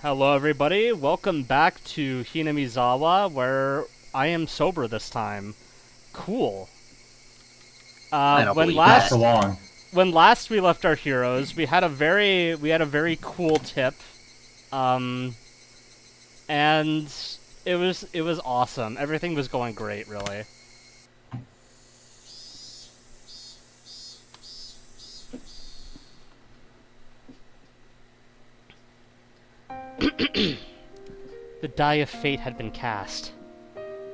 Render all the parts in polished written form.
Hello, everybody. Welcome back to Hinamizawa, where I am sober this time. Cool. I don't When believe Not for that. last long. when last we left our heroes, we had a very cool tip, um, and it was awesome. Everything was going great, really. The die of fate had been cast.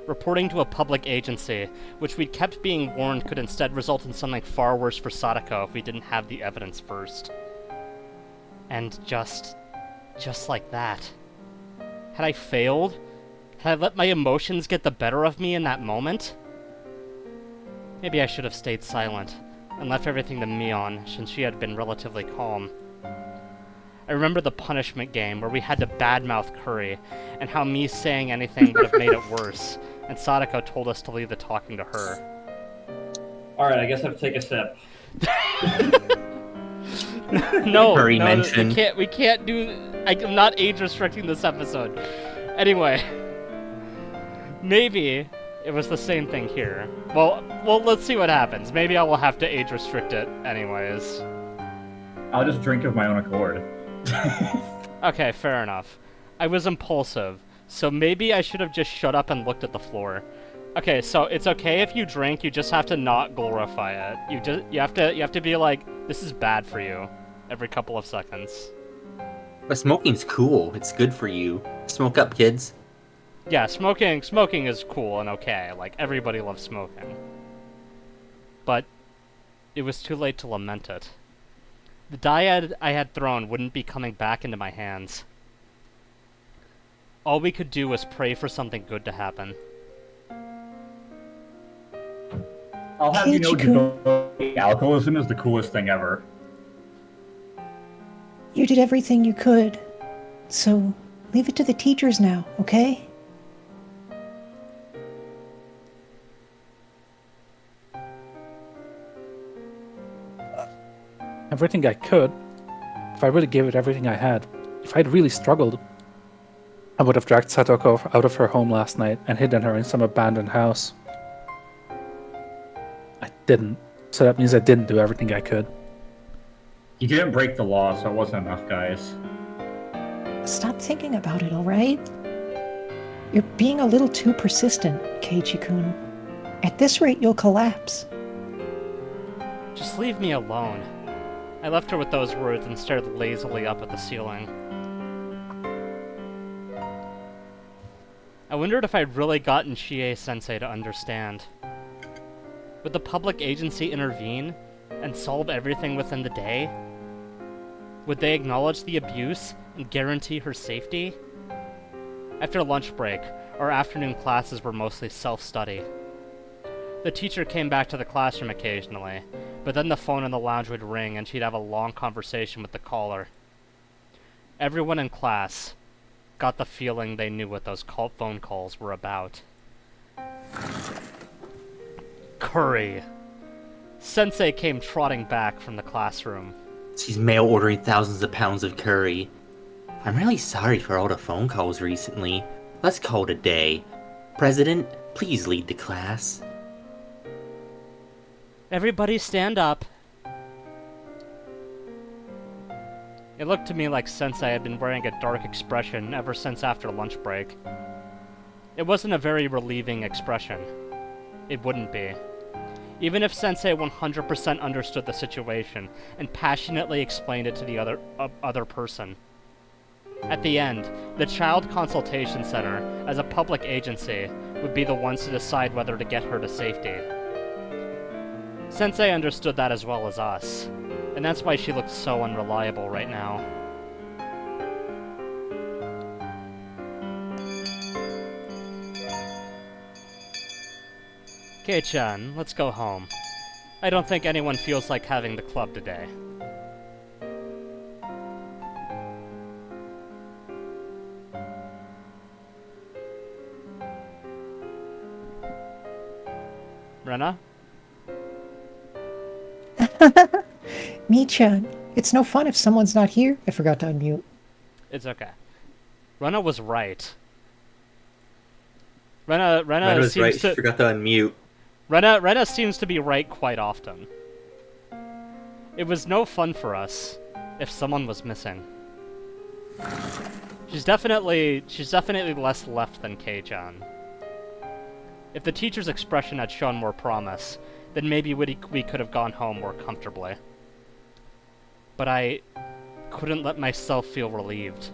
Reporting to a public agency, which we'd kept being warned could instead result in something far worse for Sadako if we didn't have the evidence first. And just like that. Had I failed? Had I let my emotions get the better of me in that moment? Maybe I should have stayed silent and left everything to Mion, since she had been relatively calm. I remember the punishment game where we had to badmouth Curry, and how me saying anything would have made it worse, and Sadako told us to leave the talking to her. Alright, I guess I have to take a sip. No, Hurry no, we mention. can't. We can't do. I'm not age restricting this episode. Anyway, maybe it was the same thing here. Well, let's see what happens. Maybe I will have to age restrict it, anyways. I'll just drink of my own accord. Okay, fair enough. I was impulsive, so maybe I should have just shut up and looked at the floor. Okay, so it's okay if you drink. You just have to not glorify it. You have to be like, this is bad for you, every couple of seconds. But smoking's cool. It's good for you. Smoke up, kids. Yeah, smoking is cool and okay. Like, everybody loves smoking. But it was too late to lament it. The die I had thrown wouldn't be coming back into my hands. All we could do was pray for something good to happen. I'll have you know, Keiichi-kun, devoting alcoholism is the coolest thing ever. you did everything you could. So leave it to the teachers now, okay? Everything I could. If I really gave it everything I had, if I'd really struggled, I would have dragged Satoko out of her home last night and hidden her in some abandoned house. I didn't, so that means I didn't do everything I could. You didn't break the law, so it wasn't enough, guys. Stop thinking about it, alright? You're being a little too persistent, Keiichi-kun. At this rate, you'll collapse. Just leave me alone. I left her with those words and stared lazily up at the ceiling. I wondered if I'd really gotten Chie-sensei to understand. Would the public agency intervene and solve everything within the day? Would they acknowledge the abuse and guarantee her safety? After lunch break, our afternoon classes were mostly self-study. The teacher came back to the classroom occasionally, but then the phone in the lounge would ring and she'd have a long conversation with the caller. Everyone in class got the feeling they knew what those phone calls were about. Curry. Sensei came trotting back from the classroom. She's mail ordering thousands of pounds of curry. I'm really sorry for all the phone calls recently. Let's call it a day. President, please lead the class. Everybody stand up. It looked to me like Sensei had been wearing a dark expression ever since after lunch break. It wasn't a very relieving expression. It wouldn't be. Even if Sensei 100% understood the situation and passionately explained it to the other person. At the end, the Child Consultation Center, as a public agency, would be the ones to decide whether to get her to safety. Sensei understood that as well as us, and that's why she looked so unreliable right now. Kei-chan, let's go home. I don't think anyone feels like having the club today. Rena? Mi-chan, it's no fun if someone's not here. I forgot to unmute. It's okay. Rena was right. Rena Ren was seems right, to she forgot to unmute. Rena seems to be right quite often. It was no fun for us if someone was missing. She's definitely less left than Kei-chan. If the teacher's expression had shown more promise, then maybe we could have gone home more comfortably. But I couldn't let myself feel relieved.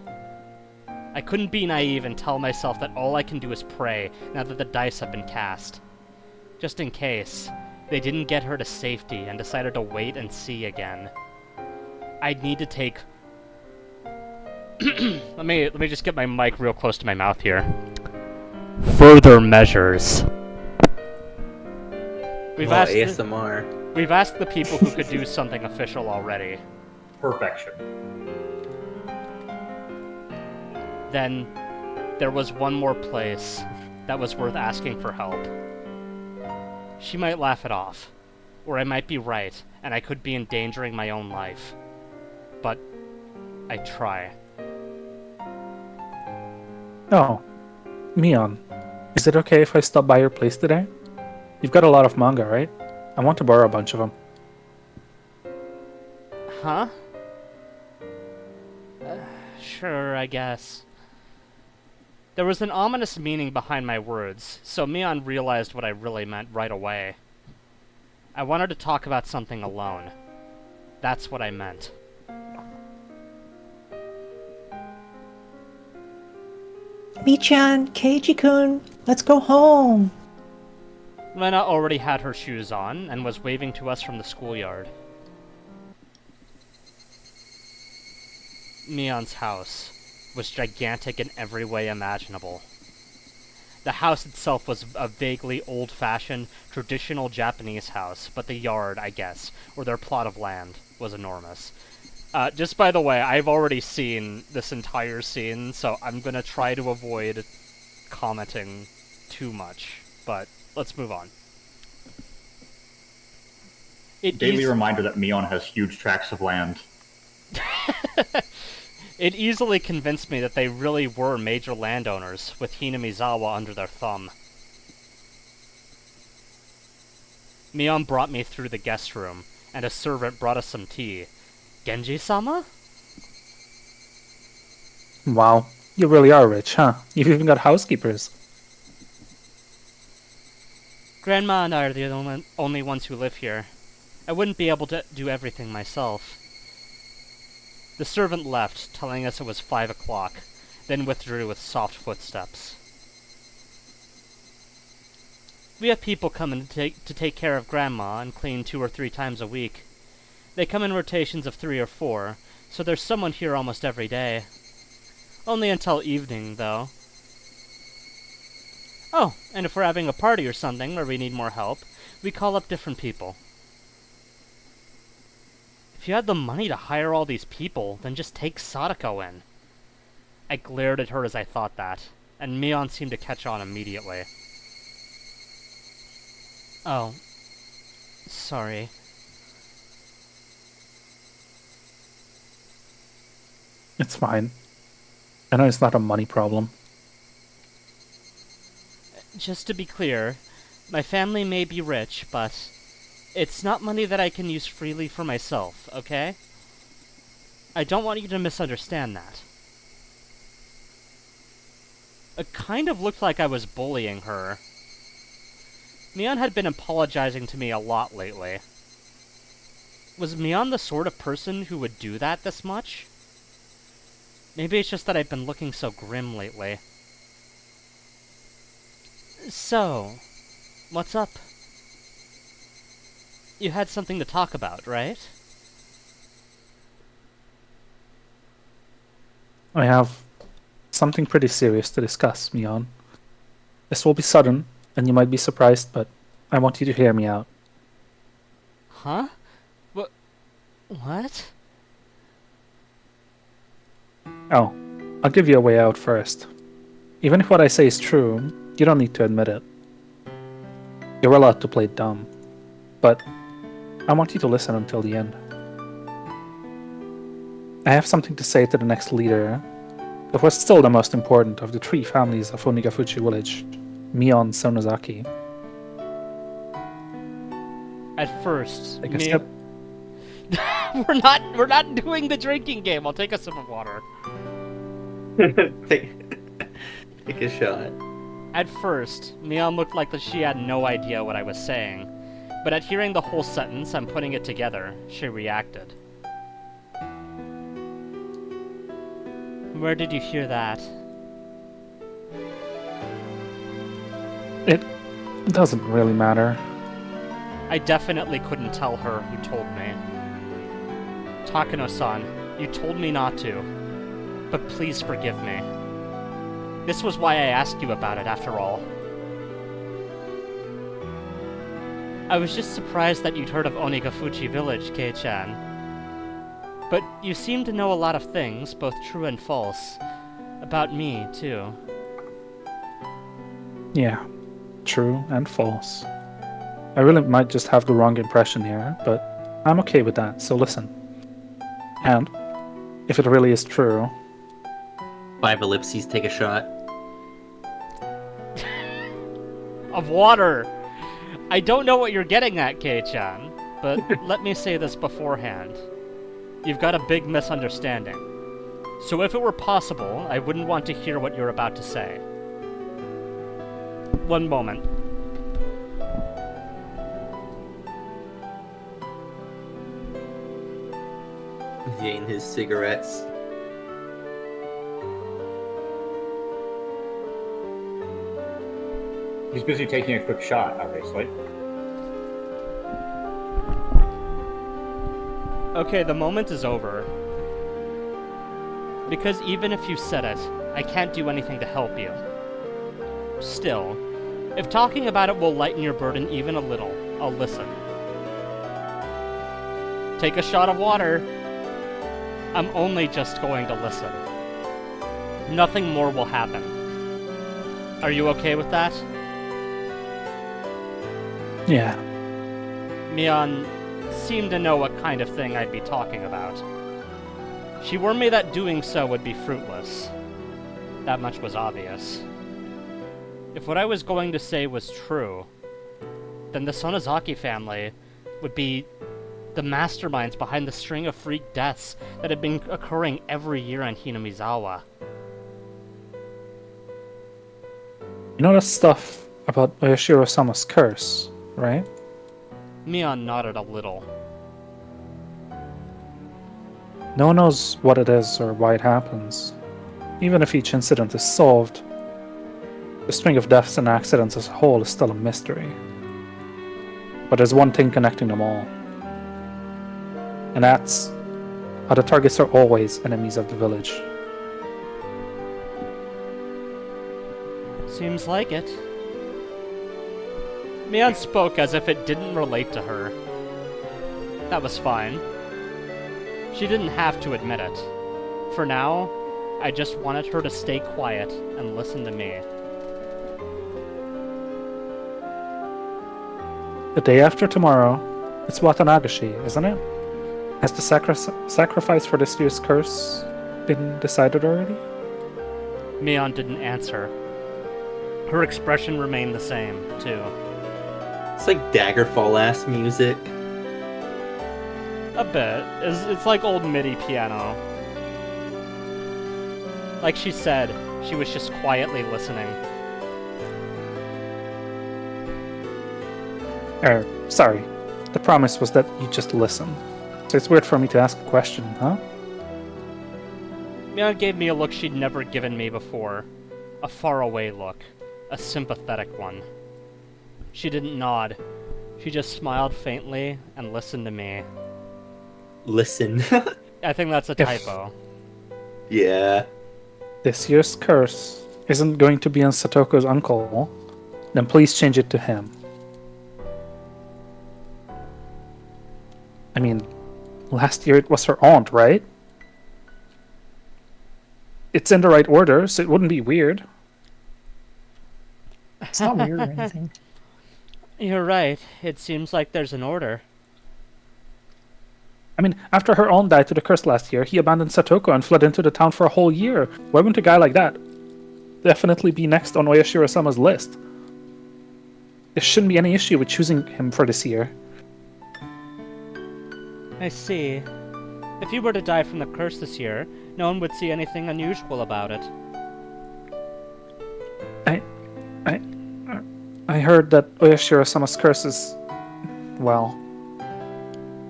I couldn't be naive and tell myself that all I can do is pray now that the dice have been cast. Just in case they didn't get her to safety and decided to wait and see again. I'd need to take... let me just get my mic real close to my mouth here. Further measures. We've Well, asked ASMR. we've asked the people who could do something official already. Perfection. Then there was one more place that was worth asking for help. She might laugh it off, or I might be right, and I could be endangering my own life. But I'd try. Oh, Mion, is it okay if I stop by your place today? You've got a lot of manga, right? I want to borrow a bunch of them. Huh? Sure, I guess. There was an ominous meaning behind my words, so Mion realized what I really meant right away. I wanted to talk about something alone. That's what I meant. Mi-chan, Keiji-kun, let's go home. Rena already had her shoes on and was waving to us from the schoolyard. Mion's house was gigantic in every way imaginable. The house itself was a vaguely old-fashioned, traditional Japanese house, but the yard, I guess, or their plot of land, was enormous. Just by the way, I've already seen this entire scene, so I'm gonna try to avoid commenting too much, but let's move on. Daily reminder that Mion has huge tracts of land. It easily convinced me that they really were major landowners, with Hinamizawa under their thumb. Mion brought me through the guest room, and a servant brought us some tea. Genji-sama? Wow, you really are rich, huh? You've even got housekeepers. Grandma and I are the only ones who live here. I wouldn't be able to do everything myself. The servant left, telling us it was 5 o'clock, then withdrew with soft footsteps. We have people coming to take care of Grandma and clean 2 or 3 times a week. They come in rotations of 3 or 4, so there's someone here almost every day. Only until evening, though. Oh, and if we're having a party or something where we need more help, we call up different people. If you had the money to hire all these people, then just take Sadako in. I glared at her as I thought that, and Mion seemed to catch on immediately. Oh, sorry. It's fine. I know it's not a money problem. Just to be clear, my family may be rich, but it's not money that I can use freely for myself, okay? I don't want you to misunderstand that. It kind of looked like I was bullying her. Mion had been apologizing to me a lot lately. Was Mion the sort of person who would do that this much? Maybe it's just that I've been looking so grim lately. So, what's up? You had something to talk about, right? I have something pretty serious to discuss, Mion. This will be sudden, and you might be surprised, but I want you to hear me out. Huh? What? Oh, I'll give you a way out first. Even if what I say is true, you don't need to admit it. You're allowed to play dumb, but I want you to listen until the end. I have something to say to the next leader, it was still the most important of the 3 families of Onigafuchi village, Mion Sonozaki. At first, Take a sip. we're not doing the drinking game. I'll take a sip of water. take a shot. At first, Mion looked like that she had no idea what I was saying, but at hearing the whole sentence and putting it together, she reacted. Where did you hear that? It doesn't really matter. I definitely couldn't tell her who told me. Takano-san, you told me not to, but please forgive me. This was why I asked you about it, after all. I was just surprised that you'd heard of Onigafuchi village, Kei-chan. But you seem to know a lot of things, both true and false, about me, too. Yeah, true and false. I really might just have the wrong impression here, but I'm okay with that, so listen. And, if it really is true... 5 ellipses, take a shot. Of water! I don't know what you're getting at, Kei-chan, but let me say this beforehand. You've got a big misunderstanding. So if it were possible, I wouldn't want to hear what you're about to say. One moment. Getting his cigarettes. He's busy taking a quick shot, obviously. Okay, the moment is over. Because even if you said it, I can't do anything to help you. Still, if talking about it will lighten your burden even a little, I'll listen. Take a shot of water. I'm only just going to listen. Nothing more will happen. Are you okay with that? Yeah, Mion seemed to know what kind of thing I'd be talking about. She warned me that doing so would be fruitless. That much was obvious. If what I was going to say was true, then the Sonozaki family would be the masterminds behind the string of freak deaths that had been occurring every year in Hinamizawa. you know that stuff about Oyashiro-sama's curse, right? Mion nodded a little. No one knows what it is or why it happens. Even if each incident is solved, the string of deaths and accidents as a whole is still a mystery. But there's one thing connecting them all. And that's how the targets are always enemies of the village. Seems like it. Mion spoke as if it didn't relate to her. That was fine. She didn't have to admit it. For now, I just wanted her to stay quiet and listen to me. The day after tomorrow, it's Watanagashi, isn't it? Has the sacrifice for this year's curse been decided already? Mion didn't answer. Her expression remained the same, too. It's like Daggerfall-ass music. A bit. It's like old MIDI piano. Like she said, she was just quietly listening. Sorry. The promise was that you just listen. So it's weird for me to ask a question, huh? Mion gave me a look she'd never given me before. A faraway look. A sympathetic one. She didn't nod. She just smiled faintly and listened to me. Listen. I think that's a typo. Yeah. This year's curse isn't going to be on Satoko's uncle, then please change it to him. I mean, last year it was her aunt, right? It's in the right order, so it wouldn't be weird. It's not weird or anything. You're right. It seems like there's an order. I mean, after her own died to the curse last year, he abandoned Satoko and fled into the town for a whole year. Why wouldn't a guy like that definitely be next on Oyashiro-sama's list? There shouldn't be any issue with choosing him for this year. I see. If he were to die from the curse this year, no one would see anything unusual about it. I heard that Oyashiro-sama's curse is, well...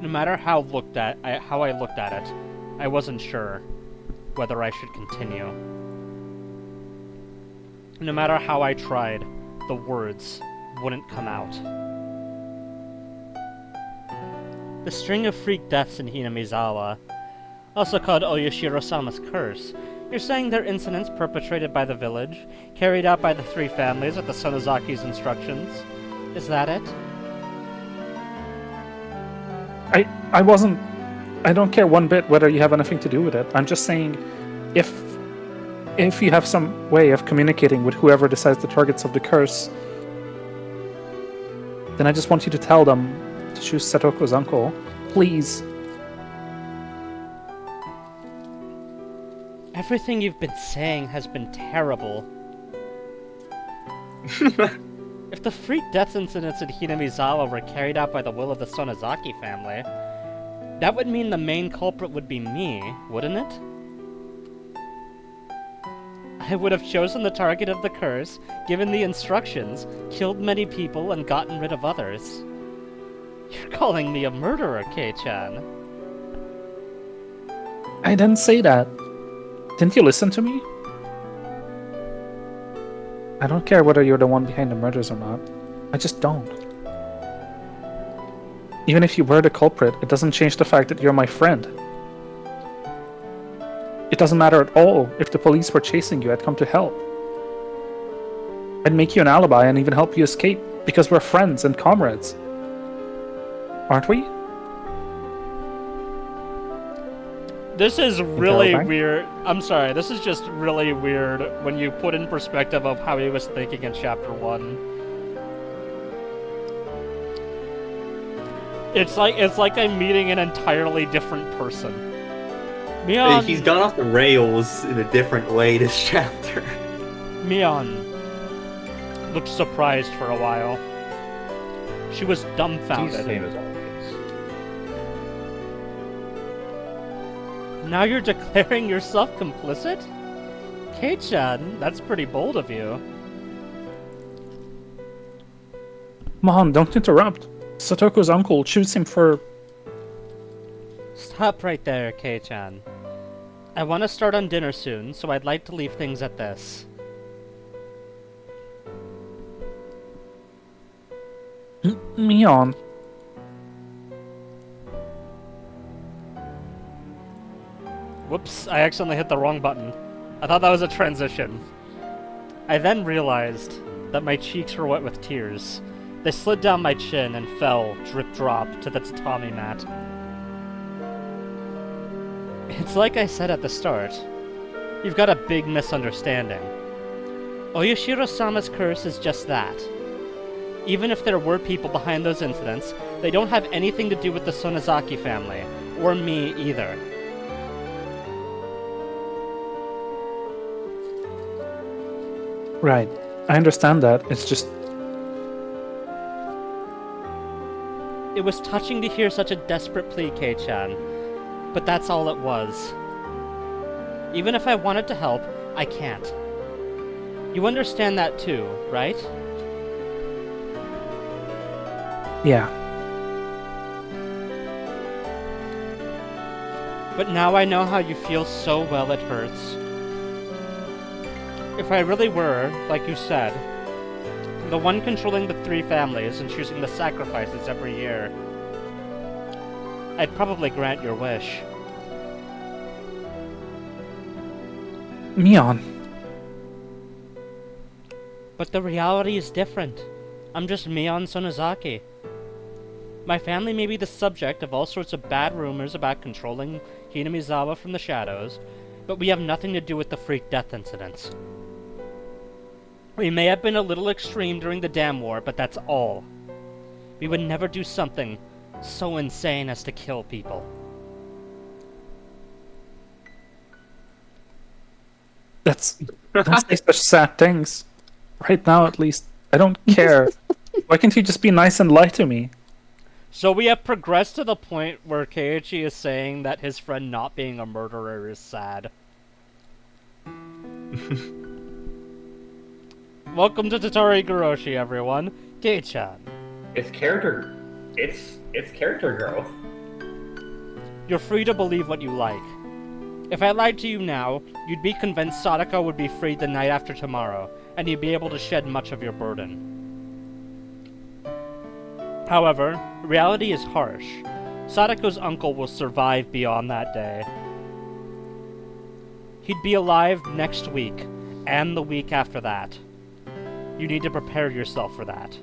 No matter how I looked at it, I wasn't sure whether I should continue. No matter how I tried, the words wouldn't come out. The string of freak deaths in Hinamizawa, also called Oyashiro-sama's curse, you're saying they're incidents perpetrated by the village, carried out by the three families at the Sonozaki's instructions? Is that it? I wasn't... I don't care one bit whether you have anything to do with it. I'm just saying, if you have some way of communicating with whoever decides the targets of the curse, then I just want you to tell them to choose Satoko's uncle. Please. Everything you've been saying has been terrible. If the freak death incidents in Hinamizawa were carried out by the will of the Sonozaki family, that would mean the main culprit would be me, wouldn't it? I would have chosen the target of the curse, given the instructions, killed many people, and gotten rid of others. You're calling me a murderer, Kei-chan. I didn't say that. Didn't you listen to me? I don't care whether you're the one behind the murders or not. I just don't. Even if you were the culprit, it doesn't change the fact that you're my friend. It doesn't matter at all if the police were chasing you, I'd come to help. I'd make you an alibi and even help you escape, because we're friends and comrades. Aren't we? This is really weird. I'm sorry, this is just really weird when you put in perspective of how he was thinking in Chapter 1. It's like I'm meeting an entirely different person. Mion, He's gone off the rails in a different way this chapter. Mion looked surprised for a while. She was He's dumbfounded. same as always. Now you're declaring yourself complicit? Kei-chan, that's pretty bold of you. Mahan, don't interrupt. Satoko's uncle, choose him for... Stop right there, Kei-chan. I want to start on dinner soon, so I'd like to leave things at this. Mion. Whoops, I accidentally hit the wrong button. I thought that was a transition. I then realized that my cheeks were wet with tears. They slid down my chin and fell, drip-drop, to the tatami mat. It's like I said at the start. You've got a big misunderstanding. Oyashiro-sama's curse is just that. Even if there were people behind those incidents, they don't have anything to do with the Sonozaki family, or me either. Right. I understand that. It's just... It was touching to hear such a desperate plea, Kei-chan, but that's all it was. Even if I wanted to help, I can't. You understand that too, right? Yeah. But now I know how you feel so well it hurts. If I really were, like you said, the one controlling the three families and choosing the sacrifices every year, I'd probably grant your wish. Mion. But the reality is different. I'm just Mion Sonozaki. My family may be the subject of all sorts of bad rumors about controlling Hinamizawa from the shadows, but we have nothing to do with the freak death incidents. We may have been a little extreme during the Dam War, but that's all. We would never do something so insane as to kill people. Don't say such sad things. Right now, at least, I don't care. Why can't you just be nice and lie to me? So we have progressed to the point where Keiichi is saying that his friend not being a murderer is sad. Welcome to Tatari Higurashi, everyone. Kei-chan. It's character growth. You're free to believe what you like. If I lied to you now, you'd be convinced Sadako would be freed the night after tomorrow, and you'd be able to shed much of your burden. However, reality is harsh. Sadako's uncle will survive beyond that day. He'd be alive next week, and the week after that. You need to prepare yourself for that.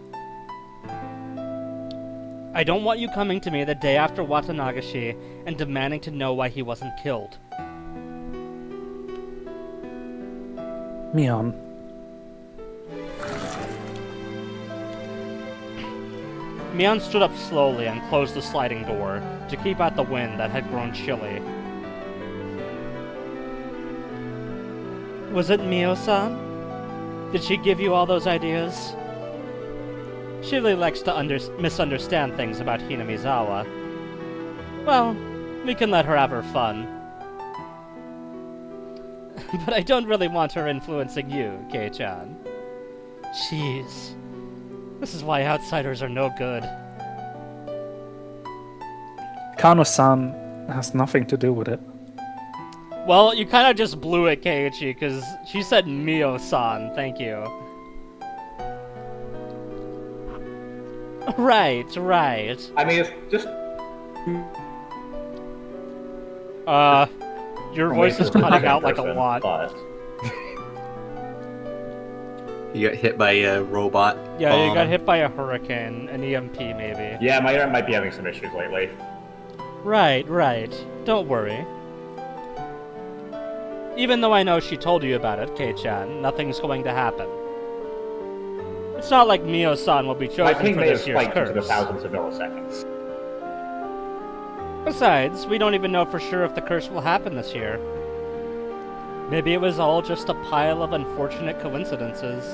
I don't want you coming to me the day after Watanagashi and demanding to know why he wasn't killed. Mion. Mion stood up slowly and closed the sliding door to keep out the wind that had grown chilly. Was it Mio-san? Did she give you all those ideas? She really likes to misunderstand things about Hinamizawa. Well, we can let her have her fun. But I don't really want her influencing you, Kei-chan. Jeez. This is why outsiders are no good. Kano-san has nothing to do with it. Well, you kind of just blew it, Keiichi, because she said Mio-san, thank you. Right. I mean, it's just... Your voice is cutting out like a lot. But... You got hit by a robot. Yeah, bomb. you got hit by a hurricane, an EMP maybe. Yeah, my internet might be having some issues lately. Right. Don't worry. Even though I know she told you about it, Kei-chan, nothing's going to happen. It's not like Mio-san will be My chosen ping for may have this year's spiked into the curse. thousands of milliseconds. Besides, we don't even know for sure if the curse will happen this year. Maybe it was all just a pile of unfortunate coincidences.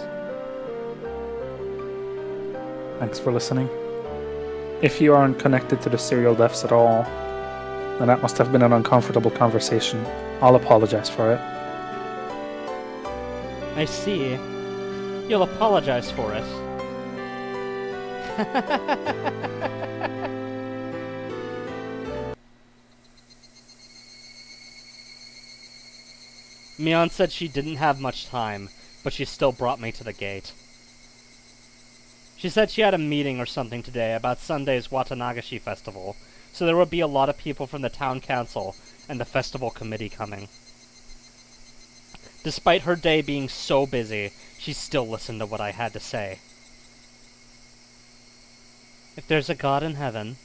Thanks for listening. If you aren't connected to the serial deaths at all, then that must have been an uncomfortable conversation. I'll apologize for it. I see. You'll apologize for it. Mion said she didn't have much time, but she still brought me to the gate. She said she had a meeting or something today about Sunday's Watanagashi festival, so there would be a lot of people from the town council and the festival committee coming. Despite her day being so busy, she still listened to what I had to say. If there's a God in heaven,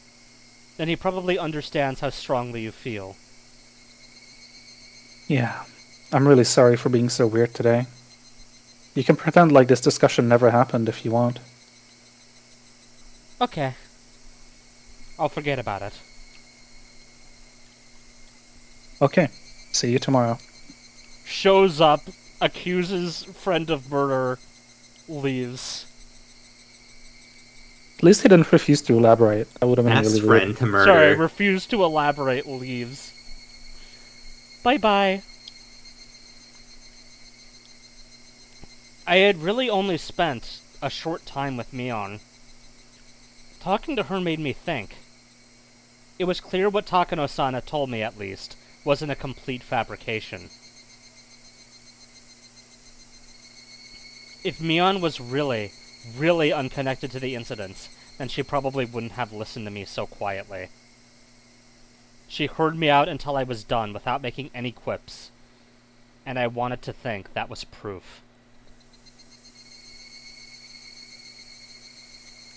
then he probably understands how strongly you feel. Yeah, I'm really sorry for being so weird today. You can pretend like this discussion never happened if you want. Okay. I'll forget about it. Okay, see you tomorrow. Shows up, accuses friend of murder, leaves. At least he didn't refuse to elaborate. That would have been Ask really friend rude. to murder. Sorry, refused to elaborate, leaves. Bye-bye. I had really only spent a short time with Mion. Talking to her made me think. It was clear what Takano-san had told me, at least, wasn't a complete fabrication. If Mion was really unconnected to the incidents, then she probably wouldn't have listened to me so quietly. She heard me out until I was done without making any quips, and I wanted to think that was proof.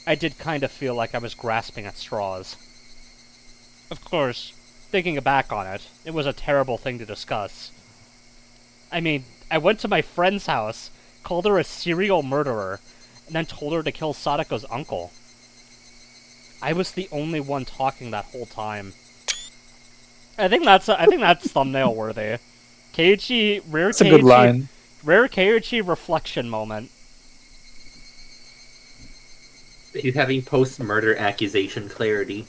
I did kind of feel like I was grasping at straws. Of course, thinking back on it, it was a terrible thing to discuss. I mean, I went to my friend's house, called her a serial murderer, and then told her to kill Sadako's uncle. I was the only one talking that whole time. I think that's thumbnail worthy. Keiichi, rare That's a good Keiichi, line. rare Keiichi reflection moment. He's having post-murder accusation clarity.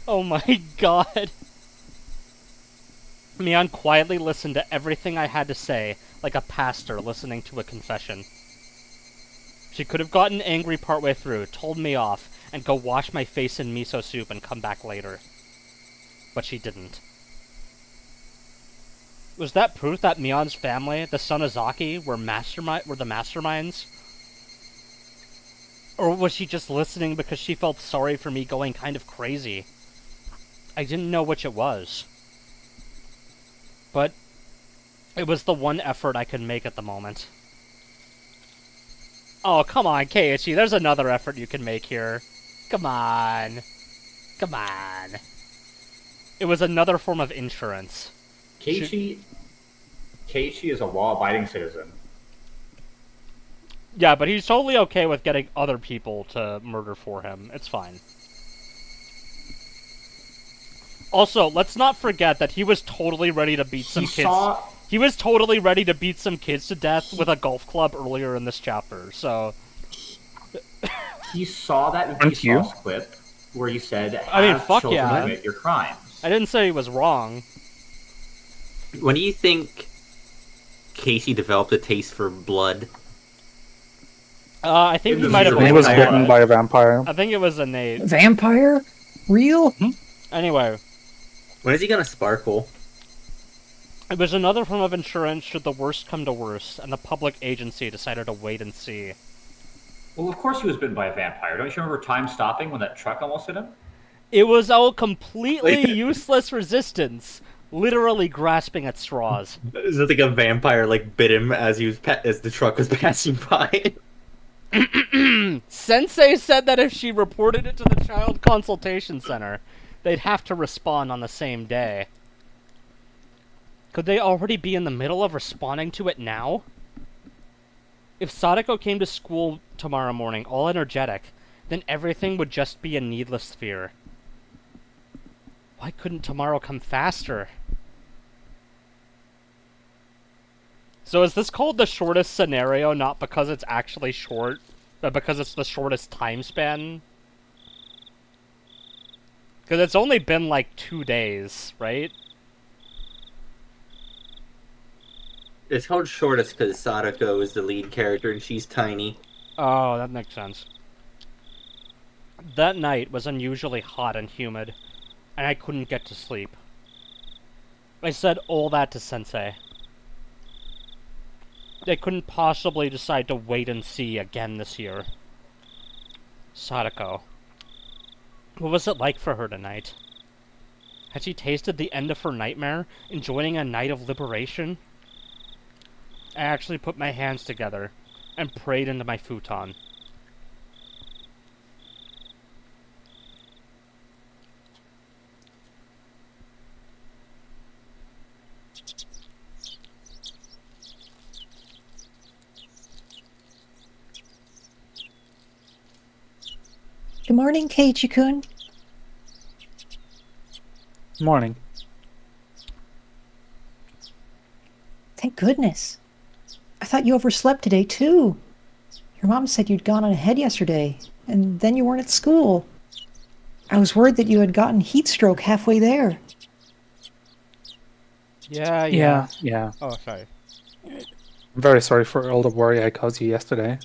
Oh my god. Mion quietly listened to everything I had to say, like a pastor listening to a confession. She could have gotten angry partway through, told me off, and go wash my face in miso soup and come back later. But she didn't. Was that proof that Mion's family, the Sonozaki, were the masterminds? Or was she just listening because she felt sorry for me going kind of crazy? I didn't know which it was. But it was the one effort I could make at the moment. Oh, come on, Keiichi, there's another effort you can make here. Come on. Come on. It was another form of insurance. Keiichi is a law-abiding citizen. Yeah, but he's totally okay with getting other people to murder for him. It's fine. Also, let's not forget that he was totally ready to beat some kids. He was totally ready to beat some kids to death with a golf club earlier in this chapter, so... He saw that Vsauce clip where you said, I mean, fuck children yeah. commit your crimes. I didn't say he was wrong. When do you think Casey developed a taste for blood? I think he might have... He was bitten by a vampire. I think it was innate. Vampire? Real? Anyway, When is he gonna sparkle? it was another form of insurance should the worst come to worst, and the public agency decided to wait and see. Well, of course he was bitten by a vampire. Don't you remember time stopping when that truck almost hit him? It was all completely useless resistance, literally grasping at straws. Is it like a vampire bit him as as the truck was passing by? Sensei said that if she reported it to the Child Consultation Center, they'd have to respond on the same day. Could they already be in the middle of responding to it now? If Sadako came to school tomorrow morning all energetic, then everything would just be a needless fear. Why couldn't tomorrow come faster? So is this called the shortest scenario not because it's actually short, but because it's the shortest time span? Because it's only been like 2 days, right? It's called shortest because Sadako is the lead character and she's tiny. Oh, that makes sense. That night was unusually hot and humid, and I couldn't get to sleep. I said all that to Sensei. They couldn't possibly decide to wait and see again this year. Sadako. What was it like for her tonight? Had she tasted the end of her nightmare, enjoying a night of liberation? I actually put my hands together and prayed into my futon. Good morning, Keiichi-kun. Morning. Thank goodness. I thought you overslept today, too. Your mom said you'd gone on ahead yesterday, and then you weren't at school. I was worried that you had gotten heat stroke halfway there. Yeah. Yeah. Oh, sorry. I'm very sorry for all the worry I caused you yesterday.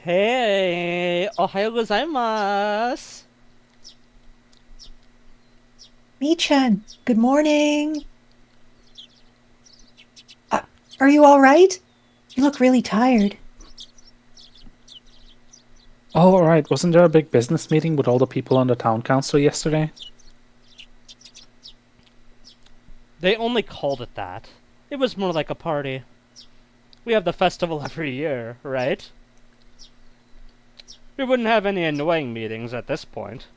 Hey, ohayo gozaimasu. Mi-chan, good morning. Are you all right? You look really tired. Oh, right. Wasn't there a big business meeting with all the people on the town council yesterday? They only called it that. It was more like a party. We have the festival every year, right? We wouldn't have any annoying meetings at this point.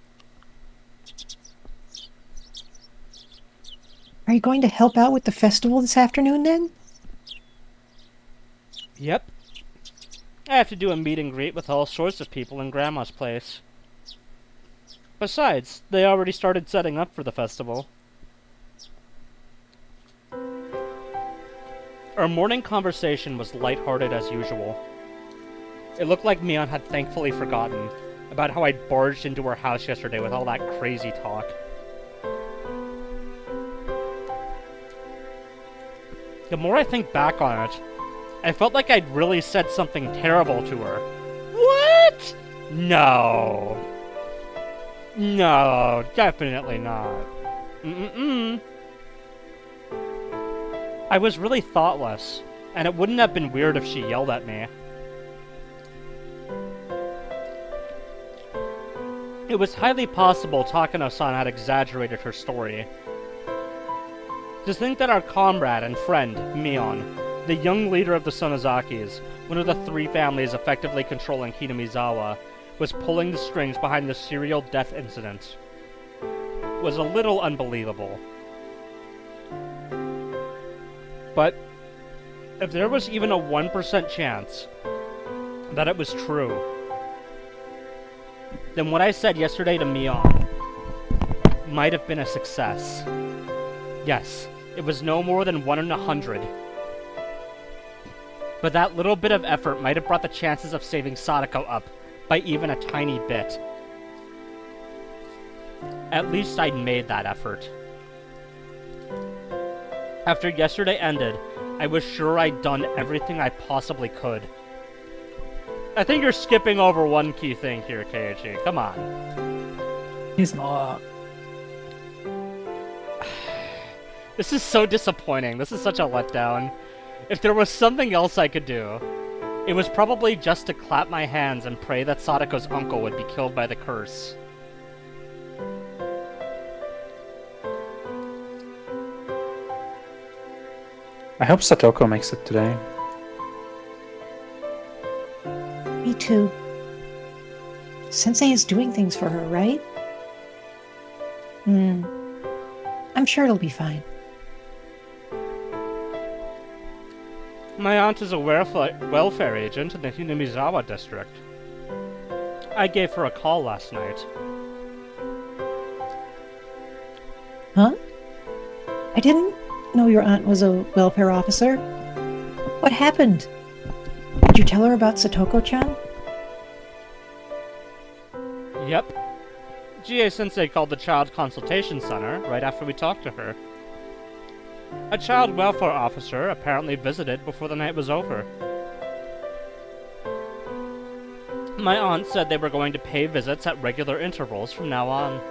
Are you going to help out with the festival this afternoon, then? Yep. I have to do a meet and greet with all sorts of people in Grandma's place. Besides, they already started setting up for the festival. Our morning conversation was lighthearted as usual. It looked like Mion had thankfully forgotten about how I'd barged into her house yesterday with all that crazy talk. The more I think back on it, I felt like I'd really said something terrible to her. What? No. No, definitely not. I was really thoughtless, and it wouldn't have been weird if she yelled at me. It was highly possible Takano-san had exaggerated her story. To think that our comrade and friend, Mion, the young leader of the Sonozakis, one of the three families effectively controlling Hinamizawa, was pulling the strings behind the serial death incident, was a little unbelievable. But if there was even a 1% chance that it was true, then what I said yesterday to Mion might have been a success. Yes, it was no more than 1 in 100. But that little bit of effort might have brought the chances of saving Sadako up by even a tiny bit. At least I'd made that effort. After yesterday ended, I was sure I'd done everything I possibly could. I think you're skipping over one key thing here, Keiichi. Come on. He's not. This is so disappointing. This is such a letdown. If there was something else I could do, it was probably just to clap my hands and pray that Sadako's uncle would be killed by the curse. I hope Satoko makes it today. Me too. Sensei is doing things for her, right? I'm sure it'll be fine. My aunt is a welfare agent in the Hinamizawa district. I gave her a call last night. Huh? I didn't know your aunt was a welfare officer. What happened? Did you tell her about Satoko-chan? Yep. GA-sensei called the Child Consultation Center right after we talked to her. A child welfare officer apparently visited before the night was over. My aunt said they were going to pay visits at regular intervals from now on.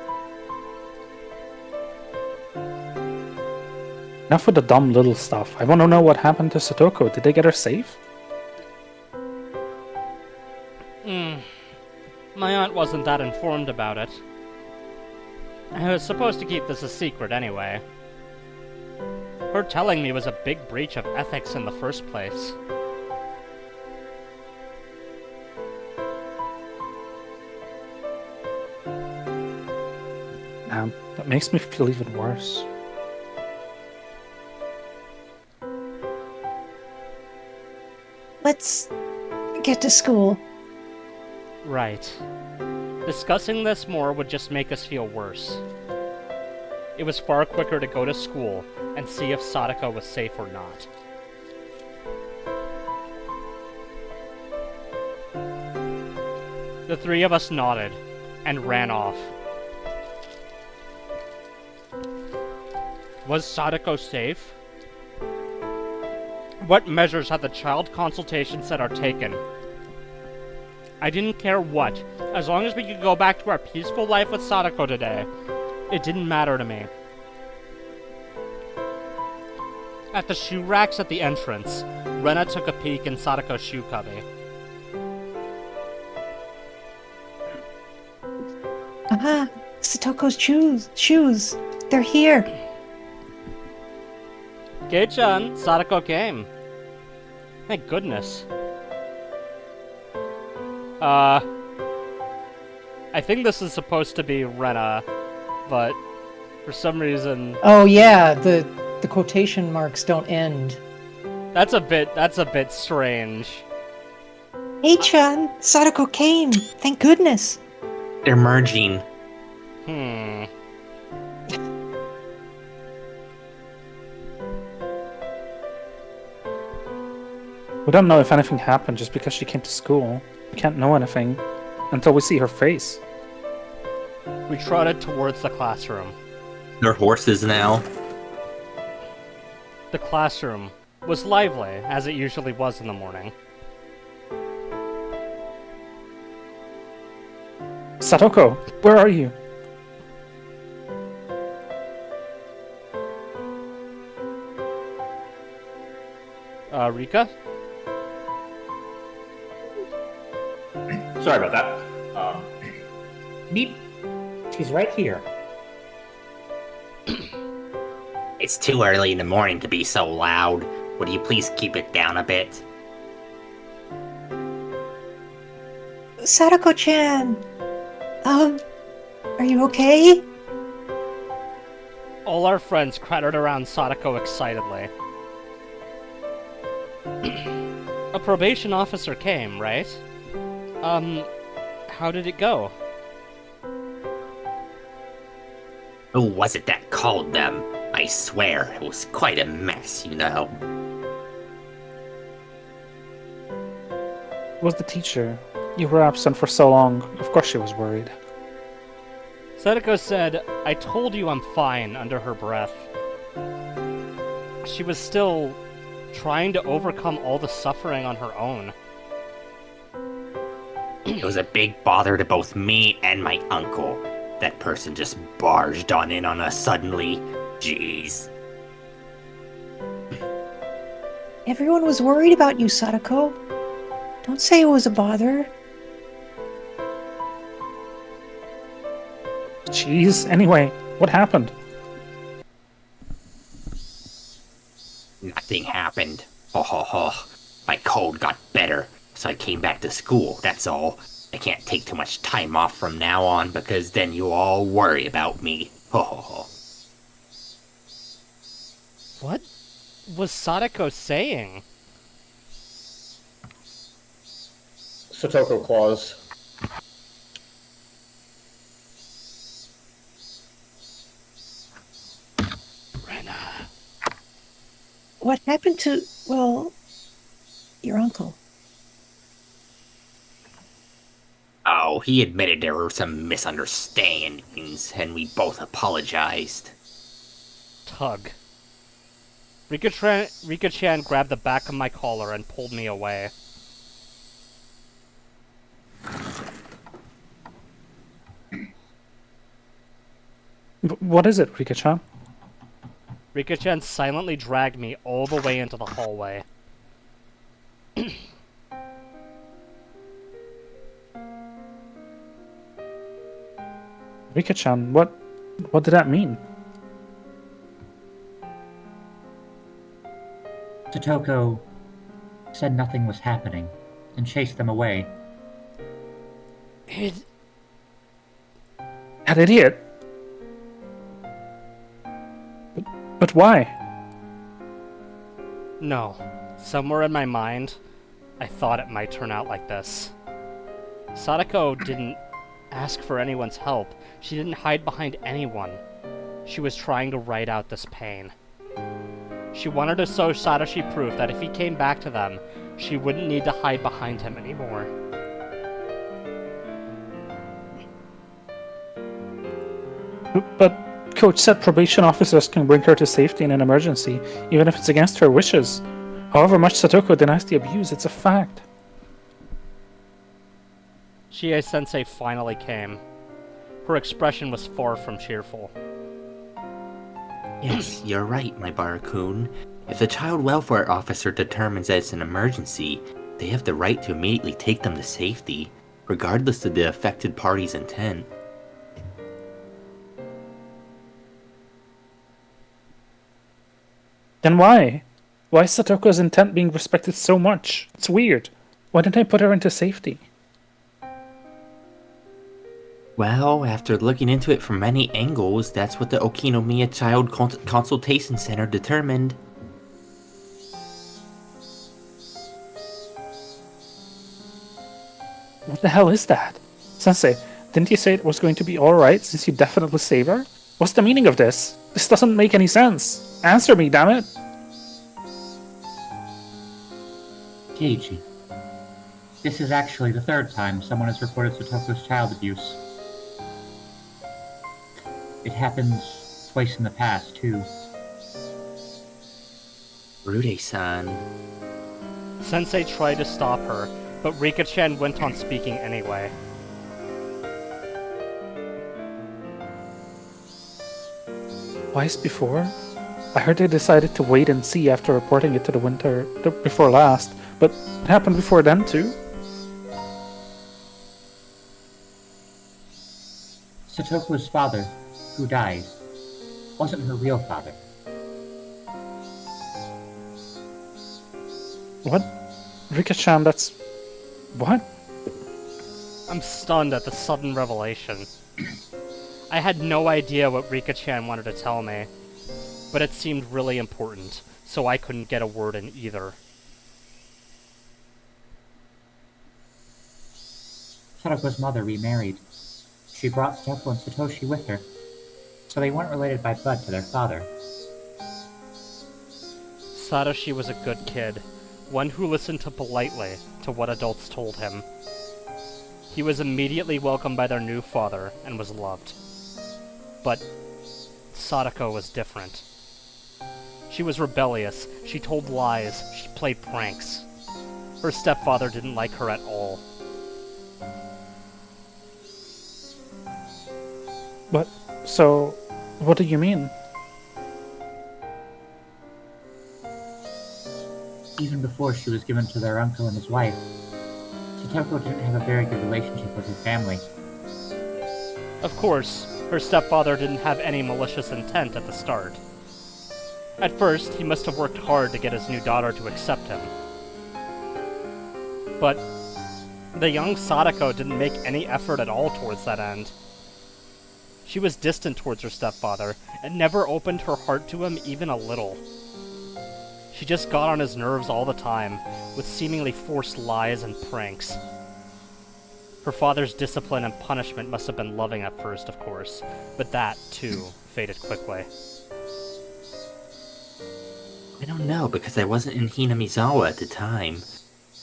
Enough with the dumb little stuff. I want to know what happened to Satoko. Did they get her safe? My aunt wasn't that informed about it. I was supposed to keep this a secret anyway. Her telling me was a big breach of ethics in the first place. That makes me feel even worse. Let's get to school. Right. Discussing this more would just make us feel worse. It was far quicker to go to school and see if Sadako was safe or not. The three of us nodded and ran off. Was Sadako safe? What measures had the Child Consultation Center taken? I didn't care what, as long as we could go back to our peaceful life with Sadako today. It didn't matter to me. At the shoe racks at the entrance, Rena took a peek in Sadako's shoe cubby. Aha! Satoko's shoes! They're here! Kei-chan, Sadako came. Thank goodness. I think this is supposed to be Rena, but for some reason... Oh yeah, the quotation marks don't end. That's a bit strange. Hey-chan! Sadako came! Thank goodness! They're merging. We don't know if anything happened just because she came to school. We can't know anything until we see her face. We trotted towards the classroom. They're horses now. The classroom was lively, as it usually was in the morning. Satoko, where are you? Rika? Sorry about that. Meep. She's right here. It's too early in the morning to be so loud. Would you please keep it down a bit? Sadako-chan! Are you okay? All our friends crowded around Sadako excitedly. A probation officer came, right? How did it go? Who was it that called them? I swear, it was quite a mess, you know. It was the teacher. You were absent for so long. Of course she was worried. Sadako said, "I told you I'm fine," under her breath. She was still trying to overcome all the suffering on her own. It was a big bother to both me and my uncle. That person just barged on in on us suddenly. Jeez. Everyone was worried about you, Sadako. Don't say it was a bother. Jeez, anyway, what happened? Nothing happened. Ho ho ho. My cold got better, so I came back to school, that's all. I can't take too much time off from now on because then you all worry about me. Ho ho ho. What was Sadako saying? Satoko claws. What happened to, well, your uncle? Oh, he admitted there were some misunderstandings, and we both apologized. Tug. Rika-chan grabbed the back of my collar and pulled me away. What is it, Rika-chan? Rika-chan silently dragged me all the way into the hallway. Rika-chan, what did that mean? Satoko said nothing was happening and chased them away. That idiot! But why? No. Somewhere in my mind, I thought it might turn out like this. Sadako didn't ask for anyone's help. She didn't hide behind anyone. She was trying to write out this pain. She wanted to show Satoshi proof that if he came back to them, she wouldn't need to hide behind him anymore. But Coach said probation officers can bring her to safety in an emergency, even if it's against her wishes. However much Satoko denies the abuse, it's a fact. Chie-sensei finally came. Her expression was far from cheerful. Yes, you're right, my Barakun. If the child welfare officer determines that it's an emergency, they have the right to immediately take them to safety, regardless of the affected party's intent. Then why? Why is Satoko's intent being respected so much? It's weird. Why didn't I put her into safety? Well, after looking into it from many angles, that's what the Okinomiya Child Consultation Center determined. What the hell is that? Sensei, Didn't you say it was going to be alright since you definitely save her? What's the meaning of this? This doesn't make any sense. Answer me, damn it! Keiichi, this is actually the third time someone has reported Satoko's child abuse. It happened twice in the past, too. Rude-san. Sensei tried to stop her, but Rika-chan went on speaking anyway. Twice before? I heard they decided to wait and see after reporting it to the winter before last, but it happened before then too? Satoko's father, who died, wasn't her real father. What? Rika-chan, that's... What? I'm stunned at the sudden revelation. I had no idea what Rika-chan wanted to tell me, but it seemed really important, so I couldn't get a word in either. Satoko's mother remarried. She brought Satoko and Satoshi with her, so they weren't related by blood to their father. Satoshi was a good kid, one who listened politely to what adults told him. He was immediately welcomed by their new father and was loved. But Sadako was different. She was rebellious, she told lies, she played pranks. Her stepfather didn't like her at all. But, so, what do you mean? Even before she was given to their uncle and his wife, Satoko didn't have a very good relationship with her family. Of course, her stepfather didn't have any malicious intent at the start. At first, he must have worked hard to get his new daughter to accept him. But the young Sadako didn't make any effort at all towards that end. She was distant towards her stepfather, and never opened her heart to him even a little. She just got on his nerves all the time, with seemingly forced lies and pranks. Her father's discipline and punishment must have been loving at first, of course, but that, too, faded quickly. I don't know, because I wasn't in Hinamizawa at the time,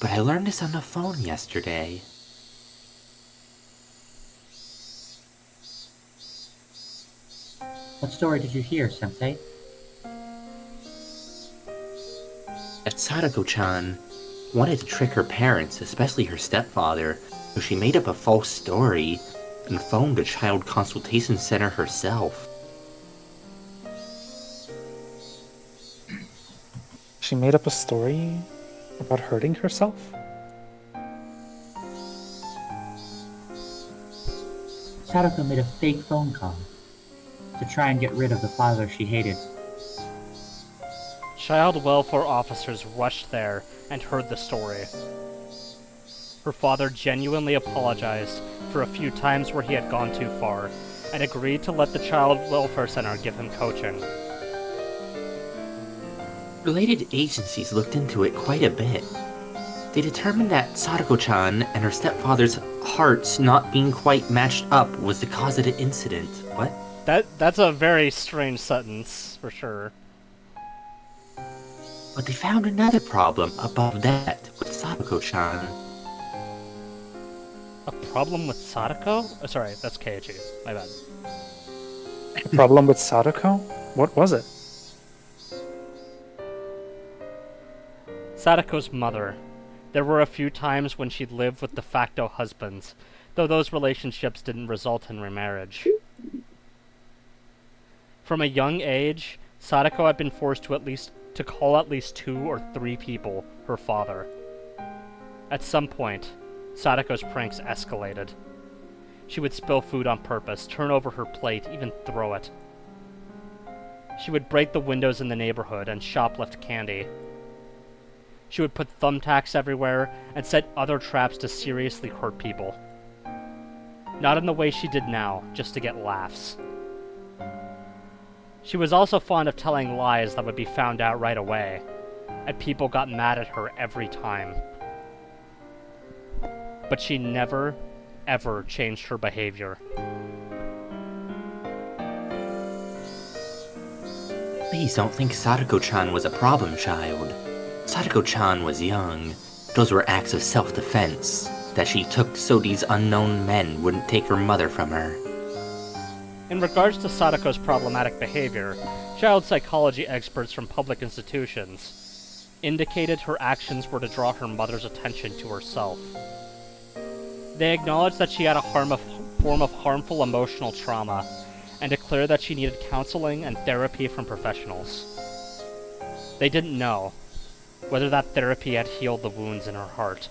but I learned this on the phone yesterday. What story did you hear, Sensei? That Sadako-chan wanted to trick her parents, especially her stepfather, so she made up a false story and phoned the child consultation center herself. She made up a story about hurting herself? Sadako made a fake phone call to try and get rid of the father she hated. Child welfare officers rushed there and heard the story. Her father genuinely apologized for a few times where he had gone too far, and agreed to let the Child Welfare Center give him coaching. Related agencies looked into it quite a bit. They determined that Sadako-chan and her stepfather's hearts not being quite matched up was the cause of the incident. What? That's a very strange sentence, for sure. But they found another problem above that with Sadako-chan. A problem with Sadako? Oh, sorry, that's Keiichi. My bad. A problem with Sadako? What was it? Sadako's mother. There were a few times when she'd lived with de facto husbands, though those relationships didn't result in remarriage. From a young age, Sadako had been forced to call at least 2 or 3 people her father. At some point, Sadako's pranks escalated. She would spill food on purpose, turn over her plate, even throw it. She would break the windows in the neighborhood and shoplift candy. She would put thumbtacks everywhere and set other traps to seriously hurt people. Not in the way she did now, just to get laughs. She was also fond of telling lies that would be found out right away, and people got mad at her every time. But she never, ever changed her behavior. Please don't think Sadako-chan was a problem child. Sadako-chan was young. Those were acts of self-defense that she took so these unknown men wouldn't take her mother from her. In regards to Sadako's problematic behavior, child psychology experts from public institutions indicated her actions were to draw her mother's attention to herself. They acknowledged that she had a form of harmful emotional trauma and declared that she needed counseling and therapy from professionals. They didn't know whether that therapy had healed the wounds in her heart.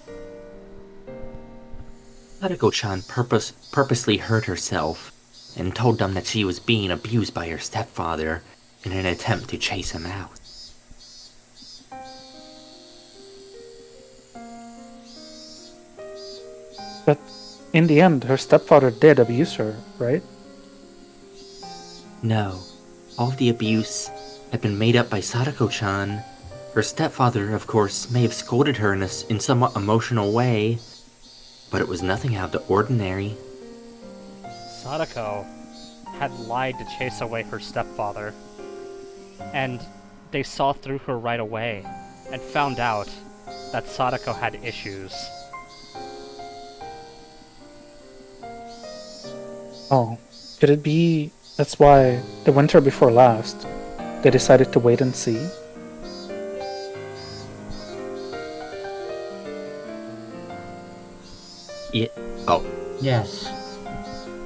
Sadako-chan purposely hurt herself and told them that she was being abused by her stepfather in an attempt to chase him out. But in the end, her stepfather did abuse her, right? No, all of the abuse had been made up by Sadako-chan. Her stepfather, of course, may have scolded her in somewhat emotional way, but it was nothing out of the ordinary. Sadako had lied to chase away her stepfather, and they saw through her right away and found out that Sadako had issues. Oh, could it be that's why the winter before last, they decided to wait and see? Yeah. Oh, Yes.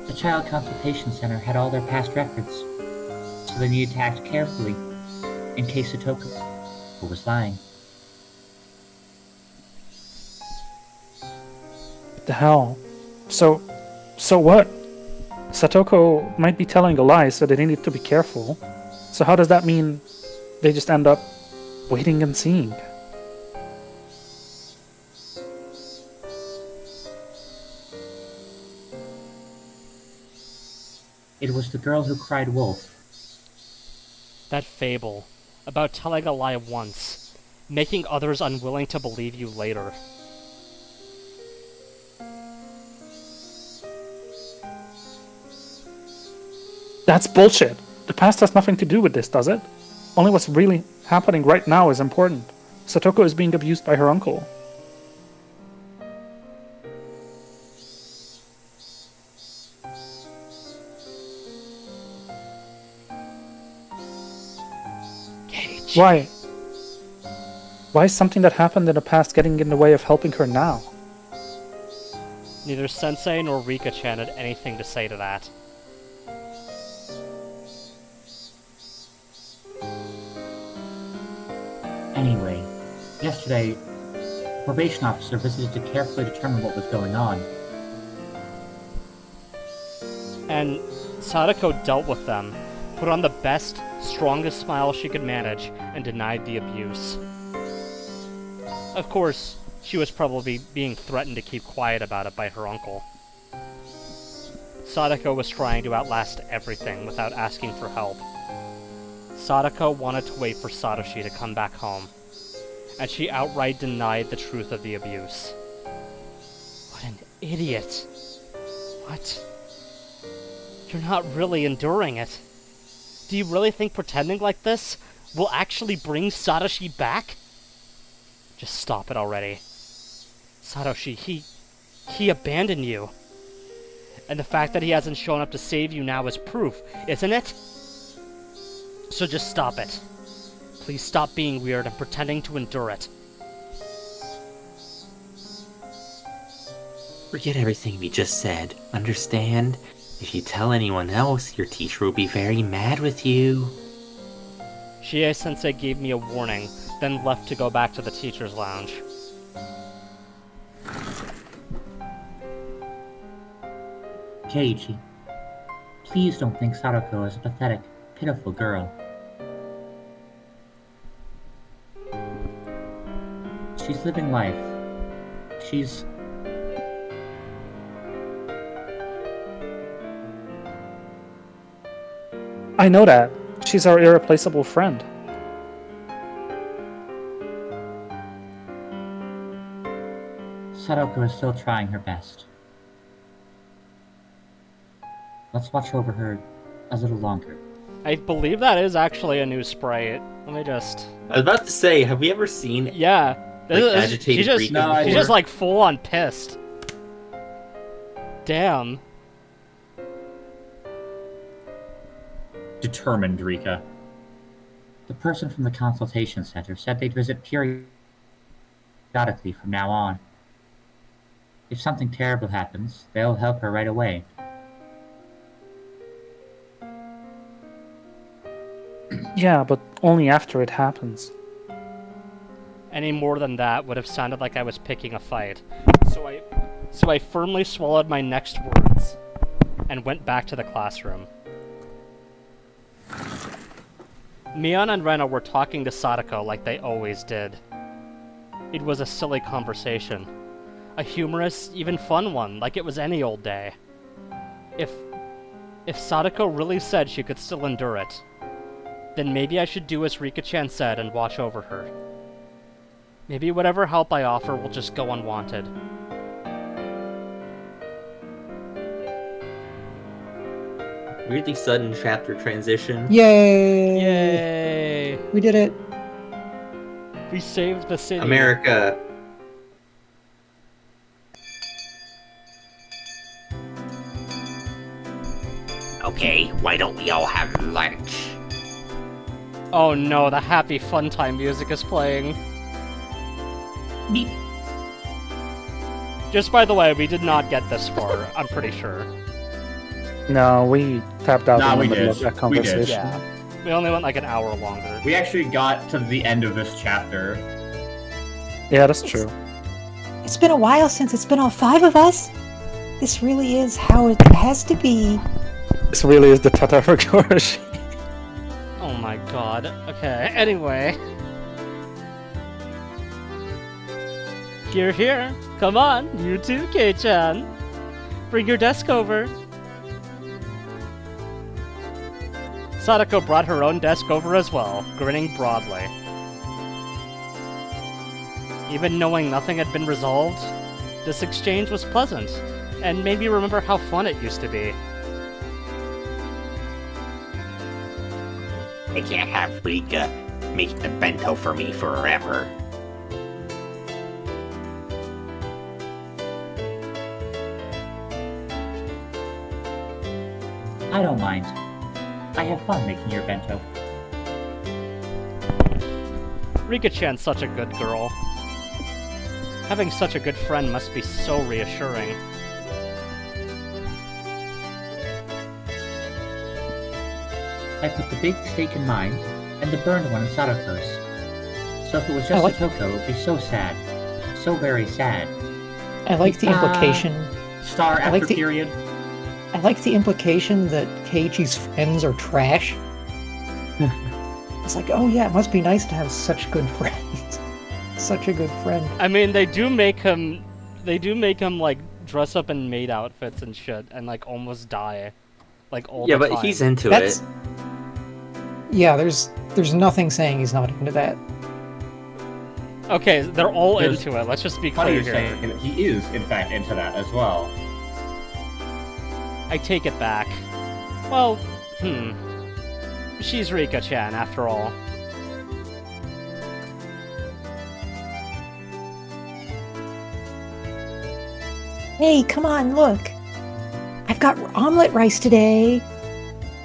The Child Consultation Center had all their past records, so they needed to act carefully in case Satoko was lying. What the hell? So what? Satoko might be telling a lie, so they needed to be careful. So how does that mean they just end up waiting and seeing? It was the girl who cried wolf. That fable about telling a lie once, making others unwilling to believe you later. That's bullshit. The past has nothing to do with this, does it? Only what's really happening right now is important. Satoko is being abused by her uncle. Why? Why is something that happened in the past getting in the way of helping her now? Neither Sensei nor Rika-chan had anything to say to that. Anyway, yesterday, the probation officer visited to carefully determine what was going on. And Sadako dealt with them, put on the best, strongest smile she could manage, and denied the abuse. Of course, she was probably being threatened to keep quiet about it by her uncle. Sadako was trying to outlast everything without asking for help. Sadako wanted to wait for Satoshi to come back home, and she outright denied the truth of the abuse. What an idiot. What? You're not really enduring it. Do you really think pretending like this will actually bring Satoshi back? Just stop it already. Satoshi, he abandoned you. And the fact that he hasn't shown up to save you now is proof, isn't it? So just stop it. Please stop being weird and pretending to endure it. forget everything we just said. Understand? If you tell anyone else, your teacher will be very mad with you. Chie-sensei gave me a warning, then left to go back to the teacher's lounge. Keiichi, please don't think Sadako is a pathetic, pitiful girl. She's living life. She's... I know that. She's our irreplaceable friend. Sadako is still trying her best. Let's watch over her a little longer. I believe that is actually a new sprite. Let me just... I was about to say, have we ever seen Yeah. agitated she's just, Rika No, she's before? just like full on pissed. Damn. Determined, Rika. The person from the consultation center said they'd visit periodically from now on. If something terrible happens, they'll help her right away. Yeah, but only after it happens. Any more than that would have sounded like I was picking a fight. So I firmly swallowed my next words and went back to the classroom. Mion and Rena were talking to Sadako like they always did. It was a silly conversation. A humorous, even fun one, like it was any old day. If Sadako really said she could still endure it, then maybe I should do as Rika-chan said and watch over her. Maybe whatever help I offer will just go unwanted. Weirdly sudden chapter transition. Yay! Yay! We did it. We saved the city. America. Okay, why don't we all have lunch? Oh no, the happy fun time music is playing. Beep. Just by the way, we did not get this far, I'm pretty sure. No, we tapped out Nah, in the we middle did. of that We did. conversation. Yeah. We only went like an hour longer. We actually got to the end of this chapter. Yeah, that's true. It's been a while since it's been all 5 of us. This really is how it has to be. This really is the Tata for Higurashi. Oh my god. Okay, anyway. Here. Come on, you too, Kei-chan. Bring your desk over. Sadako brought her own desk over as well, grinning broadly. Even knowing nothing had been resolved, this exchange was pleasant, and made me remember how fun it used to be. I can't have Rika make the bento for me forever. I don't mind. I have fun making your bento. Rika-chan's such a good girl. Having such a good friend must be so reassuring. I put the big steak in mine, and the burned one in Sadako's. So if it was just like- Satoko, it would be so sad. So very sad. I like the implication. Star I after like the- period. I like the implication that Keiichi's friends are trash. It's like, oh yeah, it must be nice to have such good friends. Such a good friend. I mean, they do make him like dress up in maid outfits and shit, and like almost die, like all Yeah, the but time. he's into That's it. yeah. There's nothing saying he's not into that. Okay, they're all There's into it. Let's just be Funny clear you're here. saying that he is, in fact, into that as well. I take it back. Well, she's Rika-chan after all. Hey, come on, look. I've got omelet rice today.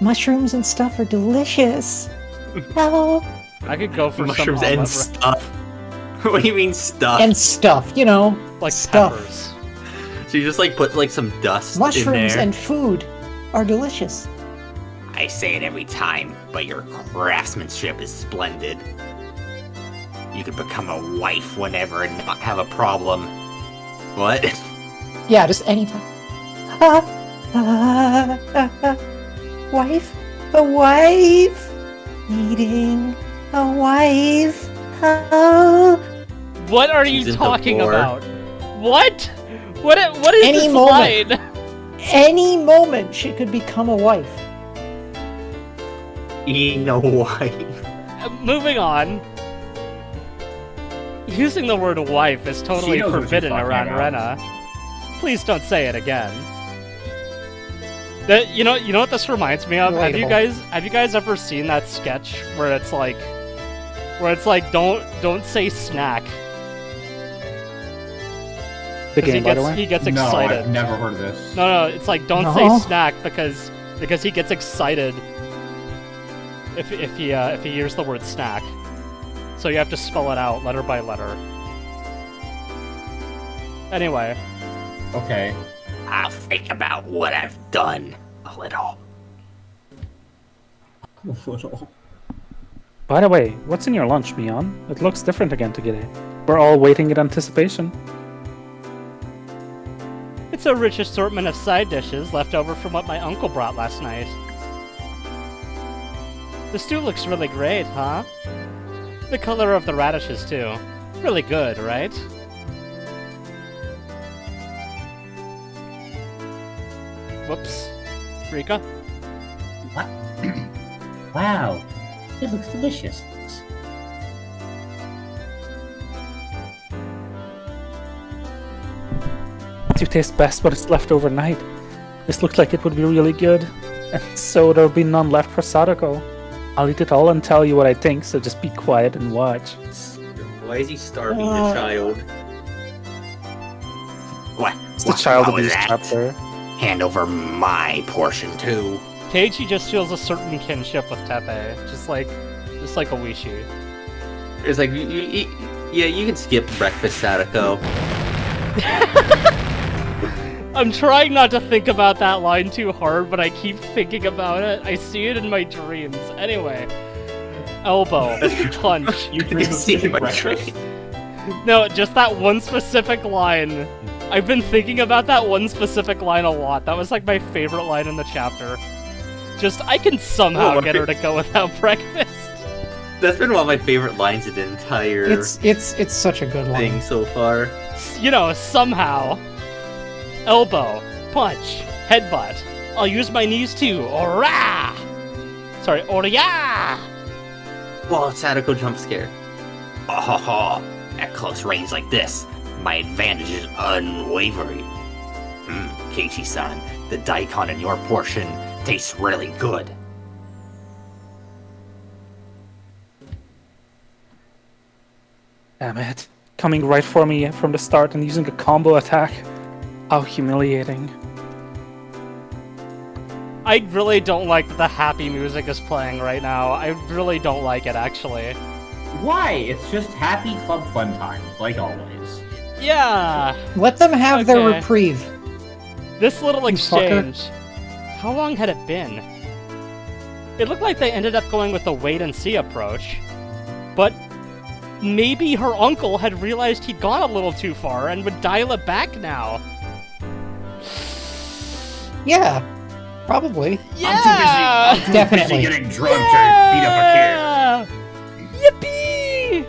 Mushrooms and stuff are delicious. Oh, I could go for Mushrooms some and omelet stuff. What do you mean stuff? and stuff, you know. like stuff. peppers. So you just like put like some dust in Mushrooms there? and food are delicious. I say it every time, but your craftsmanship is splendid. You could become a wife whenever and not have a problem. What? Yeah, just anytime. Wife? A wife? Needing a wife? Oh. What are She's you into talking war. about? What? What is Any this moment. line? Any moment she could become a wife. Eating a wife. Moving on. Using the word wife is totally knows what she's forbidden talking around about. Rena. Please don't say it again. You know what this reminds me of? Relatable. Have you guys ever seen that sketch where it's like don't say snack. The game, by the way. He gets No, excited. I've never heard of this. No, it's like don't No. say snack because he gets excited if he hears the word snack. So you have to spell it out letter by letter. Anyway, Okay. I'll think about what I've done a little. By the way, what's in your lunch, Mion? It looks different again today. We're all waiting in anticipation. it's a rich assortment of side dishes left over from what my uncle brought last night. The stew looks really great, huh? The color of the radishes, too. Really good, right? Whoops. Rika? What? Wow, it looks delicious. You taste best what is left overnight. This looks like it would be really good. And so there'll be none left for Sadako. I'll eat it all and tell you what I think, so just be quiet and watch. Why is he starving the child? What? It's the child what was abuse that? chapter. Hand over my portion too. Keiichi just feels a certain kinship with Tepe, just like a Wishi. It's like, yeah, you can skip breakfast, Sadako. I'm trying not to think about that line too hard, but I keep thinking about it. I see it in my dreams. Anyway, elbow, punch. You dream of See skipping my breakfast? No, just that one specific line. I've been thinking about that one specific line a lot. That was like my favorite line in the chapter. Just, I can somehow Oh, get her to go without breakfast. That's been one of my favorite lines of the entire It's such a good thing line. so far. You know, somehow. Elbow, punch, headbutt. I'll use my knees too. Ora! Sorry, Orya! Well, Sadako jump scare. Oh, at close range like this, my advantage is unwavering. Keiichi-san, the daikon in your portion tastes really good. Damn it. Coming right for me from the start and using a combo attack. How humiliating. I really don't like that the happy music is playing right now. I really don't like it, actually. Why? It's just happy club fun times, like always. Yeah, Let them have their Okay. reprieve. this little You fucker. exchange. How long had it been? It looked like they ended up going with the wait and see approach. But maybe her uncle had realized he'd gone a little too far and would dial it back now. Yeah, probably. Yeah! I'm too busy Definitely. getting drunk to beat up a Yippee!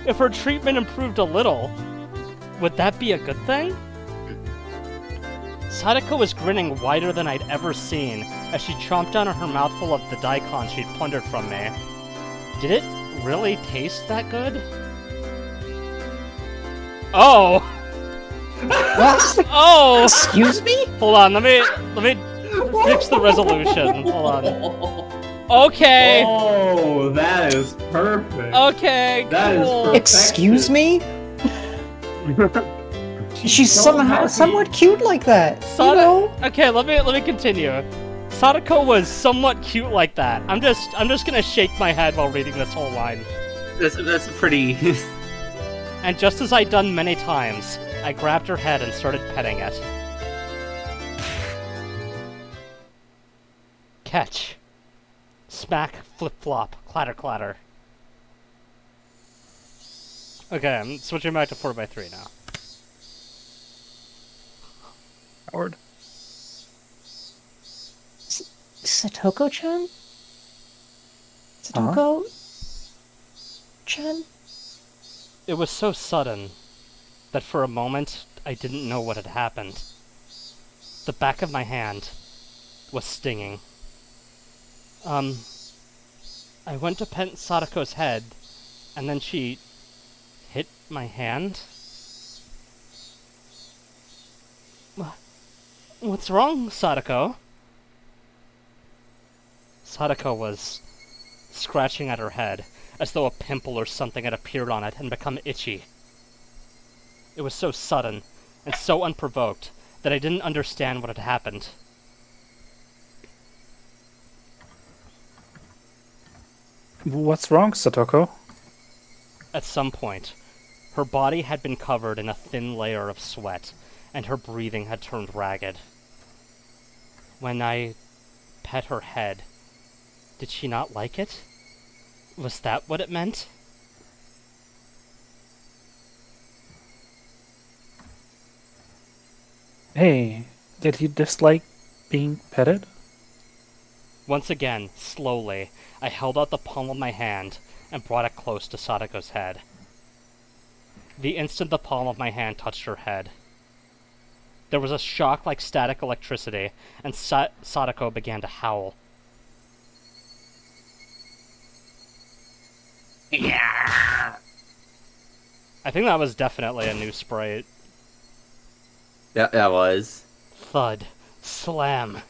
If her treatment improved a little, would that be a good thing? Sadako was grinning wider than I'd ever seen as she chomped down on her mouthful of the daikon she'd plundered from me. Did it really taste that good? Oh! What? Oh! Excuse me? Hold on, let me fix the resolution. Hold on. Okay. Oh, that is perfect. Okay, That is cool. perfect. Excuse me? She's so somehow happy. somewhat cute like that. You Sada- know? Okay, let me continue. Sadako was somewhat cute like that. I'm just gonna shake my head while reading this whole line. That's pretty. And just as I'd done many times, I grabbed her head and started petting it. Catch. Smack, flip flop, clatter clatter. Okay, I'm switching back to 4x3 now. Howard. Satoko-chan? Satoko-chan? It was so sudden that for a moment I didn't know what had happened. The back of my hand was stinging. I went to pet Sadako's head, and then she hit my hand. What's wrong, Sadako? Sadako was scratching at her head, as though a pimple or something had appeared on it and become itchy. It was so sudden and so unprovoked that I didn't understand what had happened. What's wrong, Satoko? At some point, her body had been covered in a thin layer of sweat, and her breathing had turned ragged. When I pet her head, did she not like it? Was that what it meant? Hey, did you dislike being petted? Once again, slowly, I held out the palm of my hand and brought it close to Sadako's head. The instant the palm of my hand touched her head, there was a shock like static electricity, and Sadako began to howl. Yeah. I think that was definitely a new sprite. Yeah, that was. Thud. Slam.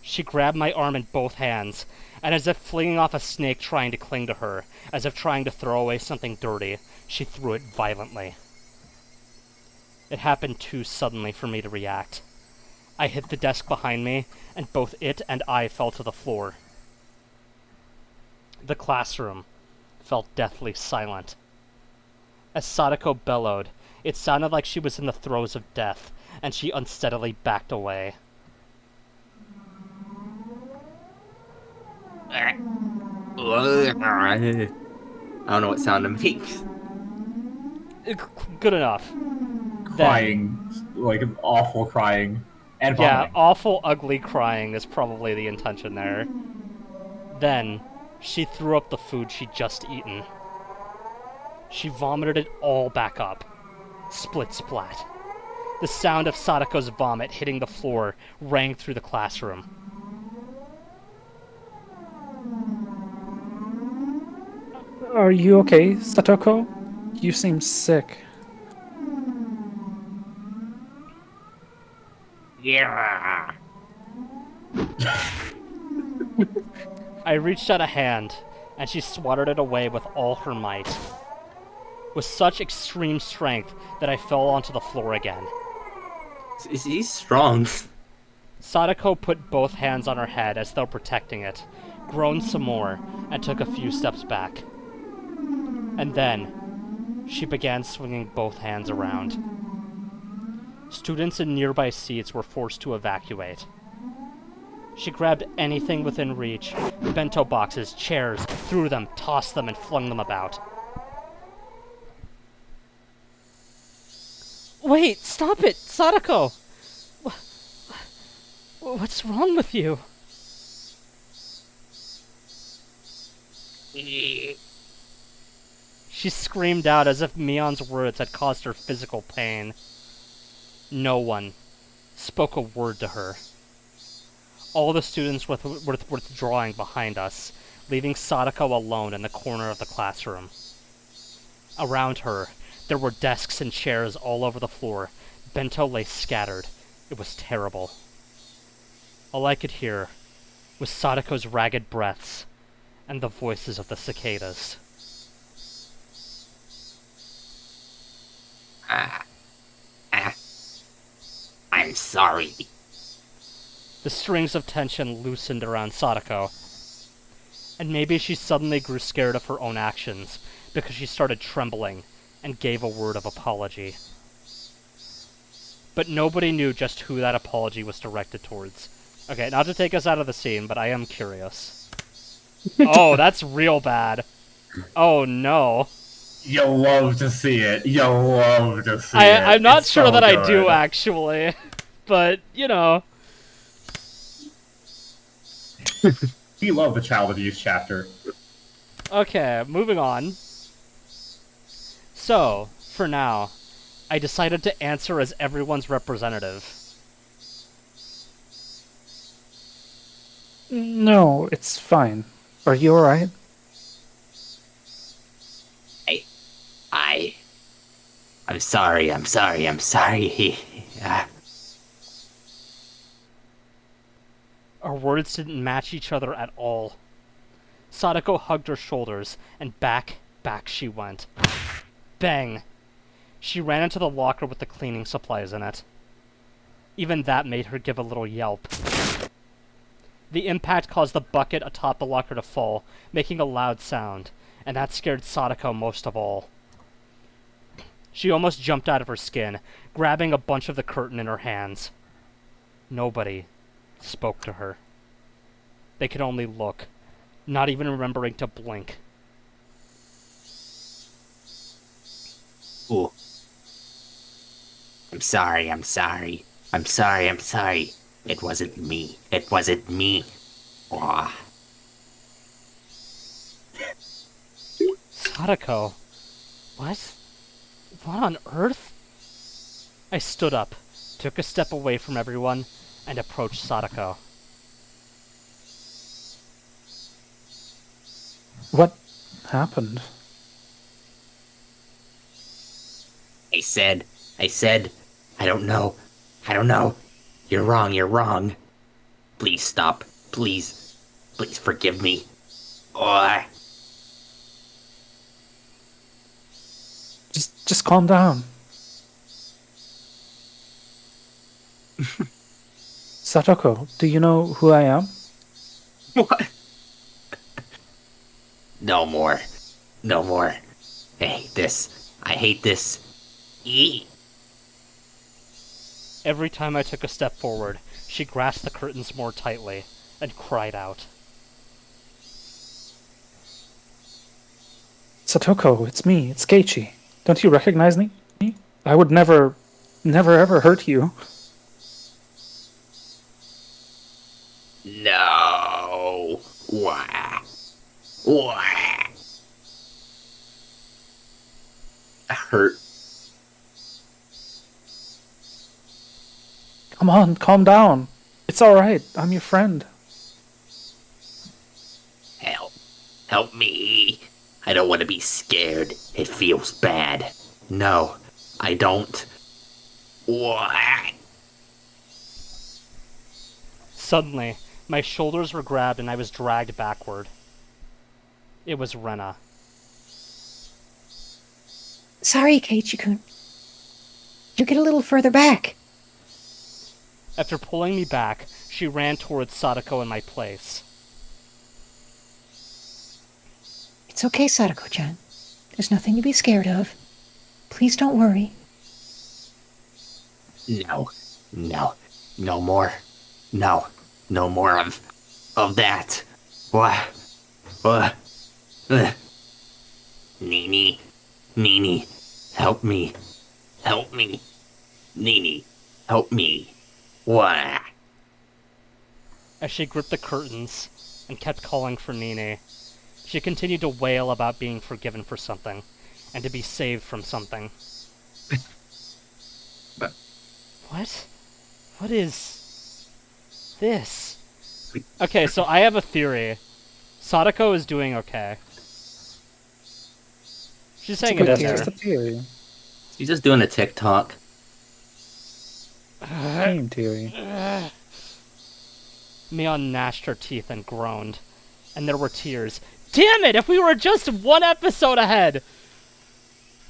She grabbed my arm in both hands, and as if flinging off a snake trying to cling to her, as if trying to throw away something dirty, she threw it violently. It happened too suddenly for me to react. I hit the desk behind me, and both it and I fell to the floor. The classroom felt deathly silent. As Sadako bellowed, it sounded like she was in the throes of death, and she unsteadily backed away. I don't know what sound it makes. Good enough. Crying, like awful crying, and Yeah, vomiting. awful, ugly crying is probably the intention there. Then, she threw up the food she'd just eaten. She vomited it all back up. Split splat. The sound of Sadako's vomit hitting the floor rang through the classroom. Are you okay, Satoko? You seem sick. Yeah. I reached out a hand, and she swatted it away with all her might. With such extreme strength that I fell onto the floor again. He's strong. Sadako put both hands on her head as though protecting it, groaned some more, and took a few steps back. And then, she began swinging both hands around. Students in nearby seats were forced to evacuate. She grabbed anything within reach, bento boxes, chairs, threw them, tossed them, and flung them about. Wait, stop it, Sadako! What's wrong with you? She screamed out as if Mion's words had caused her physical pain. No one spoke a word to her. All the students were withdrawing behind us, leaving Sadako alone in the corner of the classroom. Around her, there were desks and chairs all over the floor. Bento lay scattered. It was terrible. All I could hear was Sadako's ragged breaths and the voices of the cicadas. I'm sorry. The strings of tension loosened around Sadako, and maybe she suddenly grew scared of her own actions because she started trembling and gave a word of apology. But nobody knew just who that apology was directed towards. Okay, not to take us out of the scene, but I am curious. Oh, that's real bad. Oh no. You'll love to see it. You'll love to see it. I'm not It's sure so that I good. do, actually. But, you know. We love the child abuse chapter. Okay, moving on. So, for now, I decided to answer as everyone's representative. No, it's fine. Are you alright? I'm sorry. Are words didn't match each other at all. Sadako hugged her shoulders, and back she went. Bang! She ran into the locker with the cleaning supplies in it. Even that made her give a little yelp. The impact caused the bucket atop the locker to fall, making a loud sound, and that scared Sadako most of all. She almost jumped out of her skin, grabbing a bunch of the curtain in her hands. Nobody spoke to her. They could only look, not even remembering to blink. Ooh. I'm sorry. It wasn't me. Aw. Sadako? What? What on earth? I stood up, took a step away from everyone, and approached Sadako. What happened? I said, I don't know. You're wrong. Please stop. Please forgive me. Or... Just calm down. Satoko, do you know who I am? What? No more. I hate this. Eee. Every time I took a step forward, she grasped the curtains more tightly and cried out. Satoko, it's me, it's Keiichi. Don't you recognize me? I would never ever hurt you. No. Why? I hurt. Come on, calm down. It's alright, I'm your friend. Help me. I don't want to be scared. It feels bad. No, I don't. Why? Suddenly, my shoulders were grabbed and I was dragged backward. It was Rena. Sorry, Keiichi-kun. You get a little further back. After pulling me back, she ran towards Sadako in my place. It's okay, Sadako-chan. There's nothing to be scared of. Please don't worry. No more. No more of that. What? Nini, help me. Nini, help me. What? As she gripped the curtains and kept calling for Nini, she continued to wail about being forgiven for something, and to be saved from something. What? What is this? Okay, so I have a theory. Sadako is doing okay. She's hanging in there. Just a theory. She's just doing a TikTok. Game theory. Mion gnashed her teeth and groaned, and there were tears. Damn it! If we were just one episode ahead!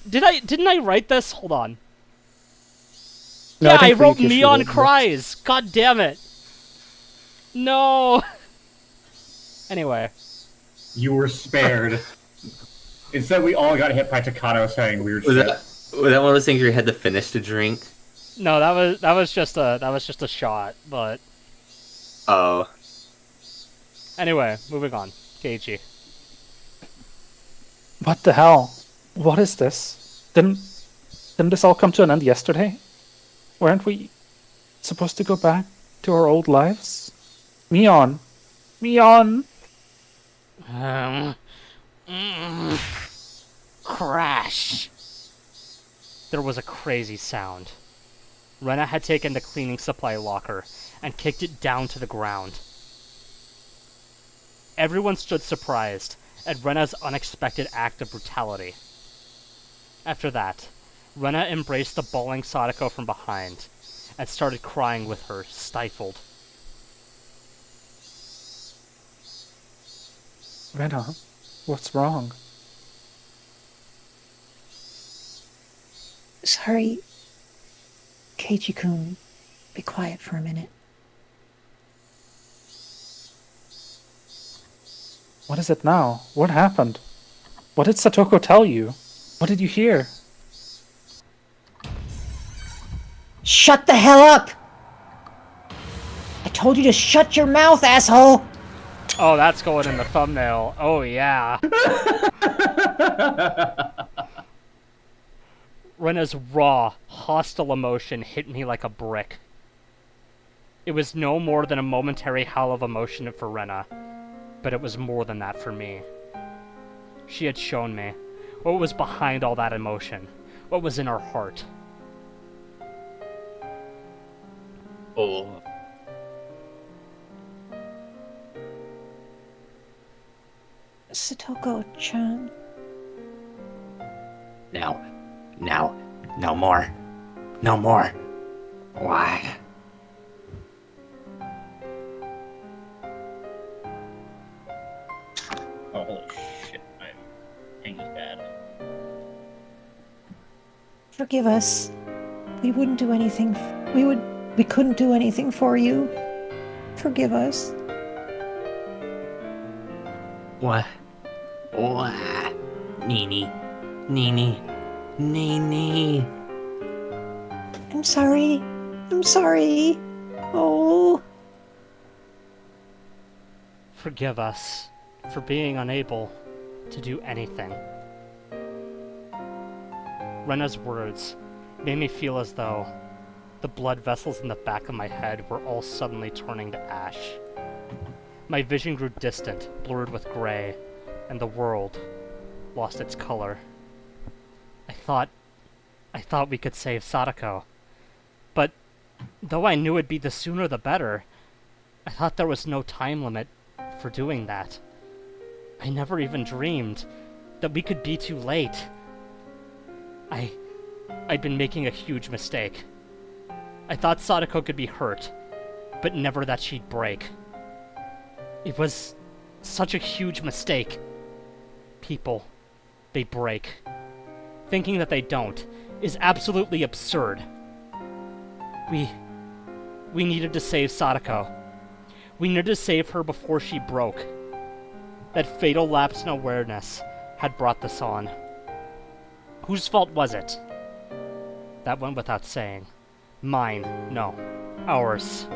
Didn't I write this? Hold on. No, yeah, I wrote Freakish Mion did, cries! God damn it! No! Anyway. You were spared. Instead, we all got hit by Takano saying weird Was shit. that one of those things where you had to finish the drink? No, that was just a shot, but Oh. anyway, moving on. Keiichi. What the hell? What is this? Didn't this all come to an end yesterday? Weren't we supposed to go back to our old lives? Mion! Crash! There was a crazy sound. Rena had taken the cleaning supply locker and kicked it down to the ground. Everyone stood surprised at Rena's unexpected act of brutality. After that, Rena embraced the bawling Sadako from behind and started crying with her, stifled. Rena, what's wrong? Sorry. Keiji-kun, be quiet for a minute. What is it now? What happened? What did Satoko tell you? What did you hear? Shut the hell up! I told you to shut your mouth, asshole! Oh, that's going in the thumbnail. Oh, yeah. Rena's raw, hostile emotion hit me like a brick. It was no more than a momentary howl of emotion for Rena, but it was more than that for me. She had shown me what was behind all that emotion, what was in her heart. Oh. Satoko-chan. No more. No more. Why? Oh, holy shit. My thing is bad. Forgive us. We wouldn't do anything. We couldn't do anything for you. Forgive us. What? What? Nini. I'm sorry. I'm sorry. Oh. Forgive us for being unable to do anything. Rena's words made me feel as though the blood vessels in the back of my head were all suddenly turning to ash. My vision grew distant, blurred with gray, and the world lost its color. I thought we could save Sadako. But though I knew it'd be the sooner the better, I thought there was no time limit for doing that. I never even dreamed that we could be too late. I'd been making a huge mistake. I thought Sadako could be hurt, but never that she'd break. It was such a huge mistake. People, they break. Thinking that they don't is absolutely absurd. We needed to save Sadako. We needed to save her before she broke. That fatal lapse in awareness had brought this on. Whose fault was it? That went without saying. Mine, no. Ours.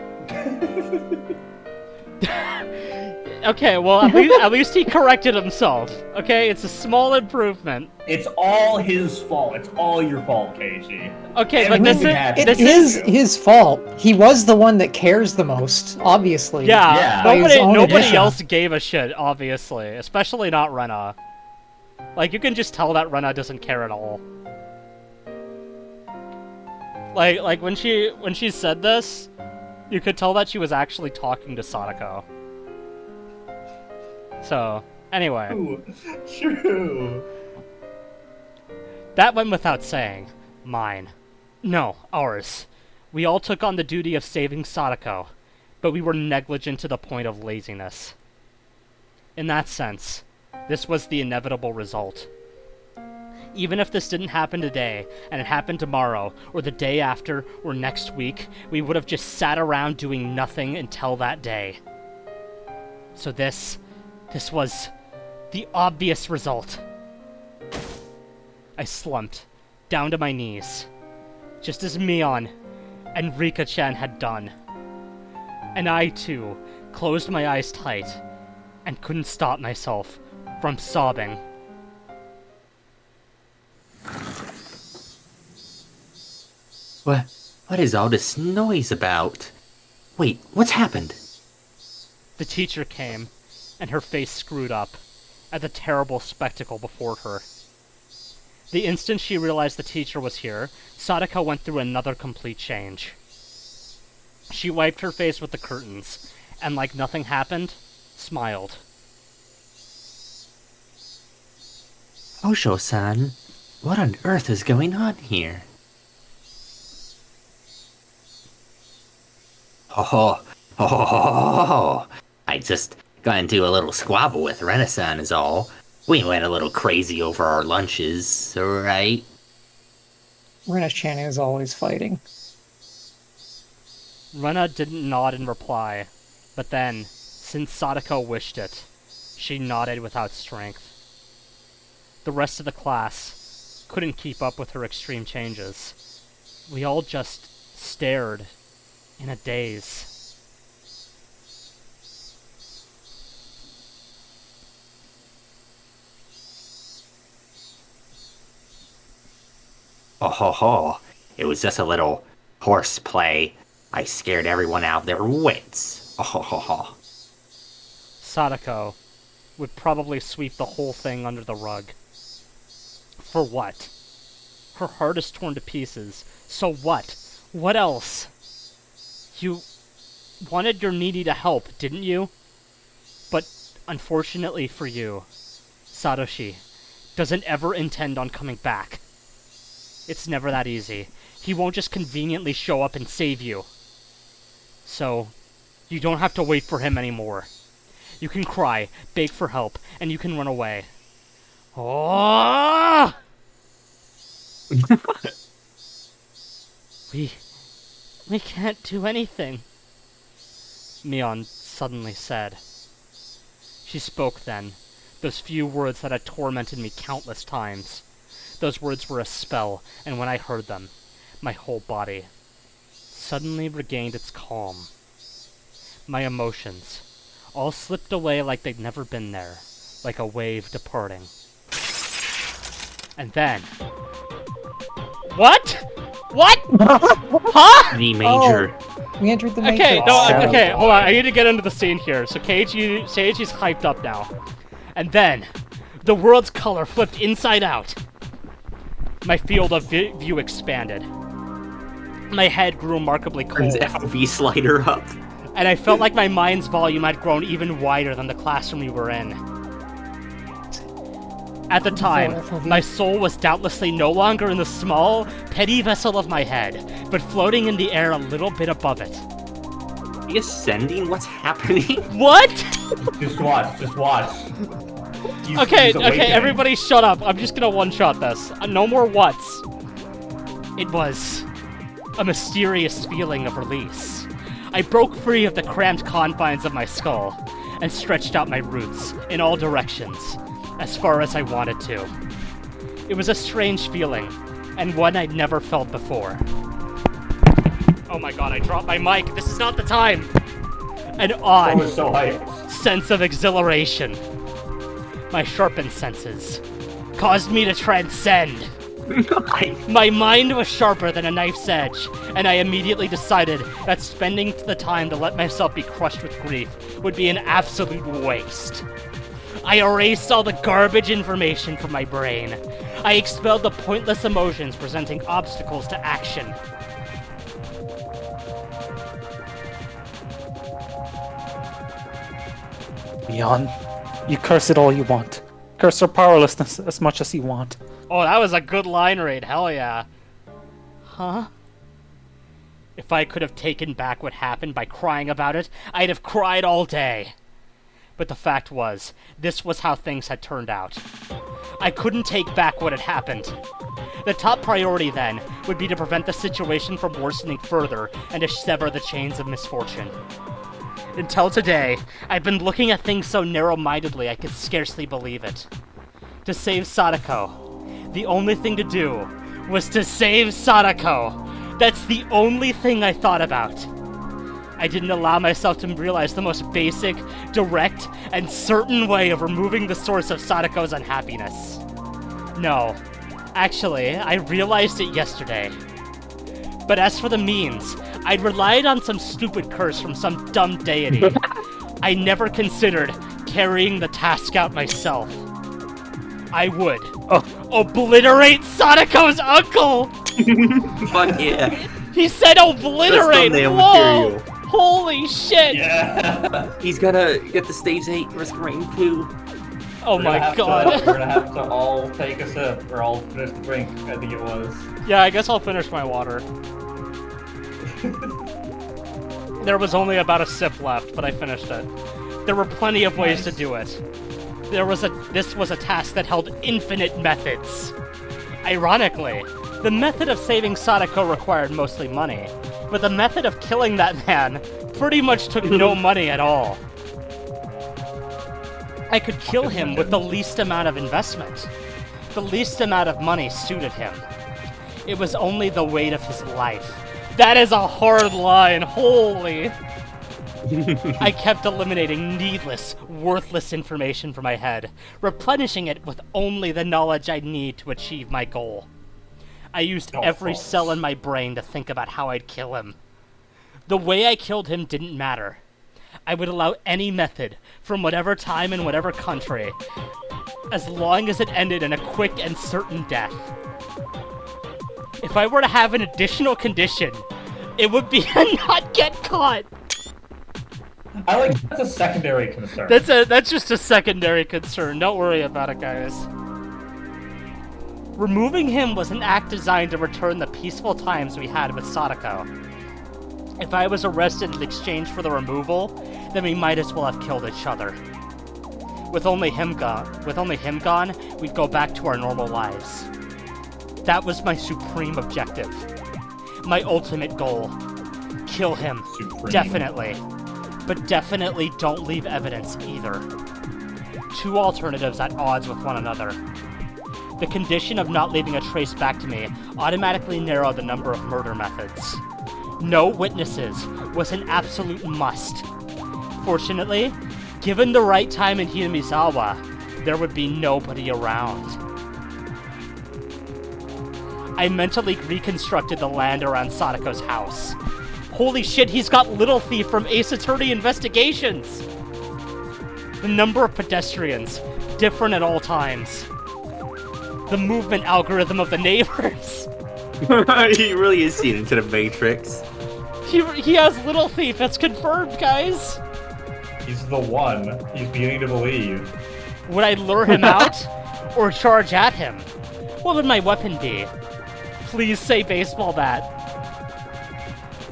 Okay, well, at least he corrected himself. Okay, it's a small improvement. It's all his fault. It's all your fault, Casey. Okay, but this Everything is... It is his fault. He was the one that cares the most, obviously. Yeah, By his own nobody admission. else gave a shit, obviously. Especially not Rena. Like, you can just tell that Rena doesn't care at all. Like when she said this, you could tell that she was actually talking to Sadako. So, anyway. True. That went without saying. Mine. No, ours. We all took on the duty of saving Sadako, but we were negligent to the point of laziness. In that sense, this was the inevitable result. Even if this didn't happen today, and it happened tomorrow, or the day after, or next week, we would have just sat around doing nothing until that day. So this was the obvious result. I slumped, down to my knees, just as Mion and Rika-chan had done. And I, too, closed my eyes tight, and couldn't stop myself from sobbing. What is all this noise about? Wait, what's happened? The teacher came, and her face screwed up at the terrible spectacle before her. The instant she realized the teacher was here, Sadako went through another complete change. She wiped her face with the curtains, and like nothing happened, smiled. Osho-san, what on earth is going on here? Oh, I just got into a little squabble with Renaissance is all. We went a little crazy over our lunches, alright? Rena-chan is always fighting. Rena didn't nod in reply, but then, since Sadako wished it, she nodded without strength. The rest of the class couldn't keep up with her extreme changes. We all just stared in a daze. Oh ho ho. It was just a little horseplay. I scared everyone out of their wits. Oh ho ho ho. Sadako would probably sweep the whole thing under the rug. For what? Her heart is torn to pieces. So what? What else? You wanted your needy to help, didn't you? But unfortunately for you, Satoshi doesn't ever intend on coming back. It's never that easy. He won't just conveniently show up and save you. So, you don't have to wait for him anymore. You can cry, beg for help, and you can run away. Oh! We can't do anything, Mion suddenly said. She spoke then, those few words that had tormented me countless times. Those words were a spell, and when I heard them, my whole body suddenly regained its calm. My emotions all slipped away like they'd never been there, like a wave departing. And then... What? What? Huh? The major. We entered the Okay, Matrix. no, okay, hold on. I need to get into the scene here. So Seiichi's hyped up now. And then, the world's color flipped inside out. My field of view expanded. My head grew remarkably Turns cold. FOV slider up. And I felt like my mind's volume had grown even wider than the classroom we were in. At the time, my soul was doubtlessly no longer in the small, petty vessel of my head, but floating in the air a little bit above it. Are you ascending? What's happening? What? Just watch, just watch. Okay, everybody shut up. I'm just gonna one-shot this. No more whats. It was a mysterious feeling of release. I broke free of the cramped confines of my skull and stretched out my roots in all directions, as far as I wanted to. It was a strange feeling, and one I'd never felt before. Oh my god, I dropped my mic. This is not the time! An odd was so hyped. sense of exhilaration. My sharpened senses caused me to transcend. My mind was sharper than a knife's edge, and I immediately decided that spending the time to let myself be crushed with grief would be an absolute waste. I erased all the garbage information from my brain. I expelled the pointless emotions presenting obstacles to action. Mion, you curse it all you want. Curse her powerlessness as much as you want. Oh, that was a good line read, hell yeah. Huh? If I could have taken back what happened by crying about it, I'd have cried all day. But the fact was, this was how things had turned out. I couldn't take back what had happened. The top priority then would be to prevent the situation from worsening further and to sever the chains of misfortune. Until today, I've been looking at things so narrow-mindedly I could scarcely believe it. To save Sadako, the only thing to do was to save Sadako. That's the only thing I thought about. I didn't allow myself to realize the most basic, direct, and certain way of removing the source of Sadako's unhappiness. No, actually, I realized it yesterday. But as for the means, I'd relied on some stupid curse from some dumb deity. I never considered carrying the task out myself. I would obliterate Sadako's uncle! Fuck yeah. He said obliterate! That's thumbnail Whoa! material. Holy shit! Yeah. He's gonna get the stage 8 restraint too. Oh my god. We're gonna have to all take a sip, or all finish the drink, I think it was. Yeah, I guess I'll finish my water. There was only about a sip left, but I finished it. There were plenty of ways to do it. This was a task that held infinite methods. Ironically, the method of saving Sadako required mostly money, but the method of killing that man pretty much took no money at all. I could kill him with the least amount of investment. The least amount of money suited him. It was only the weight of his life. That is a hard line, holy! I kept eliminating needless, worthless information from my head, replenishing it with only the knowledge I need to achieve my goal. I used every cell in my brain to think about how I'd kill him. The way I killed him didn't matter. I would allow any method, from whatever time and whatever country, as long as it ended in a quick and certain death. If I were to have an additional condition, it would be to not get caught. I like that's a secondary concern. That's just a secondary concern. Don't worry about it, guys. Removing him was an act designed to return the peaceful times we had with Sadako. If I was arrested in exchange for the removal, then we might as well have killed each other. With only him gone, we'd go back to our normal lives. That was my supreme objective. My ultimate goal. Kill him. Supreme. Definitely. But definitely don't leave evidence either. Two alternatives at odds with one another. The condition of not leaving a trace back to me automatically narrowed the number of murder methods. No witnesses was an absolute must. Fortunately, given the right time in Hinamizawa, there would be nobody around. I mentally reconstructed the land around Sadako's house. Holy shit, he's got Little Thief from Ace Attorney Investigations! The number of pedestrians, different at all times. The movement algorithm of the neighbors. He really is seen into the Matrix. He has Little Thief, it's confirmed, guys! He's the one. He's beginning to believe. Would I lure him out? Or charge at him? What would my weapon be? Please say baseball bat.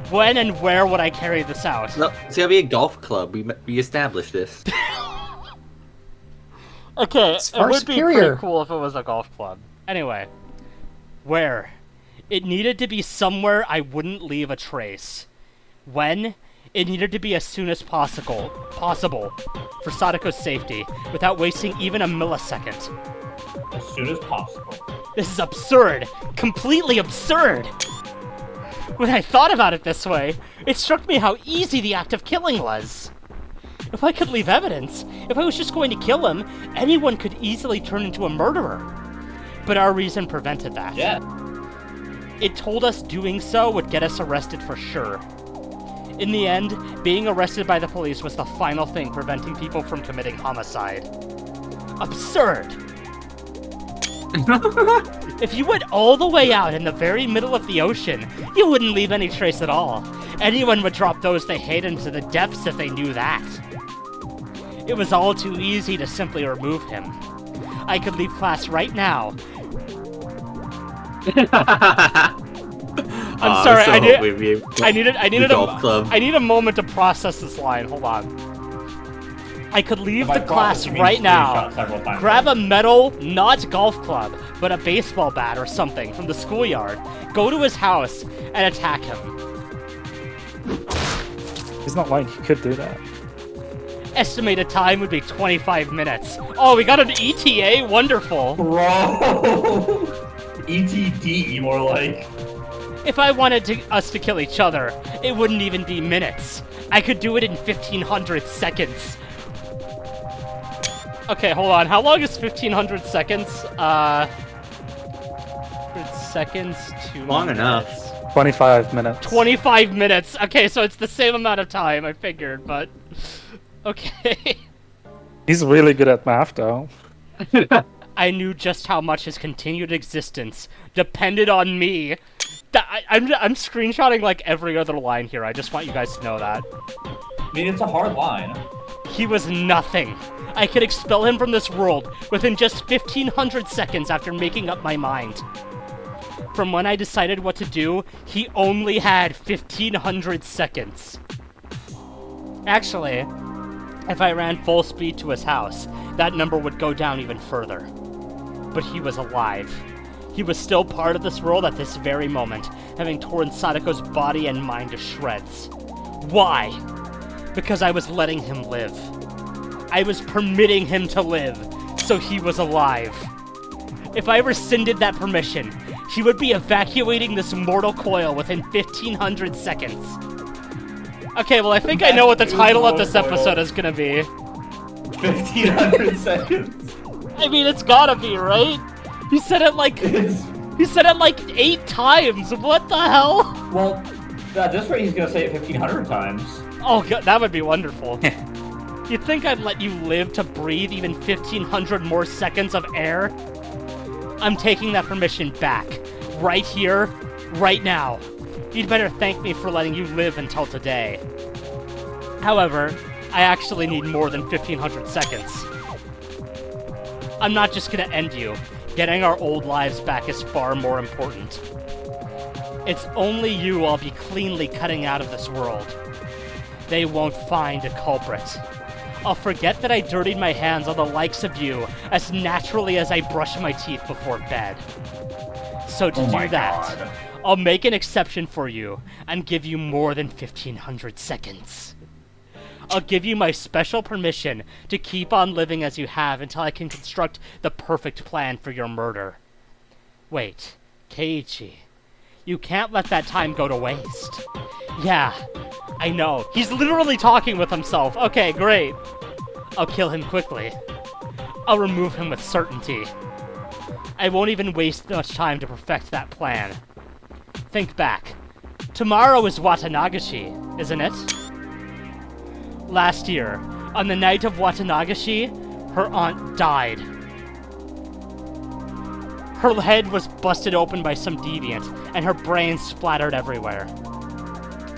When and where would I carry this out? No, it's gonna be a golf club. We established this. Okay, It's it far would be superior. pretty cool if it was a golf club. Anyway, where? It needed to be somewhere I wouldn't leave a trace. When? It needed to be as soon as possible for Sadako's safety, without wasting even a millisecond. As soon as possible. This is absurd! Completely absurd! When I thought about it this way, it struck me how easy the act of killing was. If I could leave evidence, if I was just going to kill him, anyone could easily turn into a murderer. But our reason prevented that. Yeah. It told us doing so would get us arrested for sure. In the end, being arrested by the police was the final thing preventing people from committing homicide. Absurd! If you went all the way out in the very middle of the ocean, you wouldn't leave any trace at all. Anyone would drop those they hate into the depths if they knew that. It was all too easy to simply remove him. I could leave class right now. I'm sorry, I need a moment to process this line. Hold on. I could leave By the class process, you mean right now, screenshot several times. grab a metal, not golf club, but a baseball bat or something from the schoolyard, go to his house, and attack him. He's not lying, he could do that. Estimated time would be 25 minutes. Oh, we got an ETA? Wonderful. Bro! ETD, more like. If I wanted us to kill each other, it wouldn't even be minutes. I could do it in 1500 seconds. Okay, hold on. How long is 1500 seconds? 100 seconds to Long enough. 25 minutes. 25 minutes. Okay, so it's the same amount of time, I figured, but... Okay. He's really good at math, though. I knew just how much his continued existence depended on me. I'm screenshotting like every other line here. I just want you guys to know that. I mean, it's a hard line. He was nothing. I could expel him from this world within just 1500 seconds after making up my mind. From when I decided what to do, he only had 1500 seconds. Actually, If I ran full speed to his house, that number would go down even further. But he was alive. He was still part of this world at this very moment, having torn Sadako's body and mind to shreds. Why? Because I was letting him live. I was permitting him to live, so he was alive. If I rescinded that permission, he would be evacuating this mortal coil within 1500 seconds. Okay, well I think I know what the title of this episode is gonna be. 1500 seconds. I mean, it's gotta be, right? He said it like... He said it like 8 times, what the hell? Well, at this rate he's gonna say it 1500 times. Oh god, that would be wonderful. You'd think I'd let you live to breathe even 1500 more seconds of air? I'm taking that permission back. Right here, right now. You'd better thank me for letting you live until today. However, I actually need more than 1500 seconds. I'm not just gonna end you. Getting our old lives back is far more important. It's only you I'll be cleanly cutting out of this world. They won't find a culprit. I'll forget that I dirtied my hands on the likes of you as naturally as I brush my teeth before bed. So to do that, I'll make an exception for you and give you more than 1500 seconds. I'll give you my special permission to keep on living as you have until I can construct the perfect plan for your murder. Wait, Keiichi, you can't let that time go to waste. Yeah, I know. He's literally talking with himself. Okay, great. I'll kill him quickly. I'll remove him with certainty. I won't even waste much time to perfect that plan. Think back. Tomorrow is Watanagashi, isn't it? Last year, on the night of Watanagashi, her aunt died. Her head was busted open by some deviant, and her brain splattered everywhere.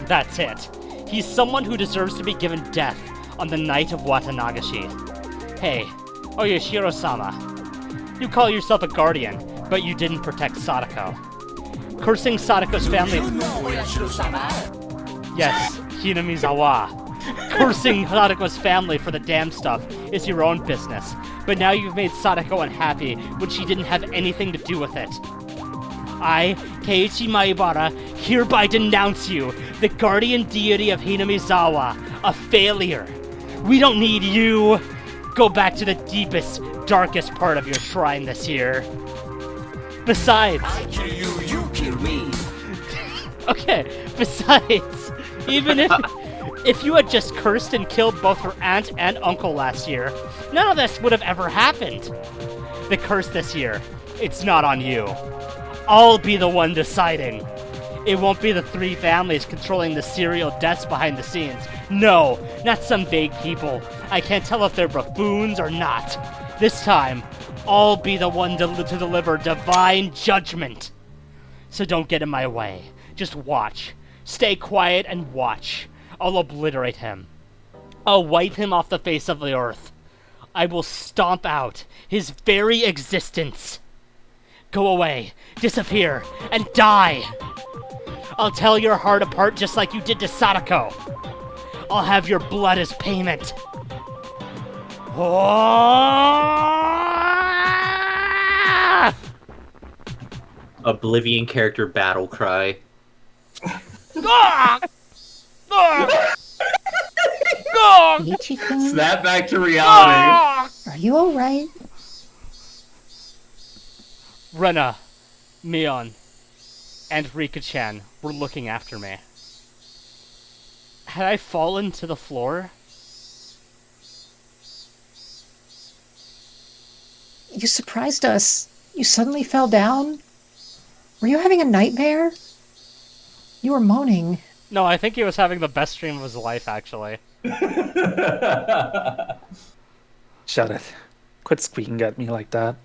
That's it. He's someone who deserves to be given death on the night of Watanagashi. Hey, Oyashiro-sama. You call yourself a guardian, but you didn't protect Sadako. Cursing Sadako's family... Yes, Hinamizawa. Cursing Sadako's family for the damn stuff is your own business, but now you've made Sadako unhappy when she didn't have anything to do with it. I, Keiichi Maibara, hereby denounce you, the guardian deity of Hinamizawa, a failure. We don't need you. Go back to the deepest, darkest part of your shrine this year. Besides... I kill you, you kill me. Okay, besides, even if you had just cursed and killed both her aunt and uncle last year, none of this would have ever happened. The curse this year, it's not on you. I'll be the one deciding. It won't be the 3 families controlling the serial deaths behind the scenes. No, not some vague people. I can't tell if they're buffoons or not. This time, I'll be the one to deliver divine judgment. So don't get in my way. Just watch. Stay quiet and watch. I'll obliterate him. I'll wipe him off the face of the earth. I will stomp out his very existence. Go away, disappear, and die. I'll tear your heart apart just like you did to Sadako. I'll have your blood as payment. Oblivion character battle cry. Ichi-kun, Snap back to reality. are you alright? Rena, Mion, and Rika-chan were looking after me. Had I fallen to the floor? You surprised us. You suddenly fell down? Were you having a nightmare? You were moaning. No, I think he was having the best dream of his life, actually. Shut it. Quit squeaking at me like that.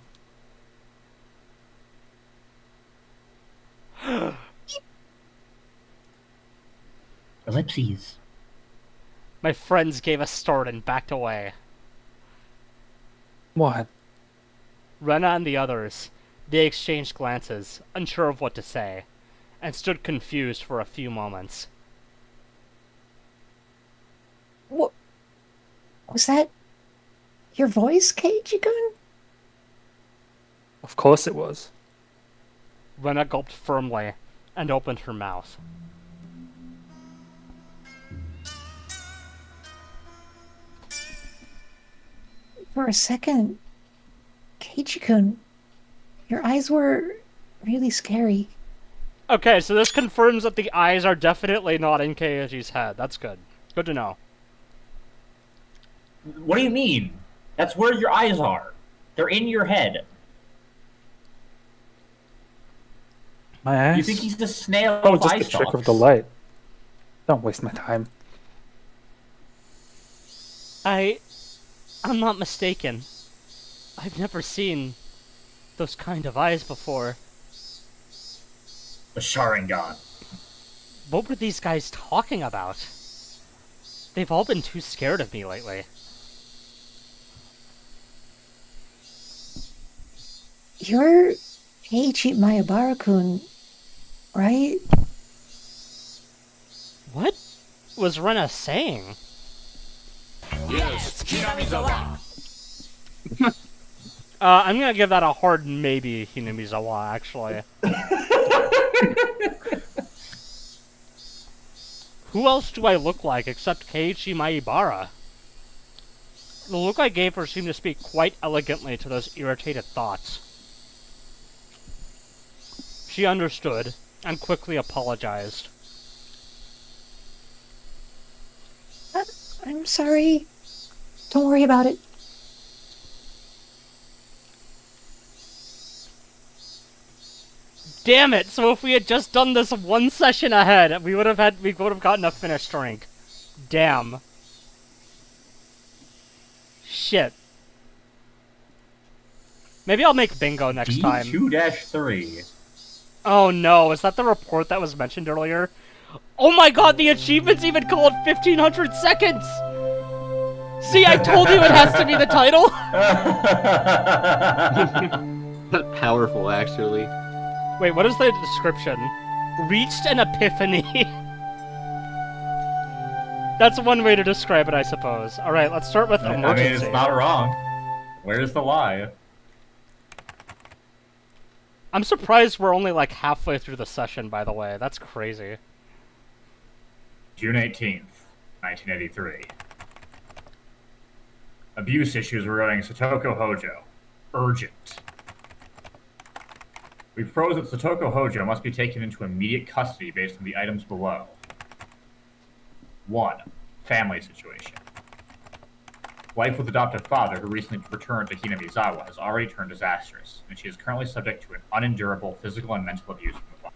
Ellipses. My friends gave a start and backed away. What? Rena and the others, they exchanged glances, unsure of what to say, and stood confused for a few moments. Was that your voice, Keiji-kun? Of course it was. Rena gulped firmly and opened her mouth. For a second, Keiji-kun, your eyes were really scary. Okay, so this confirms that the eyes are definitely not in Keiji's head. That's good. Good to know. What do you mean? That's where your eyes are. They're in your head. My eyes? You think he's the snail Oh, with just eye the trick of stalks. the light. Don't waste my time. I'm not mistaken. I've never seen those kind of eyes before. The Sharingan. What were these guys talking about? They've all been too scared of me lately. You're Keiichi Mayabara-kun, right? What was Rena saying? Yes, Hinamizawa. I'm gonna give that a hard maybe, Hinamizawa, actually. Who else do I look like except Keiichi Maibara? The look I gave her seemed to speak quite elegantly to those irritated thoughts. She understood, and quickly apologized. I'm sorry. Don't worry about it. Damn it! So if we had just done this one session ahead, we would have gotten a finished drink. Damn. Shit. Maybe I'll make bingo next time. D2-3. Oh no, is that the report that was mentioned earlier? Oh my god, the achievement's even called 1500 seconds! See, I told you it has to be the title! Not powerful, actually. Wait, what is the description? Reached an epiphany. That's one way to describe it, I suppose. Alright, let's start with emergency. I mean, it's not wrong. Where's the lie? I'm surprised we're only like halfway through the session, by the way. That's crazy. June 18th, 1983. Abuse issues regarding Satoko Hojo. Urgent. We propose that Satoko Hojo must be taken into immediate custody based on the items below. 1. Family situation. Wife with adoptive father who recently returned to Hinamizawa has already turned disastrous, and she is currently subject to an unendurable physical and mental abuse from the father.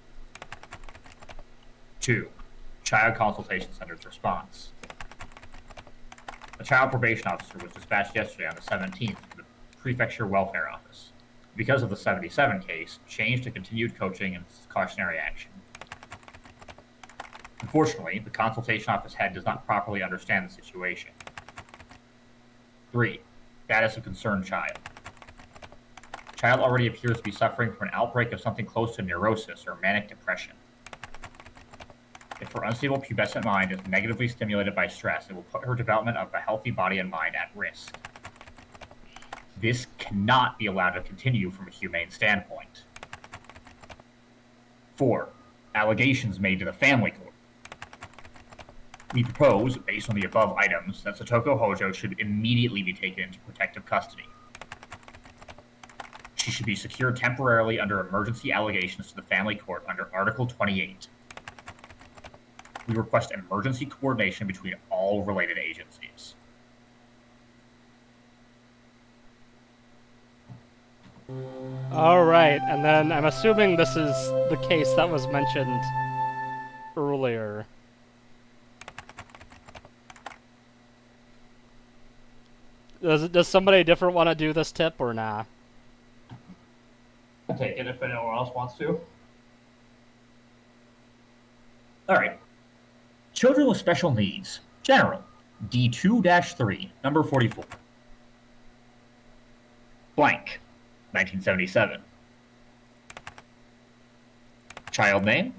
2. Child Consultation Center's response. A child probation officer was dispatched yesterday on the 17th from the Prefecture Welfare Office. Because of the 77 case, changed to continued coaching and cautionary action. Unfortunately, the consultation office head does not properly understand the situation. 3. Status of concerned child. Child already appears to be suffering from an outbreak of something close to neurosis or manic depression. If her unstable pubescent mind is negatively stimulated by stress, it will put her development of a healthy body and mind at risk. This cannot be allowed to continue from a humane standpoint. 4. Allegations made to the family court. We propose, based on the above items, that Satoko Hojo should immediately be taken into protective custody. She should be secured temporarily under emergency allegations to the family court under Article 28. We request emergency coordination between all related agencies. Alright, and then I'm assuming this is the case that was mentioned earlier. Does somebody different want to do this tip or nah? I'll take it if anyone else wants to. Alright. Children with special needs. General. D2-3, number 44. Blank. 1977. Child name?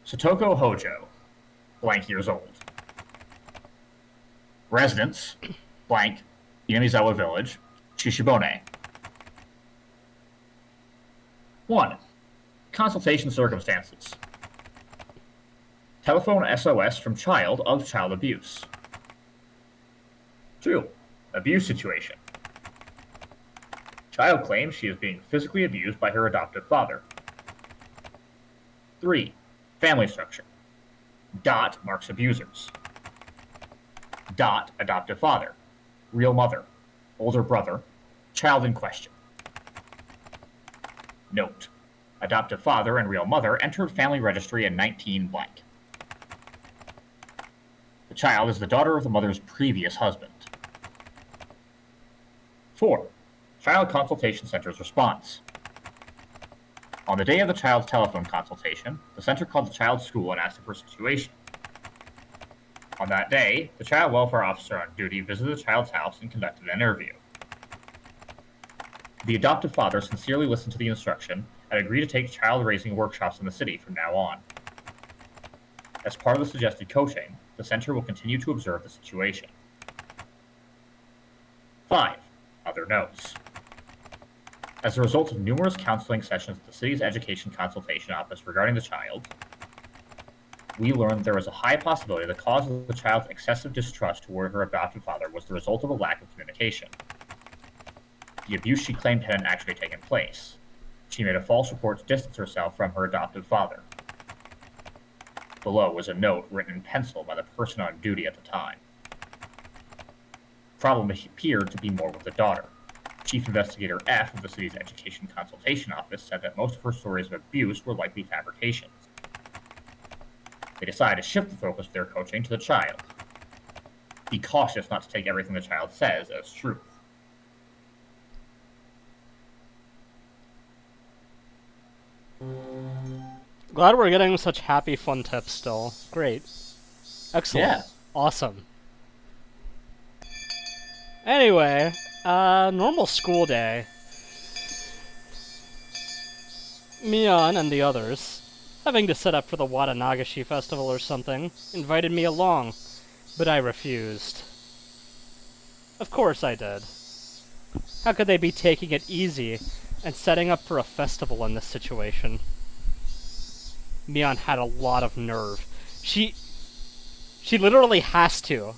Satoko Hojo. Blank years old. Residence? blank, Hinamizawa Village, Shishibone. 1. Consultation circumstances. Telephone SOS from child of child abuse. 2. Abuse situation. Child claims she is being physically abused by her adoptive father. 3. Family structure. Dot marks abusers. Dot adoptive father. Real mother. Older brother. Child in question. Note. Adoptive father and real mother entered family registry in 19 blank. The child is the daughter of the mother's previous husband. 4. Child Consultation Center's response. On the day of the child's telephone consultation, the center called the child's school and asked for a situation. On that day, the child welfare officer on duty visited the child's house and conducted an interview. The adoptive father sincerely listened to the instruction and agreed to take child raising workshops in the city from now on. As part of the suggested coaching, the center will continue to observe the situation. 5. Other notes. As a result of numerous counseling sessions at the city's education consultation office regarding the child, we learned there was a high possibility the cause of the child's excessive distrust toward her adoptive father was the result of a lack of communication. The abuse she claimed hadn't actually taken place. She made a false report to distance herself from her adoptive father. Below was a note written in pencil by the person on duty at the time. Problem appeared to be more with the daughter. Chief Investigator F of the city's education consultation office said that most of her stories of abuse were likely fabrications. They decided to shift the focus of their coaching to the child. Be cautious not to take everything the child says as truth. Glad we're getting such happy, fun tips still. Great. Excellent. Yeah. Awesome. Anyway, normal school day. Mion and the others, having to set up for the Watanagashi festival or something, invited me along, but I refused. Of course I did. How could they be taking it easy and setting up for a festival in this situation? Mion had a lot of nerve. She literally has to.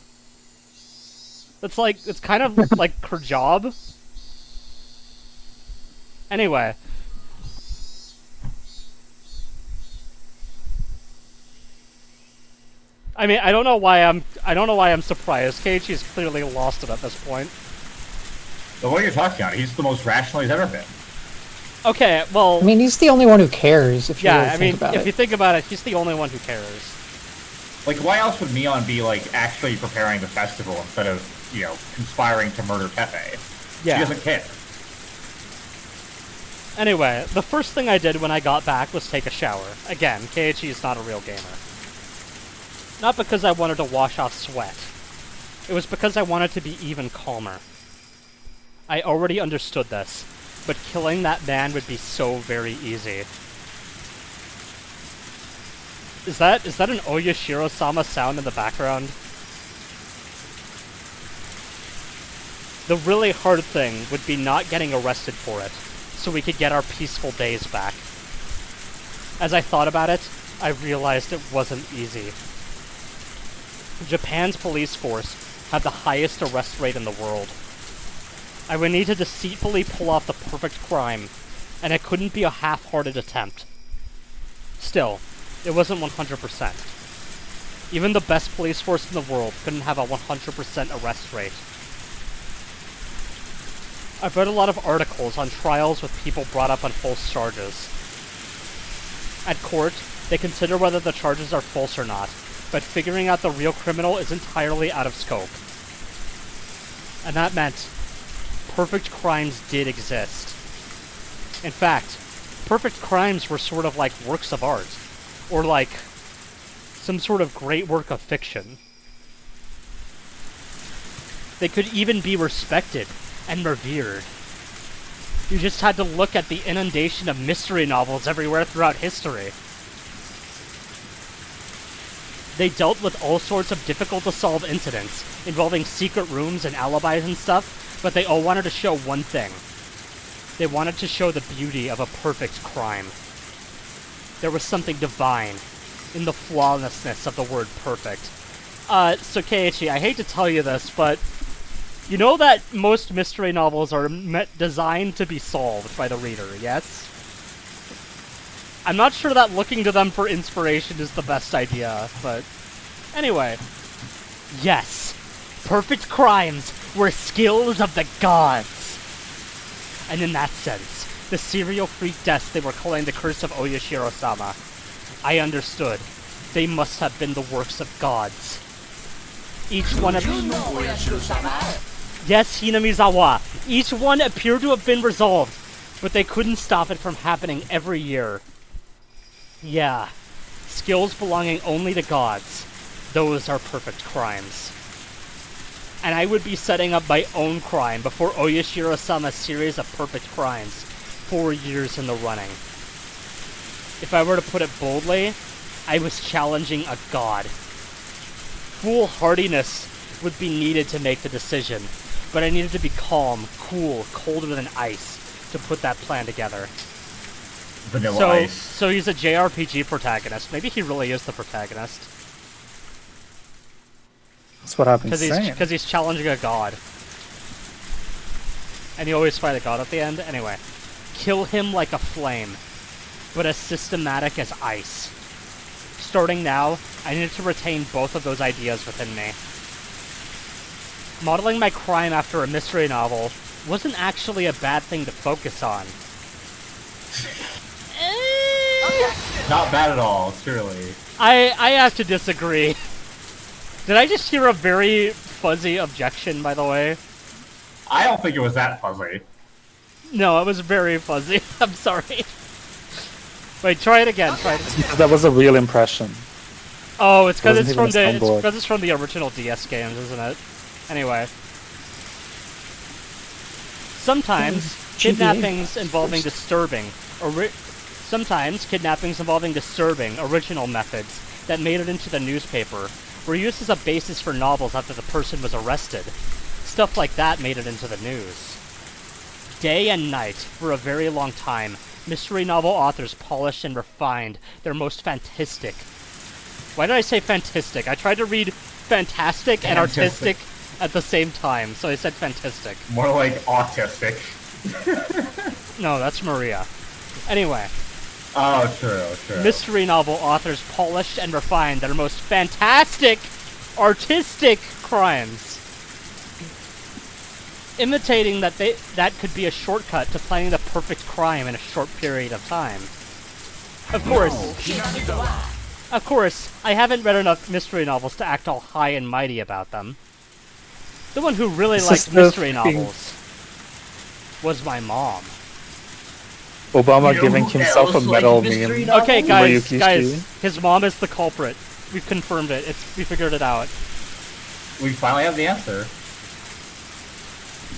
It's kind of like her job. Anyway. I mean, I don't know why I'm surprised. Keiichi's clearly lost it at this point. But what are you talking about? He's the most rational he's ever been. Okay, well... I mean, he's the only one who cares, if you yeah, really I think mean, about if it. you think about it, he's the only one who cares. Like, why else would Mion be, like, actually preparing the festival instead of, you know, conspiring to murder Pepe? Yeah. She doesn't care. Anyway, the first thing I did when I got back was take a shower. Again, Keiichi is not a real gamer. Not because I wanted to wash off sweat. It was because I wanted to be even calmer. I already understood this, but killing that man would be so very easy. Is that an Oyashiro-sama sound in the background? The really hard thing would be not getting arrested for it, so we could get our peaceful days back. As I thought about it, I realized it wasn't easy. Japan's police force had the highest arrest rate in the world. I would need to deceitfully pull off the perfect crime, and it couldn't be a half-hearted attempt. Still, it wasn't 100%. Even the best police force in the world couldn't have a 100% arrest rate. I've read a lot of articles on trials with people brought up on false charges. At court, they consider whether the charges are false or not, but figuring out the real criminal is entirely out of scope. And that meant perfect crimes did exist. In fact, perfect crimes were sort of like works of art, or like some sort of great work of fiction. They could even be respected and revered. You just had to look at the inundation of mystery novels everywhere throughout history. They dealt with all sorts of difficult-to-solve incidents, involving secret rooms and alibis and stuff, but they all wanted to show one thing. They wanted to show the beauty of a perfect crime. There was something divine in the flawlessness of the word perfect. So Keiichi, I hate to tell you this, but you know that most mystery novels are designed to be solved by the reader, yes? I'm not sure that looking to them for inspiration is the best idea, but anyway. Yes, perfect crimes were skills of the gods. And in that sense, the serial freak deaths they were calling the curse of Oyashiro-sama, I understood. They must have been the works of gods. Each one of Yes, Hinamizawa. Each one appeared to have been resolved, but they couldn't stop it from happening every year. Yeah, skills belonging only to gods. Those are perfect crimes. And I would be setting up my own crime before Oyashiro-sama's series of perfect crimes, 4 years in the running. If I were to put it boldly, I was challenging a god. Foolhardiness would be needed to make the decision, but I needed to be calm, cool, colder than ice to put that plan together. Vanilla Ice. So he's a JRPG protagonist. Maybe he really is the protagonist. That's what I've been saying. Because he's challenging a god. And you always fight a god at the end? Anyway. Kill him like a flame, but as systematic as ice. Starting now, I needed to retain both of those ideas within me. Modeling my crime after a mystery novel wasn't actually a bad thing to focus on. Not bad at all, surely. I have to disagree. Did I just hear a very fuzzy objection, by the way? I don't think it was that fuzzy. No, it was very fuzzy. I'm sorry. Wait, try it again. Try it. Because that was a real impression. Oh, it's because it's Wasn't from even the a soundboard. original DS games, isn't it? Anyway. Sometimes kidnappings involving disturbing original methods that made it into the newspaper were used as a basis for novels after the person was arrested. Stuff like that made it into the news. Day and night, for a very long time, mystery novel authors polished and refined their most fantastic. Why did I say fantastic? I tried to read fantastic and artistic at the same time, so I said fantastic. More like autistic. No, that's Maria. Anyway. Oh, true. Mystery novel authors polished and refined their most fantastic, artistic crimes. Imitating that could be a shortcut to planning the perfect crime in a short period of time. Of course, I haven't read enough mystery novels to act all high and mighty about them. The one who really liked mystery novels was my mom. Obama giving himself a medal meme. Okay, guys, Ryukishi. his mom is the culprit. We've confirmed it. We figured it out. We finally have the answer.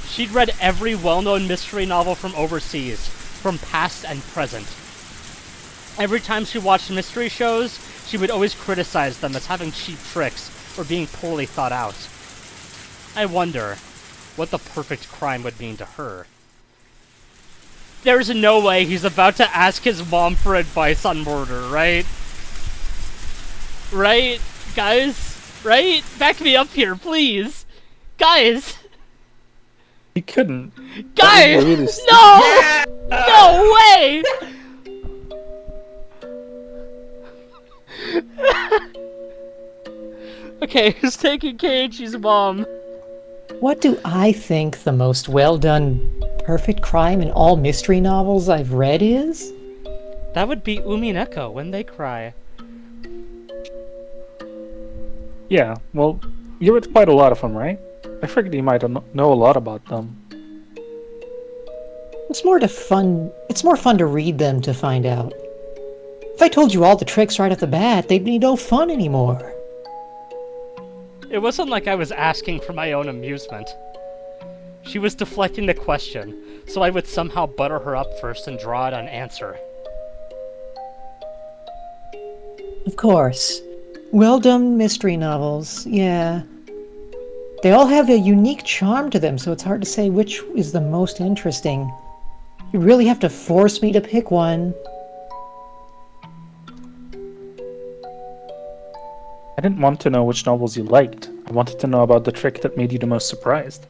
She'd read every well-known mystery novel from overseas, from past and present. Every time she watched mystery shows, she would always criticize them as having cheap tricks or being poorly thought out. I wonder what the perfect crime would mean to her. There's no way he's about to ask his mom for advice on murder, right? Right, guys? Right? Back me up here, please! Guys! He couldn't. Guys! Really No! No way! Okay, who's taking Keiichi's mom? What do I think the most well-done perfect crime in all mystery novels I've read is? That would be Umi and Echo when they cry. Yeah, well, you read quite a lot of them, right? I figured you might know a lot about them. It's more fun to read them to find out. If I told you all the tricks right off the bat, they'd be no fun anymore. It wasn't like I was asking for my own amusement. She was deflecting the question, so I would somehow butter her up first and draw out an answer. Of course. Well-done mystery novels, yeah. They all have a unique charm to them, so it's hard to say which is the most interesting. You really have to force me to pick one. I didn't want to know which novels you liked. I wanted to know about the trick that made you the most surprised.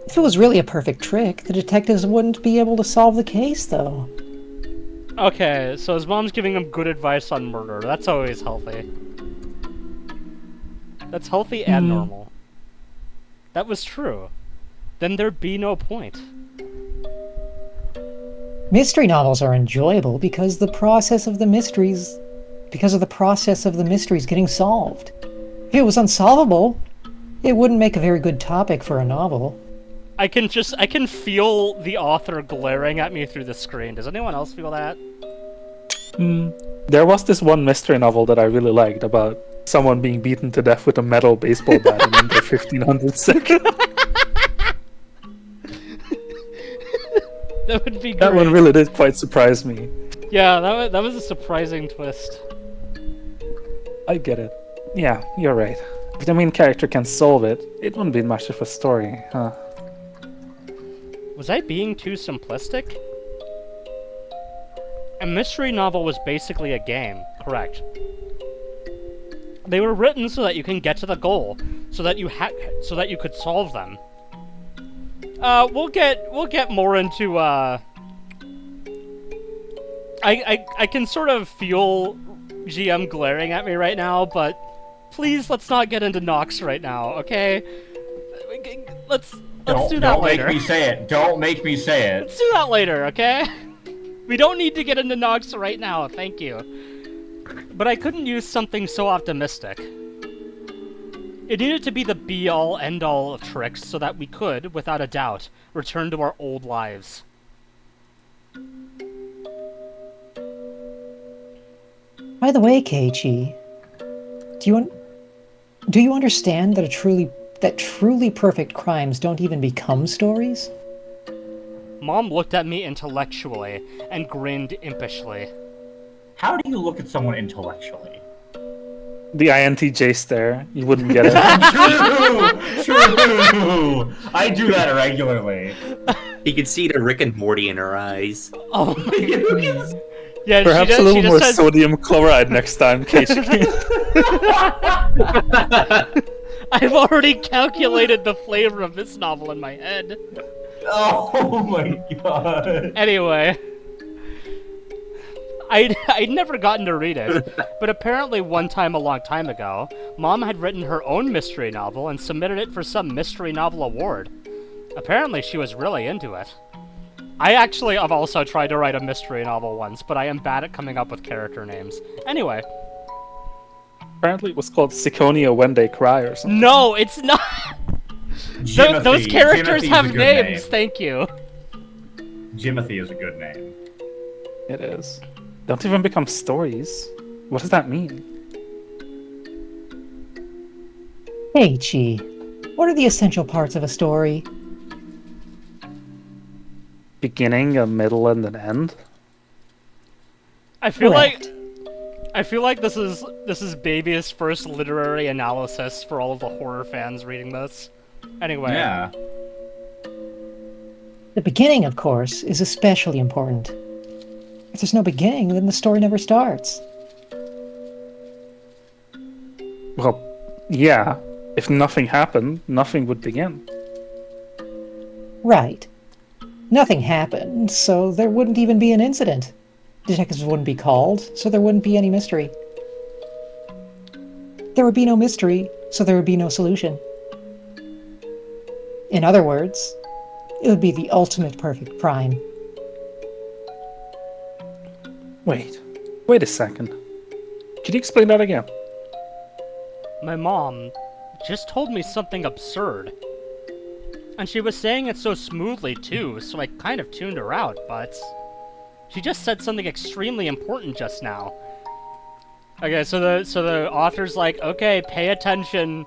If it was really a perfect trick, the detectives wouldn't be able to solve the case, though. Okay, so his mom's giving him good advice on murder. That's always healthy. That's healthy and normal. That was true. Then there'd be no point. Mystery novels are enjoyable because of the process of the mysteries getting solved. If it was unsolvable, it wouldn't make a very good topic for a novel. I can feel the author glaring at me through the screen. Does anyone else feel that? There was this one mystery novel that I really liked about someone being beaten to death with a metal baseball bat in under 1500 seconds. That would be great. That one really did quite surprise me. Yeah, that was a surprising twist. I get it. Yeah, you're right. If the main character can solve it, it wouldn't be much of a story, huh? Was I being too simplistic? A mystery novel was basically a game, correct? They were written so that you can get to the goal, so that you could solve them. We'll get more into I can sort of feel GM glaring at me right now, but please let's not get into Nox right now, okay? Let's do that later. Don't make me say it. Don't make me say it. Let's do that later, okay? We don't need to get into Nox right now, thank you. But I couldn't use something so optimistic. It needed to be the be-all, end-all of tricks so that we could, without a doubt, return to our old lives. By the way, Keiichi, do you understand that truly perfect crimes don't even become stories? Mom looked at me intellectually and grinned impishly. How do you look at someone intellectually? The INTJ stare, you wouldn't get it. True! I do that regularly. You can see the Rick and Morty in her eyes. Oh. Yeah, Perhaps a little more sodium chloride next time, Keiichi. I've already calculated the flavor of this novel in my head. Oh my god. Anyway. I'd never gotten to read it, but apparently one time a long time ago, Mom had written her own mystery novel and submitted it for some mystery novel award. Apparently she was really into it. I've also tried to write a mystery novel once, but I am bad at coming up with character names. Anyway. Apparently it was called Siconia When They Cry or something. No, it's not! Those characters have names, thank you. Jimothy is a good name. It is. Don't even become stories. What does that mean? Keiichi, what are the essential parts of a story? Beginning, a middle, and an end? I feel like this is Baby's first literary analysis for all of the horror fans reading this. Anyway. Yeah. The beginning, of course, is especially important. If there's no beginning, then the story never starts. Well, yeah. If nothing happened, nothing would begin. Right. Nothing happened, so there wouldn't even be an incident. Detectives wouldn't be called, so there wouldn't be any mystery. There would be no mystery, so there would be no solution. In other words, it would be the ultimate perfect crime. Wait a second. Could you explain that again? My mom just told me something absurd. And she was saying it so smoothly too, so I kind of tuned her out, but she just said something extremely important just now. Okay, so the author's like, okay, pay attention,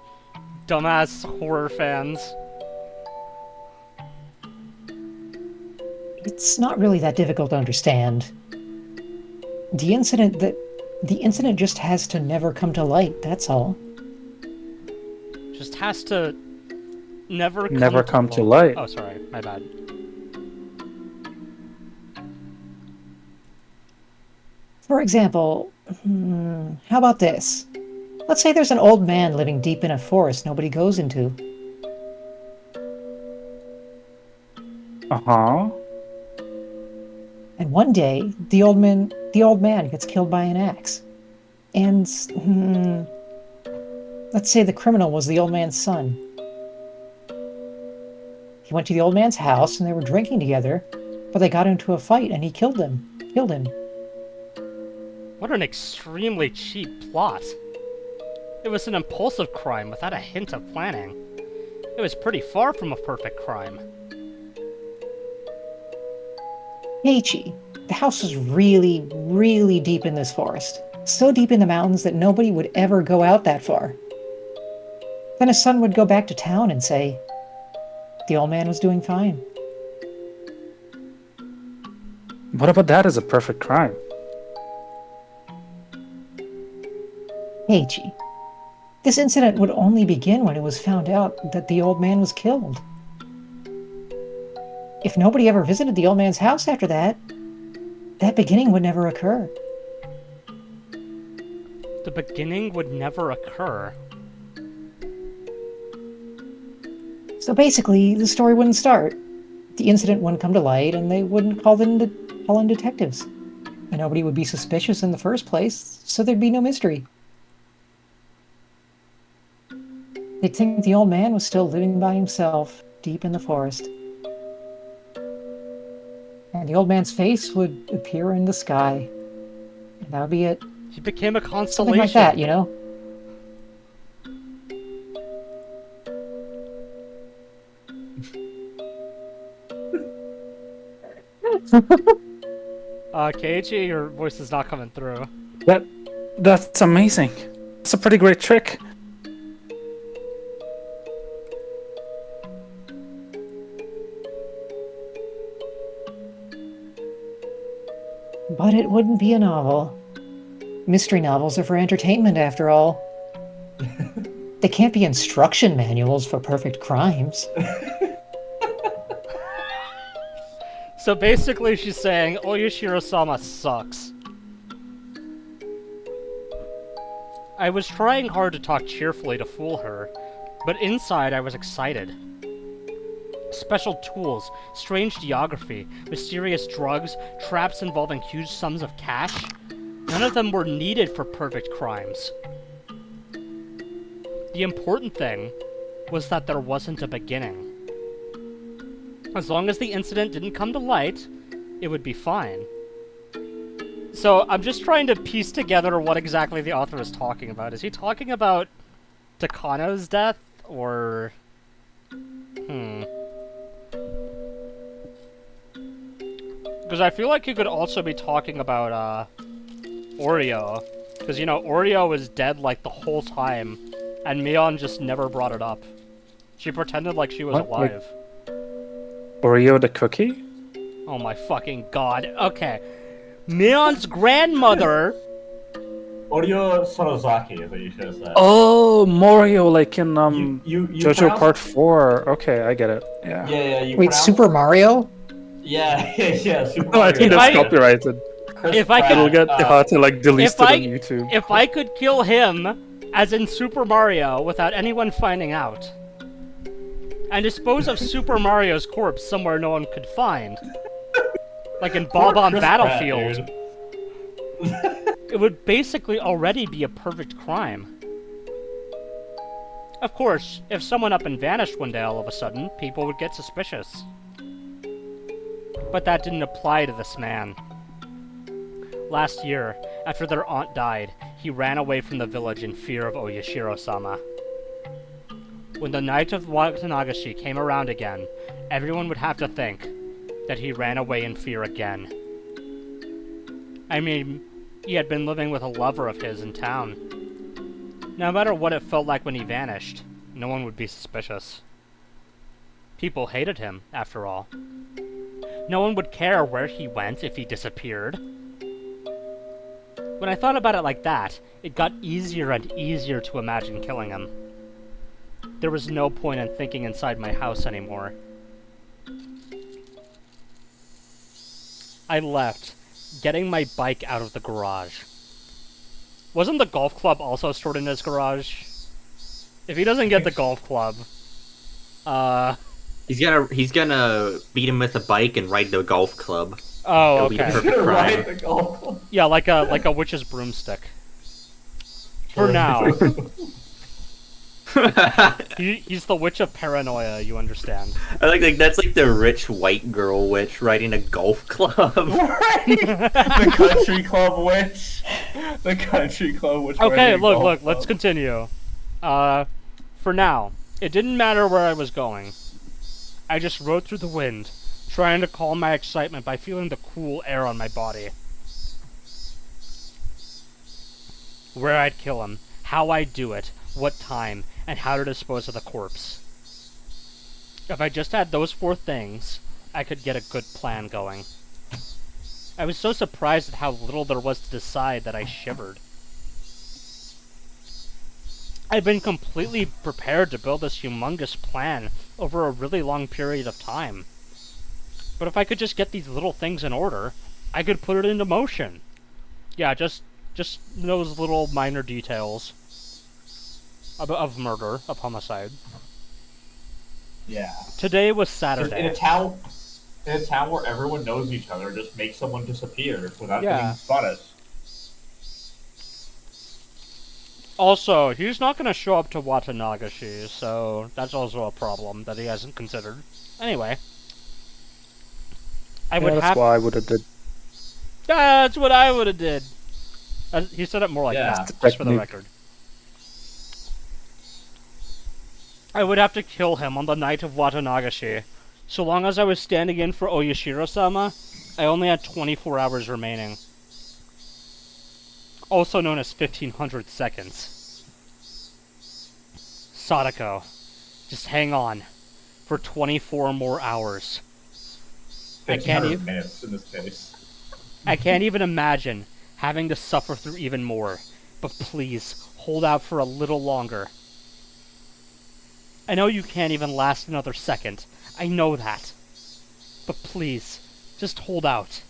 dumbass horror fans. It's not really that difficult to understand. The incident that The incident just has to never come to light, that's all. Just has to never come to light. Oh, sorry, my bad. For example, how about this? Let's say there's an old man living deep in a forest nobody goes into. Uh-huh. And one day, the old man gets killed by an axe. And let's say the criminal was the old man's son. He went to the old man's house and they were drinking together, but they got into a fight and he killed him. What an extremely cheap plot. It was an impulsive crime without a hint of planning. It was pretty far from a perfect crime. Keiichi, the house was really, really deep in this forest. So deep in the mountains that nobody would ever go out that far. Then his son would go back to town and say, the old man was doing fine. What about that as a perfect crime? Keiichi, this incident would only begin when it was found out that the old man was killed. If nobody ever visited the old man's house after that, that beginning would never occur. The beginning would never occur. So basically, the story wouldn't start. The incident wouldn't come to light, and they wouldn't call in detectives. And nobody would be suspicious in the first place, so there'd be no mystery. They'd think the old man was still living by himself, deep in the forest. And the old man's face would appear in the sky. And that would be it. He became a constellation. Something like that, you know? Keiichi, your voice is not coming through. That's amazing. It's a pretty great trick. But it wouldn't be a novel. Mystery novels are for entertainment, after all. They can't be instruction manuals for perfect crimes. So basically she's saying, Oyashiro-sama sucks. I was trying hard to talk cheerfully to fool her, but inside I was excited. Special tools, strange geography, mysterious drugs, traps involving huge sums of cash. None of them were needed for perfect crimes. The important thing was that there wasn't a beginning. As long as the incident didn't come to light, it would be fine. So I'm just trying to piece together what exactly the author is talking about. Is he talking about Takano's death, or... Because I feel like he could also be talking about, Oreo. Because, you know, Oreo was dead, like, the whole time, and Mion just never brought it up. She pretended like she was What? alive. Oreo the cookie? Oh my fucking god. Okay. Mion's grandmother... Oreo Sorozaki is what you should have said. Oh, Morio, like in you JoJo pronounce- Part 4. Okay, I get it. Yeah. Yeah, you Wait, pronounce- Super Mario? Yeah, Super No, I Mario. think If that's I- copyrighted. Chris if I Pratt, could- It'll get hard to like delete if it on I- YouTube. If I could kill him, as in Super Mario, without anyone finding out, and dispose of Super Mario's corpse somewhere no one could find, like in Poor Bob on Chris Battlefield, Pratt, it would basically already be a perfect crime. Of course, if someone up and vanished one day all of a sudden, people would get suspicious. But that didn't apply to this man. Last year, after their aunt died, he ran away from the village in fear of Oyashiro-sama. When the night of Watanagashi came around again, everyone would have to think that he ran away in fear again. I mean, he had been living with a lover of his in town. No matter what it felt like when he vanished, no one would be suspicious. People hated him, after all. No one would care where he went if he disappeared. When I thought about it like that, it got easier and easier to imagine killing him. There was no point in thinking inside my house anymore. I left, getting my bike out of the garage. Wasn't the golf club also stored in his garage? If he doesn't get the golf club, He's gonna beat him with a bike and ride the golf club. oh, It'll be the okay. perfect Ride crime. the golf club. Yeah, like a witch's broomstick. For now. He's the witch of paranoia, you understand. I like that's like the rich white girl witch riding a golf club. The country club witch. The country club witch. Okay, riding a golf look, club. let's continue. For now, it didn't matter where I was going. I just rode through the wind, trying to calm my excitement by feeling the cool air on my body. Where I'd kill him, how I'd do it, what time, and how to dispose of the corpse. If I just had those 4 things, I could get a good plan going. I was so surprised at how little there was to decide that I shivered. I'd been completely prepared to build this humongous plan over a really long period of time. But if I could just get these little things in order, I could put it into motion. Yeah, just those little minor details of murder, of homicide. Yeah. Today was Just Saturday. in a town where everyone knows each other, just make someone disappear without Yeah. getting spotted. Also, he's not going to show up to Watanagashi, so that's also a problem that he hasn't considered. Anyway. That's what I would have did. That's what I would have did. He said it more like Yeah. that, just for the Technique. record. I would have to kill him on the night of Watanagashi. So long as I was standing in for Oyashiro-sama, I only had 24 hours remaining. Also known as 1500 seconds. Sadako, just hang on for 24 more hours. I can't 1500 even- minutes in this case. I can't even imagine having to suffer through even more, but please, hold out for a little longer. I know you can't even last another second. I know that. But please, just hold out.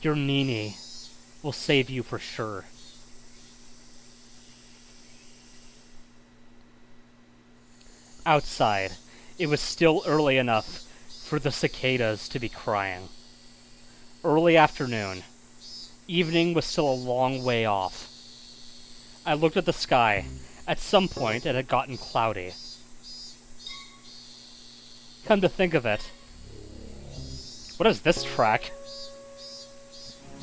Your Nini will save you for sure. Outside, it was still early enough for the cicadas to be crying. Early afternoon. Evening was still a long way off. I looked at the sky. At some point, it had gotten cloudy. Come to think of it. What is this track?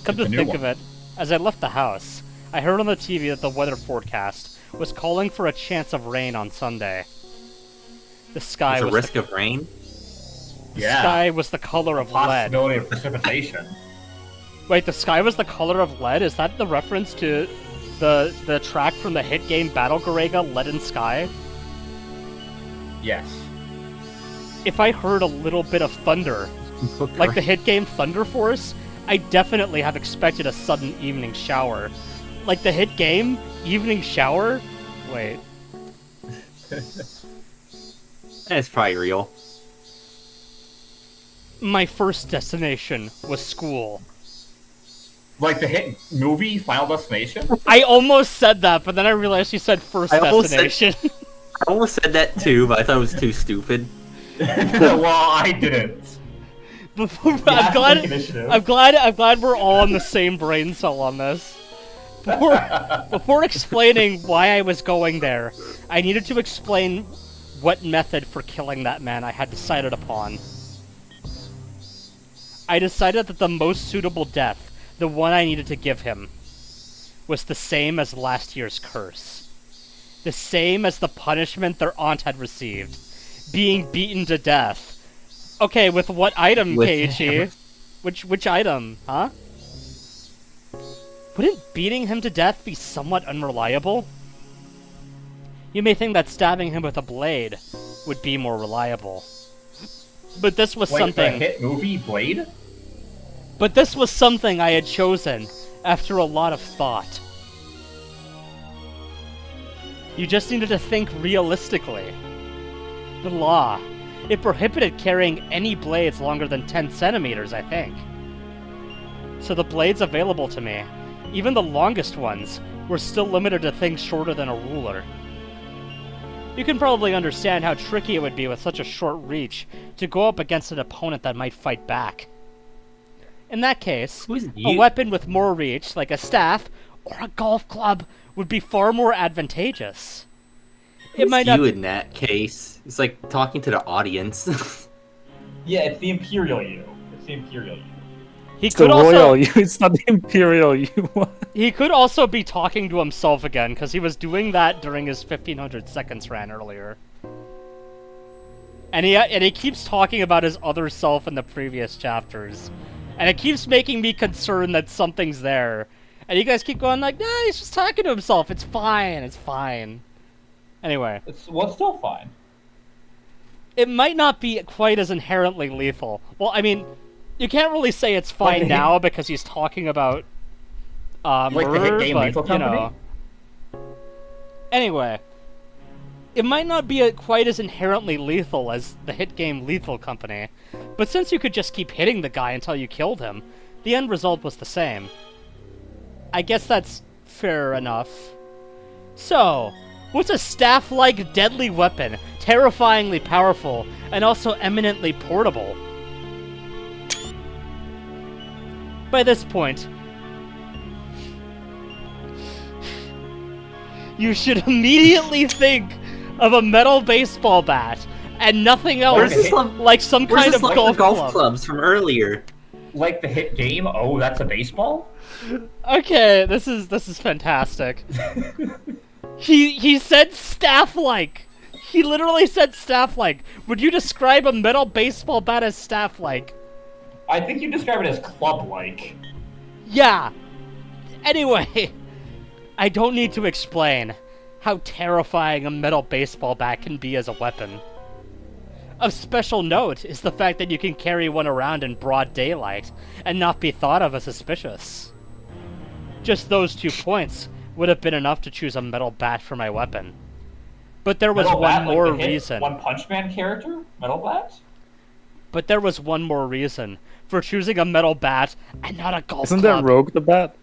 Come to It's a new think one. of it, as I left the house, I heard on the TV that the weather forecast was calling for a chance of rain on Sunday. The sky There's a was risk of rain. Yeah. sky was the color of lead. Possibility of precipitation. Wait, the sky was the color of lead? Is that the reference to the track from the hit game Battle Garega, Lead and Sky? Yes. If I heard a little bit of thunder, like the hit game Thunder Force, I definitely have expected a sudden evening shower. Like the hit game, evening shower? Wait. That's probably real. My first destination was school. Like the hit movie Final Destination? I almost said that, but then I realized you said first I almost said- destination. I almost said that too, but I thought it was too stupid. Well, I didn't. Before, You have to take initiative. I'm glad we're all on the same brain cell on this. Before explaining why I was going there, I needed to explain what method for killing that man I had decided upon. I decided that the most suitable death, the one I needed to give him, was the same as last year's curse. The same as the punishment their aunt had received. Being beaten to death. Okay, with what item, With Keiichi? Which item, huh? Wouldn't beating him to death be somewhat unreliable? You may think that stabbing him with a blade would be more reliable. But this was Wait, something... the hit movie Blade? But this was something I had chosen after a lot of thought. You just needed to think realistically. The law. It prohibited carrying any blades longer than 10 centimeters, I think. So the blades available to me, even the longest ones, were still limited to things shorter than a ruler. You can probably understand how tricky it would be with such a short reach to go up against an opponent that might fight back. In that case, a weapon with more reach, like a staff or a golf club, would be far more advantageous. It might not. You in that case. It's like talking to the audience. Yeah, it's the Imperial you. It's the Imperial you. It's the royal you, it's not the imperial you. He could also be talking to himself again, because he was doing that during his 1500 seconds rant earlier. And he keeps talking about his other self in the previous chapters. And it keeps making me concerned that something's there. And you guys keep going like, nah, he's just talking to himself. It's fine, it's fine. Anyway. It's still fine. It might not be quite as inherently lethal. Well, I mean, you can't really say it's fine now because he's talking about murder, the hit game but, Lethal Company? Anyway, it might not be quite as inherently lethal as the hit game Lethal Company, but since you could just keep hitting the guy until you killed him, the end result was the same. I guess that's fair enough. So, what's a staff-like deadly weapon, terrifyingly powerful, and also eminently portable? By this point, you should immediately think of a metal baseball bat and nothing else, like some kind of golf club. Clubs from earlier. Like the hit game? Oh, that's a baseball? Okay, this is fantastic. He said staff-like. He literally said staff-like. Would you describe a metal baseball bat as staff-like? I think you describe it as club-like. Yeah. Anyway, I don't need to explain how terrifying a metal baseball bat can be as a weapon. Of special note is the fact that you can carry one around in broad daylight and not be thought of as suspicious. Just those 2 points would have been enough to choose a metal bat for my weapon. But there was one more reason. One Punch Man character? Metal bat? But there was one more reason for choosing a metal bat and not a golf Isn't club. that Rogue the bat?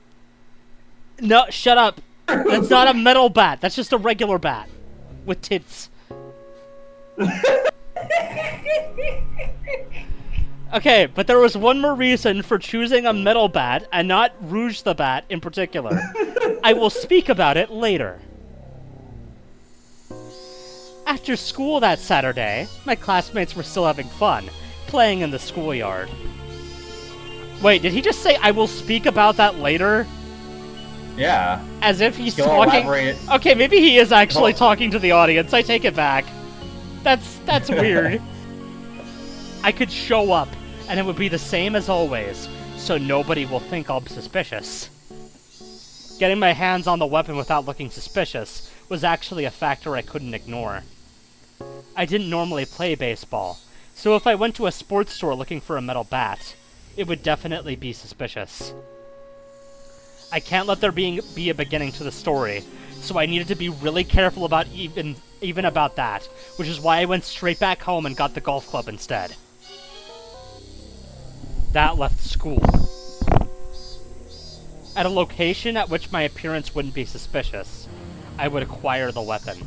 No, shut up. That's not a metal bat. That's just a regular bat. With tits. Okay, but there was one more reason for choosing a metal bat and not Rouge the Bat in particular. I will speak about it later. After school that Saturday, my classmates were still having fun, playing in the schoolyard. Wait, did he just say I will speak about that later? Yeah. As if he's He'll talking... elaborate. Okay, maybe he is actually talking to the audience. I take it back. That's weird. I could show up, and it would be the same as always, so nobody will think I'm suspicious. Getting my hands on the weapon without looking suspicious was actually a factor I couldn't ignore. I didn't normally play baseball, so if I went to a sports store looking for a metal bat, it would definitely be suspicious. I can't let there be a beginning to the story, so I needed to be really careful about even about that, which is why I went straight back home and got the golf club instead. That left school. At a location at which my appearance wouldn't be suspicious, I would acquire the weapon.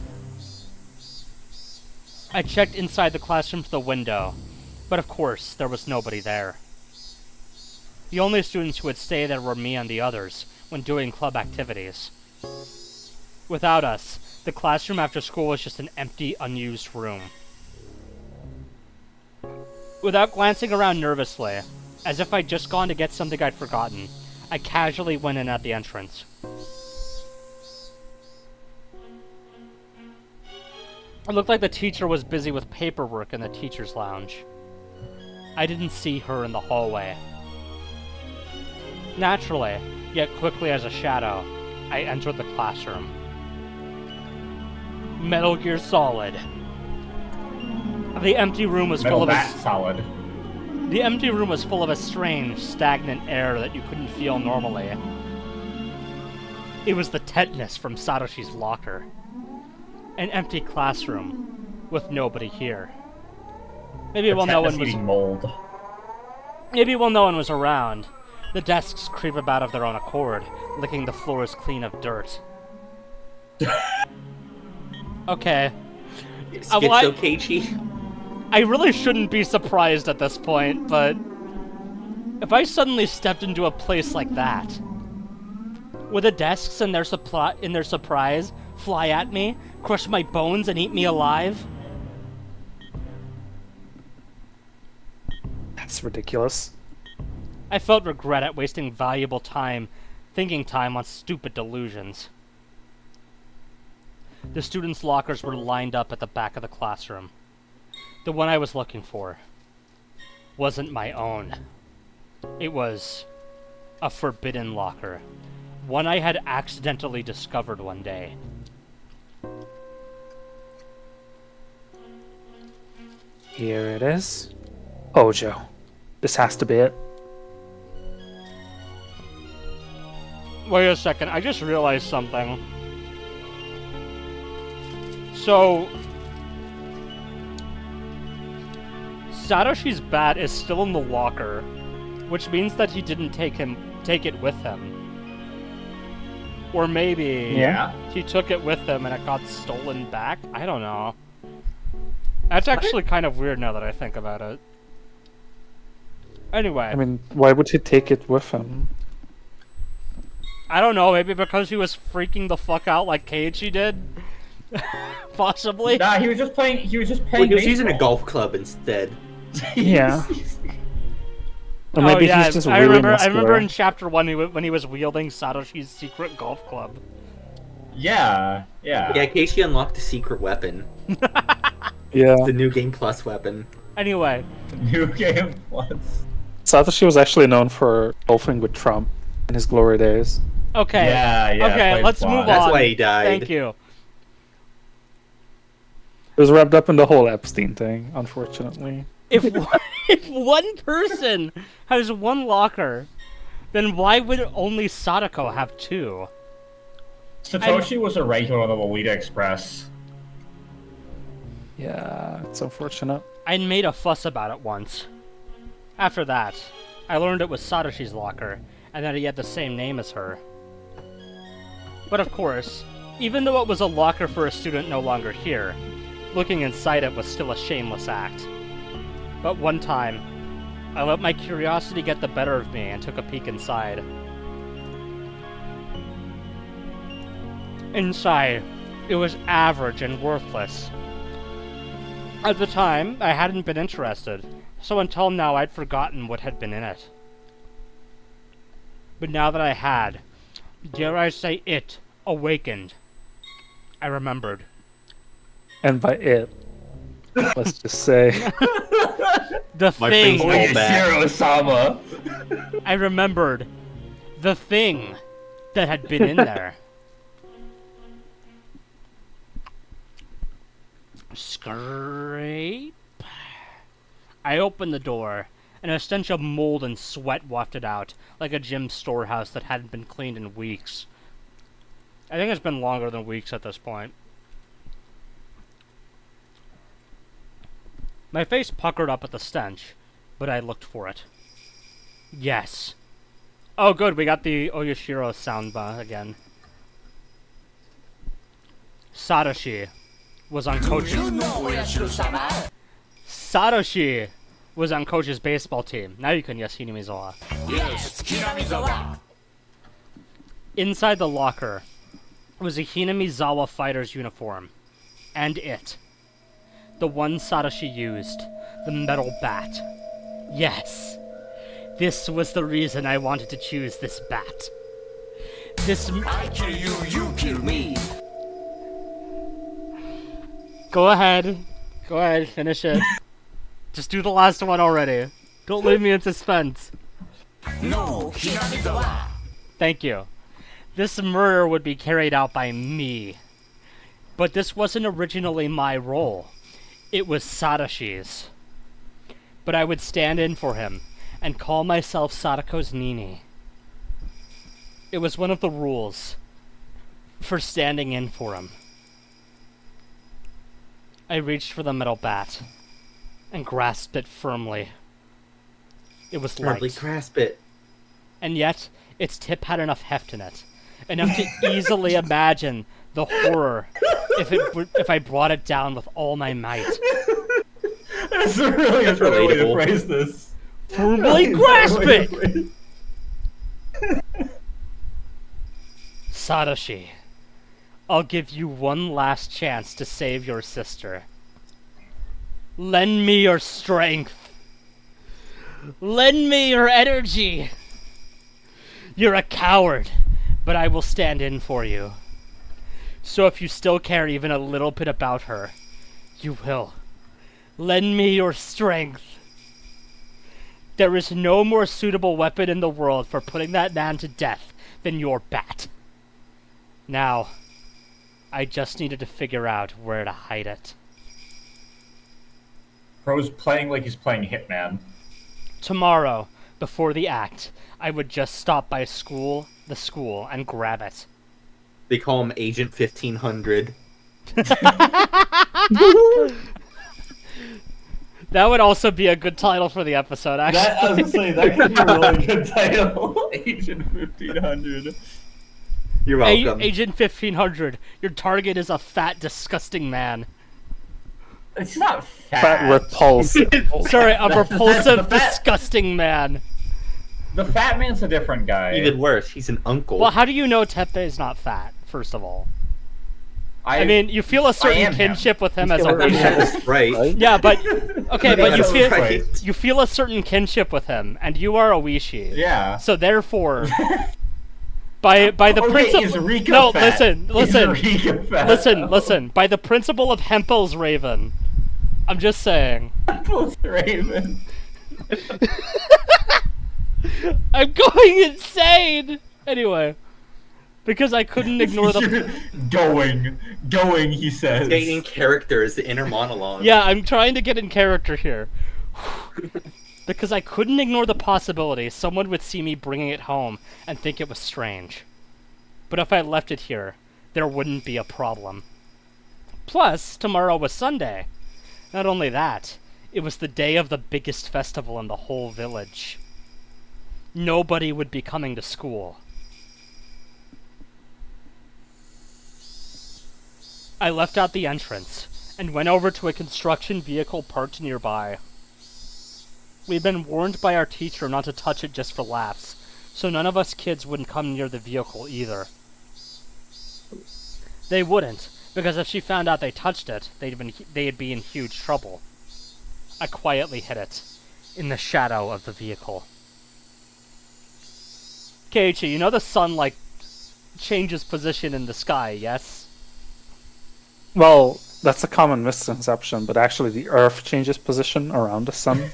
I checked inside the classroom through the window, but of course, there was nobody there. The only students who would stay there were me and the others, when doing club activities. Without us, the classroom after school was just an empty, unused room. Without glancing around nervously, as if I'd just gone to get something I'd forgotten, I casually went in at the entrance. It looked like the teacher was busy with paperwork in the teacher's lounge. I didn't see her in the hallway. Naturally, yet quickly as a shadow, I entered the classroom. Metal Gear Solid. The empty room was full of The empty room was full of a strange, stagnant air that you couldn't feel normally. It was the tetanus from Satoshi's locker. An empty classroom with nobody here. Maybe while no one was mold. Maybe while no one was around, the desks creep about of their own accord, licking the floors clean of dirt. Okay. Schizo Keiichi. I really shouldn't be surprised at this point, but if I suddenly stepped into a place like that, would the desks in their surprise fly at me, crush my bones, and eat me alive? That's ridiculous. I felt regret at wasting valuable time, thinking time on stupid delusions. The students' lockers were lined up at the back of the classroom. The one I was looking for wasn't my own. It was a forbidden locker. One I had accidentally discovered one day. Here it is. Hojo. This has to be it. Wait a second, I just realized something. So, Satoshi's bat is still in the locker, which means that he didn't take it with him. Or maybe he took it with him and it got stolen back? I don't know. That's actually kind of weird now that I think about it. Anyway. I mean, why would he take it with him? I don't know, maybe because he was freaking the fuck out like Keiichi did? Possibly? Nah, he was just playing Well, he was baseball. using a golf club instead. Yeah. Or maybe he's just really muscular. I remember in chapter 1 when he was wielding Satoshi's secret golf club. Yeah. Yeah, Keiichi unlocked a secret weapon. Yeah. The New Game Plus weapon. Anyway. New Game Plus. Satoshi was actually known for golfing with Trump in his glory days. Okay. Yeah, Okay, let's move on. That's why he died. Thank you. It was wrapped up in the whole Epstein thing, unfortunately. If one person has one locker, then why would only Sadako have two? Satoshi was a regular on the Lolita Express. Yeah, it's unfortunate. I made a fuss about it once. After that, I learned it was Satoshi's locker, and that he had the same name as her. But of course, even though it was a locker for a student no longer here, looking inside it was still a shameless act. But one time, I let my curiosity get the better of me and took a peek inside. Inside, it was average and worthless. At the time, I hadn't been interested, so until now I'd forgotten what had been in it. But now that I had, dare I say it, awakened, I remembered. And by it, let's just say... The My thing! face rolled back. Shiro-sama! I remembered the thing that had been in there. Scrape. I opened the door, and a stench of mold and sweat wafted out, like a gym storehouse that hadn't been cleaned in weeks. I think it's been longer than weeks at this point. My face puckered up at the stench, but I looked for it. Yes. Oh good, we got the Oyashiro sound again. Satoshi was on Coach's... Satoshi was on Coach's baseball team. Now you can yes Hinamizawa. Yes, Hinamizawa. Inside the locker was a Hinamizawa fighter's uniform. And it. The one Satoshi used. The metal bat. Yes. This was the reason I wanted to choose this bat. This... I kill you, you kill me. Go ahead. Go ahead, finish it. Just do the last one already. Don't leave me in suspense. No, Hinamizawa. Thank you. This murder would be carried out by me. But this wasn't originally my role. It was Satoshi's. But I would stand in for him and call myself Sadako's Nini. It was one of the rules. for standing in for him. I reached for the metal bat and grasped it firmly. It was Firmly light, grasp it. and yet its tip had enough heft in it, enough to easily imagine the horror if I brought it down with all my might. That's a really That's good way to relatable. phrase this. Firmly grasp it! Satoshi, I'll give you one last chance to save your sister. Lend me your strength. Lend me your energy. You're a coward, but I will stand in for you. So if you still care even a little bit about her, you will. Lend me your strength. There is no more suitable weapon in the world for putting that man to death than your bat. Now, I just needed to figure out where to hide it. Bro's playing like he's playing Hitman. Tomorrow, before the act, I would just stop by the school, and grab it. They call him Agent 1500. That would also be a good title for the episode, actually. That, I was gonna say, that could be a really good title. Agent 1500. You're welcome. Agent 1500, your target is a fat, disgusting man. It's not fat. Fat repulsive. Sorry, a That's repulsive, the fat- disgusting man. The fat man's a different guy. Even worse, he's an uncle. Well, how do you know Tepe is not fat, first of all? I mean, you feel a certain am him. kinship with him as a feel I mean, weird. that's right. Yeah, but okay, but you That's feel right. you feel a certain kinship with him, and you are a Wishi. Yeah. So therefore, by the Okay, principle, is Rika no, fat? listen, Is Rika fat? listen. By the principle of Hempel's Raven, I'm just saying. Hempel's Raven. I'm going insane. Anyway, because I couldn't ignore the. Going, he says. Staying in character is the inner monologue. Yeah, I'm trying to get in character here. Because I couldn't ignore the possibility someone would see me bringing it home and think it was strange. But if I left it here, there wouldn't be a problem. Plus, tomorrow was Sunday. Not only that, it was the day of the biggest festival in the whole village. Nobody would be coming to school. I left out the entrance and went over to a construction vehicle parked nearby. We'd been warned by our teacher not to touch it just for laughs, so none of us kids wouldn't come near the vehicle either. They wouldn't, because if she found out they touched it, they'd be in huge trouble. I quietly hid it, in the shadow of the vehicle. Keiichi, you know the sun, changes position in the sky, yes? Well, that's a common misconception, but actually the Earth changes position around the sun.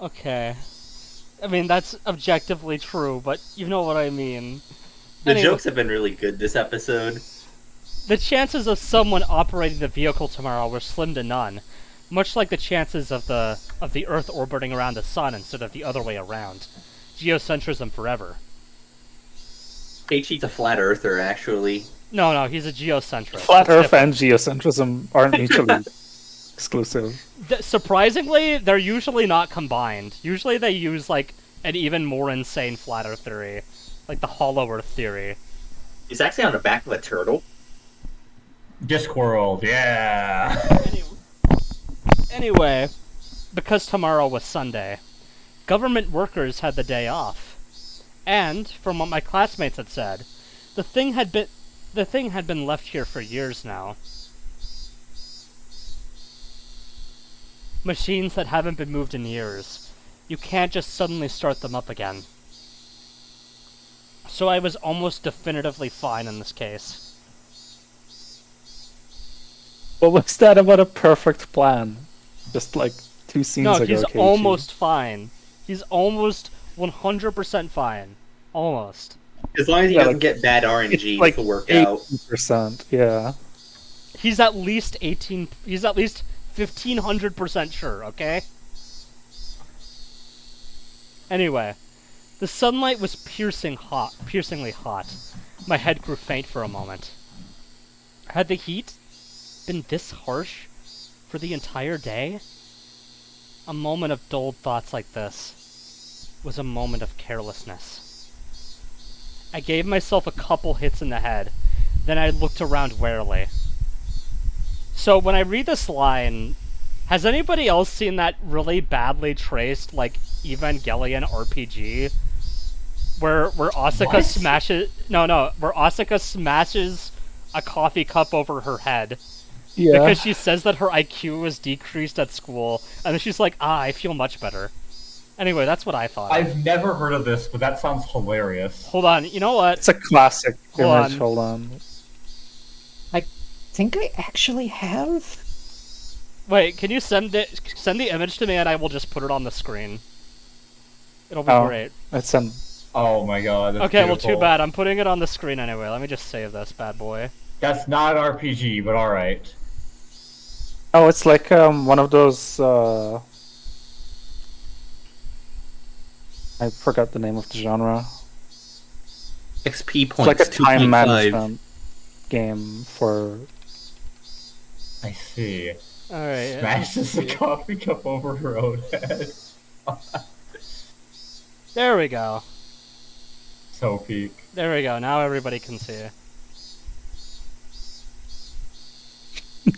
Okay. I mean, that's objectively true, but you know what I mean. The Anyway, jokes have been really good this episode. the chances of someone operating the vehicle tomorrow were slim to none, much like the chances of the Earth orbiting around the sun instead of the other way around. Geocentrism forever. Keiichi's a flat earther, actually. No, he's a geocentrist. Flat It's Earth different. and geocentrism aren't mutually exclusive. Surprisingly, they're usually not combined. Usually they use, an even more insane flat Earth theory. Like the Hollow Earth theory. He's actually on the back of a turtle. Discworld, yeah. Anyway, because tomorrow was Sunday, government workers had the day off. And, from what my classmates had said, the thing had been left here for years now. Machines that haven't been moved in years. You can't just suddenly start them up again. So I was almost definitively fine in this case. What was that about a perfect plan? Just like 2 scenes No, ago, he's Keiichi. almost fine. He's almost 100% fine. Almost. As long as he Yeah, doesn't get bad RNG, like it'll work out. 80%, yeah. He's at least 1500% sure, okay? Anyway, The sunlight was piercingly hot. My head grew faint for a moment. Had the heat been this harsh for the entire day? A moment of dulled thoughts like this was a moment of carelessness. I gave myself a couple hits in the head, then I looked around warily. So when I read this line, has anybody else seen that really badly traced, like, Evangelion RPG? Where Asuka What? smashes... where Asuka smashes a coffee cup over her head. Yeah. Because she says that her IQ was decreased at school, and then she's like, I feel much better. Anyway, that's what I thought. I've never heard of this, but that sounds hilarious. Hold on, you know what? It's a classic Hold image. on. Hold on. I think I actually have. Wait, can you send the image to me and I will just put it on the screen? It'll be Oh. great. It's an. Oh my god. That's Okay, beautiful. well, too bad. I'm putting it on the screen anyway. Let me just save this bad boy. That's not an RPG, but alright. Oh, it's like one of those. I forgot the name of the genre. XP It's like points a time 2.5. management game for. I see. Alright. Smashes the coffee cup over her own head. There we go. So peak. There we go. Now everybody can see.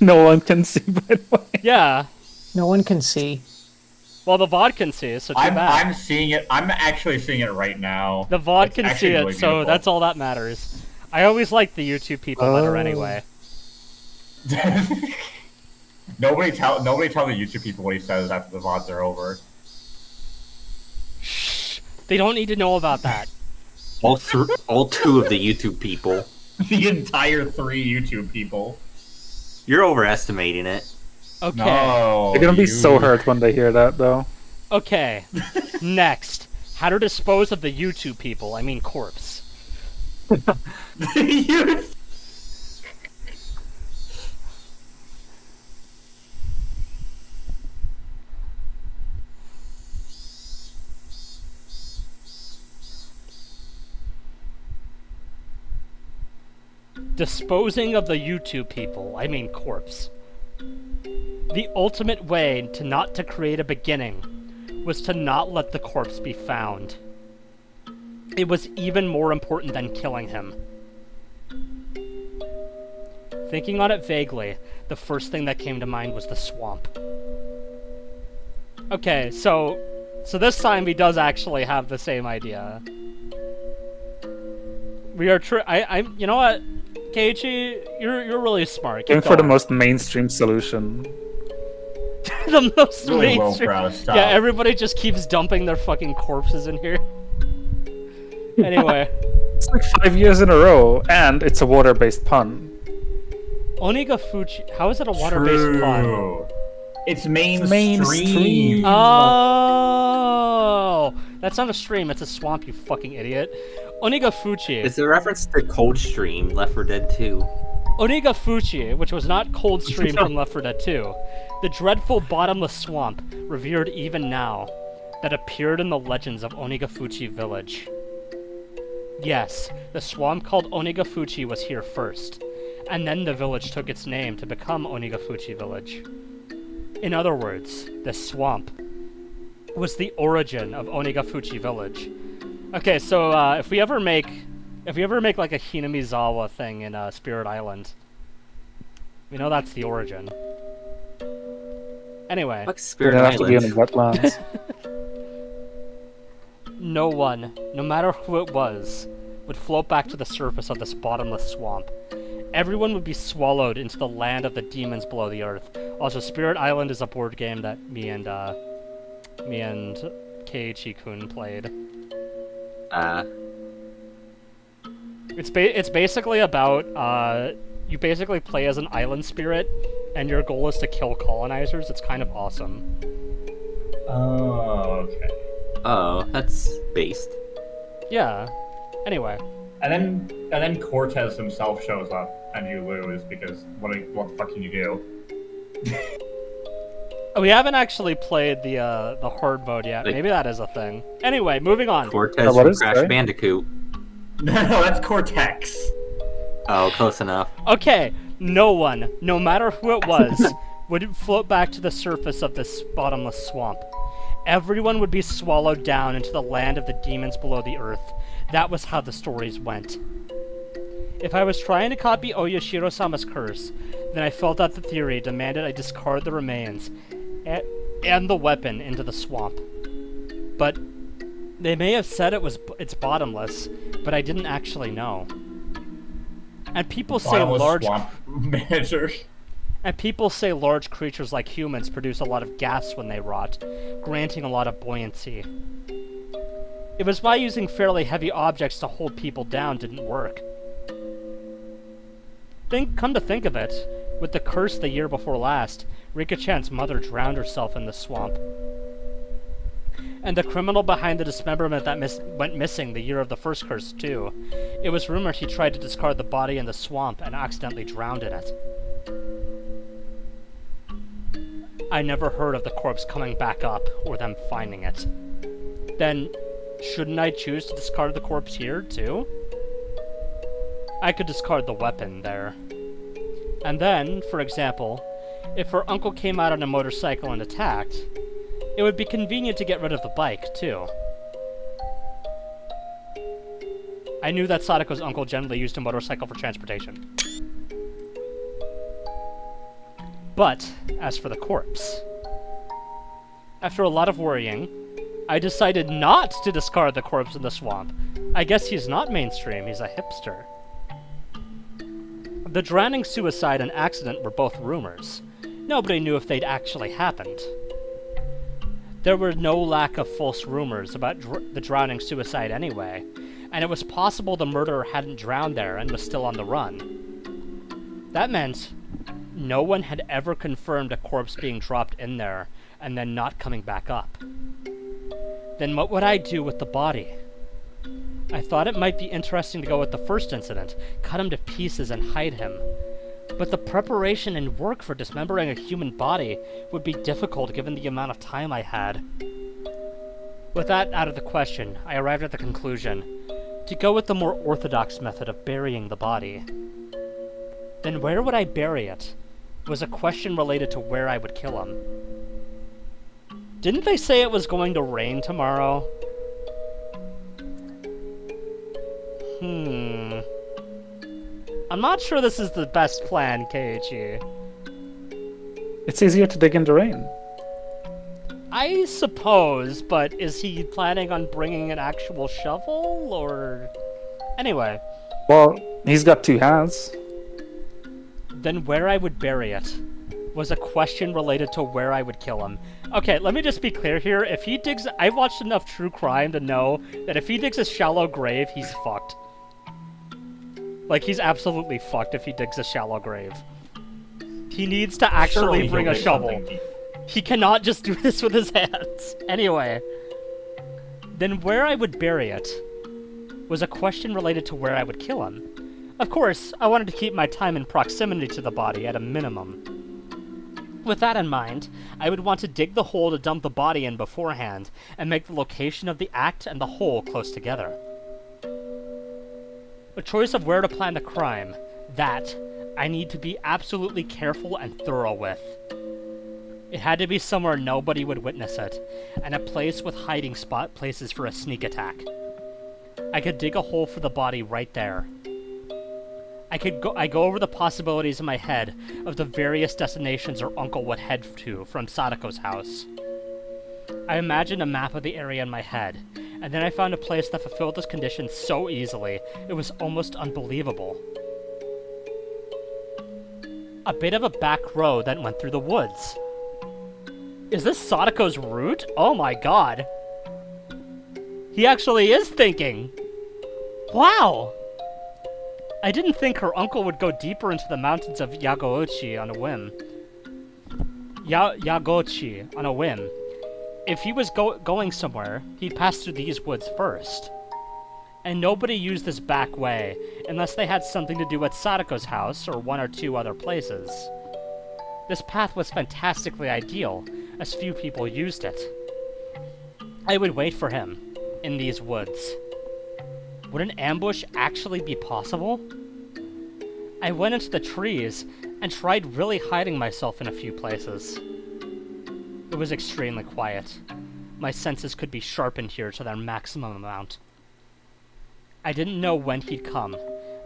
No one can see, by the way. Yeah. No one can see. Well, the VOD can see it, so too bad. I'm seeing it. I'm actually seeing it right now. The VOD It's can see actually it, really so beautiful. that's all that matters. I always like the YouTube people better Oh. anyway. Nobody tell the YouTube people what he says after the VODs are over. Shh. They don't need to know about that. All two of the YouTube people. The entire 3 YouTube people. You're overestimating it. Okay. No. They're gonna be you- so hurt when they hear that, though. Okay. Next. How to dispose of the YouTube people, I mean corpse. You- Disposing of the YouTube people, I mean corpse. The ultimate way not to create a beginning was to not let the corpse be found. It was even more important than killing him. Thinking on it vaguely, the first thing that came to mind was the swamp. Okay, so this time he does actually have the same idea. We are you know what? Keiichi, you're really smart. Going Keep for the going. most mainstream solution. The most Really mainstream. lowbrow stuff. Yeah, everybody just keeps dumping their fucking corpses in here. Anyway, It's like 5 years in a row, and it's a water-based pun. Onigafuchi. How is it a water-based pun? True. It's mainstream. Mainstream. Oh, that's not a stream. It's a swamp. You fucking idiot. Onigafuchi. It's a reference to Coldstream, Left 4 Dead 2. Onigafuchi, which was not Coldstream from Left 4 Dead 2, the dreadful bottomless swamp, revered even now, that appeared in the legends of Onigafuchi Village. Yes, the swamp called Onigafuchi was here first, and then the village took its name to become Onigafuchi Village. In other words, this swamp was the origin of Onigafuchi Village. Okay, so if we ever make like a Hinamizawa thing in Spirit Island, we know that's the origin. Anyway, Fuck It Spirit have to be in the Island. wetlands. no one, no matter who it was, would float back to the surface of this bottomless swamp. Everyone would be swallowed into the land of the demons below the earth. Also, Spirit Island is a board game that me and Keiichi-kun played. It's basically about you basically play as an island spirit, and your goal is to kill colonizers. It's kind of awesome. Oh, okay. Oh, that's based. Yeah. Anyway, And then Cortez himself shows up and you lose because what the fuck can you do? We haven't actually played the hard mode yet. Like- Maybe that is a thing. Anyway, moving on. Cortez what from is Crash that? Bandicoot. No, that's Cortex. Oh, close enough. Okay, no one, no matter who it was, would float back to the surface of this bottomless swamp. Everyone would be swallowed down into the land of the demons below the earth. That was how the stories went. If I was trying to copy Oyashiro-sama's curse, then I felt that the theory demanded I discard the remains and the weapon into the swamp. But they may have said it's bottomless, but I didn't actually know. And people say Bottomless large swamp manager. And people say large creatures like humans produce a lot of gas when they rot, granting a lot of buoyancy. It was why using fairly heavy objects to hold people down didn't work. Come to think of it, with the curse the year before last, Rika-chan's mother drowned herself in the swamp. And the criminal behind the dismemberment that went missing the year of the first curse, too. It was rumored he tried to discard the body in the swamp and accidentally drowned in it. I never heard of the corpse coming back up, or them finding it. Then, shouldn't I choose to discard the corpse here, too? I could discard the weapon there. And then, for example, if her uncle came out on a motorcycle and attacked, it would be convenient to get rid of the bike, too. I knew that Sadako's uncle generally used a motorcycle for transportation. But, as for the corpse, after a lot of worrying, I decided not to discard the corpse in the swamp. I guess he's not mainstream, he's a hipster. The drowning, suicide, and accident were both rumors. Nobody knew if they'd actually happened. There were no lack of false rumors about the drowning suicide anyway, and it was possible the murderer hadn't drowned there and was still on the run. That meant no one had ever confirmed a corpse being dropped in there and then not coming back up. Then what would I do with the body? I thought it might be interesting to go with the first incident, cut him to pieces and hide him. But the preparation and work for dismembering a human body would be difficult given the amount of time I had. With that out of the question, I arrived at the conclusion to go with the more orthodox method of burying the body. Then where would I bury it? Was a question related to where I would kill him. Didn't they say it was going to rain tomorrow? I'm not sure this is the best plan, Keiichi. It's easier to dig in the rain. I suppose, but is he planning on bringing an actual shovel, or... Anyway. Well, he's got two hands. Then where I would bury it was a question related to where I would kill him. Okay, let me just be clear here. If he digs... I've watched enough true crime to know that if he digs a shallow grave, he's fucked. Like, he's absolutely fucked if he digs a shallow grave. He needs to actually Surely bring he'll a dig shovel. something deep. He cannot just do this with his hands. Anyway. Then where I would bury it was a question related to where I would kill him. Of course, I wanted to keep my time in proximity to the body at a minimum. With that in mind, I would want to dig the hole to dump the body in beforehand, and make the location of the act and the hole close together. A choice of where to plan the crime, that I need to be absolutely careful and thorough with. It had to be somewhere nobody would witness it, and a place with hiding spot places for a sneak attack. I could dig a hole for the body right there. I go over the possibilities in my head of the various destinations our uncle would head to from Sadako's house. I imagined a map of the area in my head, and then I found a place that fulfilled this condition so easily, it was almost unbelievable. A bit of a back road that went through the woods. Is this Sadako's route? Oh my god. He actually is thinking. Wow. I didn't think her uncle would go deeper into the mountains of Yagouchi on a whim. Yagouchi on a whim. If he was going somewhere, he'd pass through these woods first. And nobody used this back way, unless they had something to do at Sadako's house or one or two other places. This path was fantastically ideal, as few people used it. I would wait for him in these woods. Would an ambush actually be possible? I went into the trees and tried really hiding myself in a few places. It was extremely quiet. My senses could be sharpened here to their maximum amount. I didn't know when he'd come,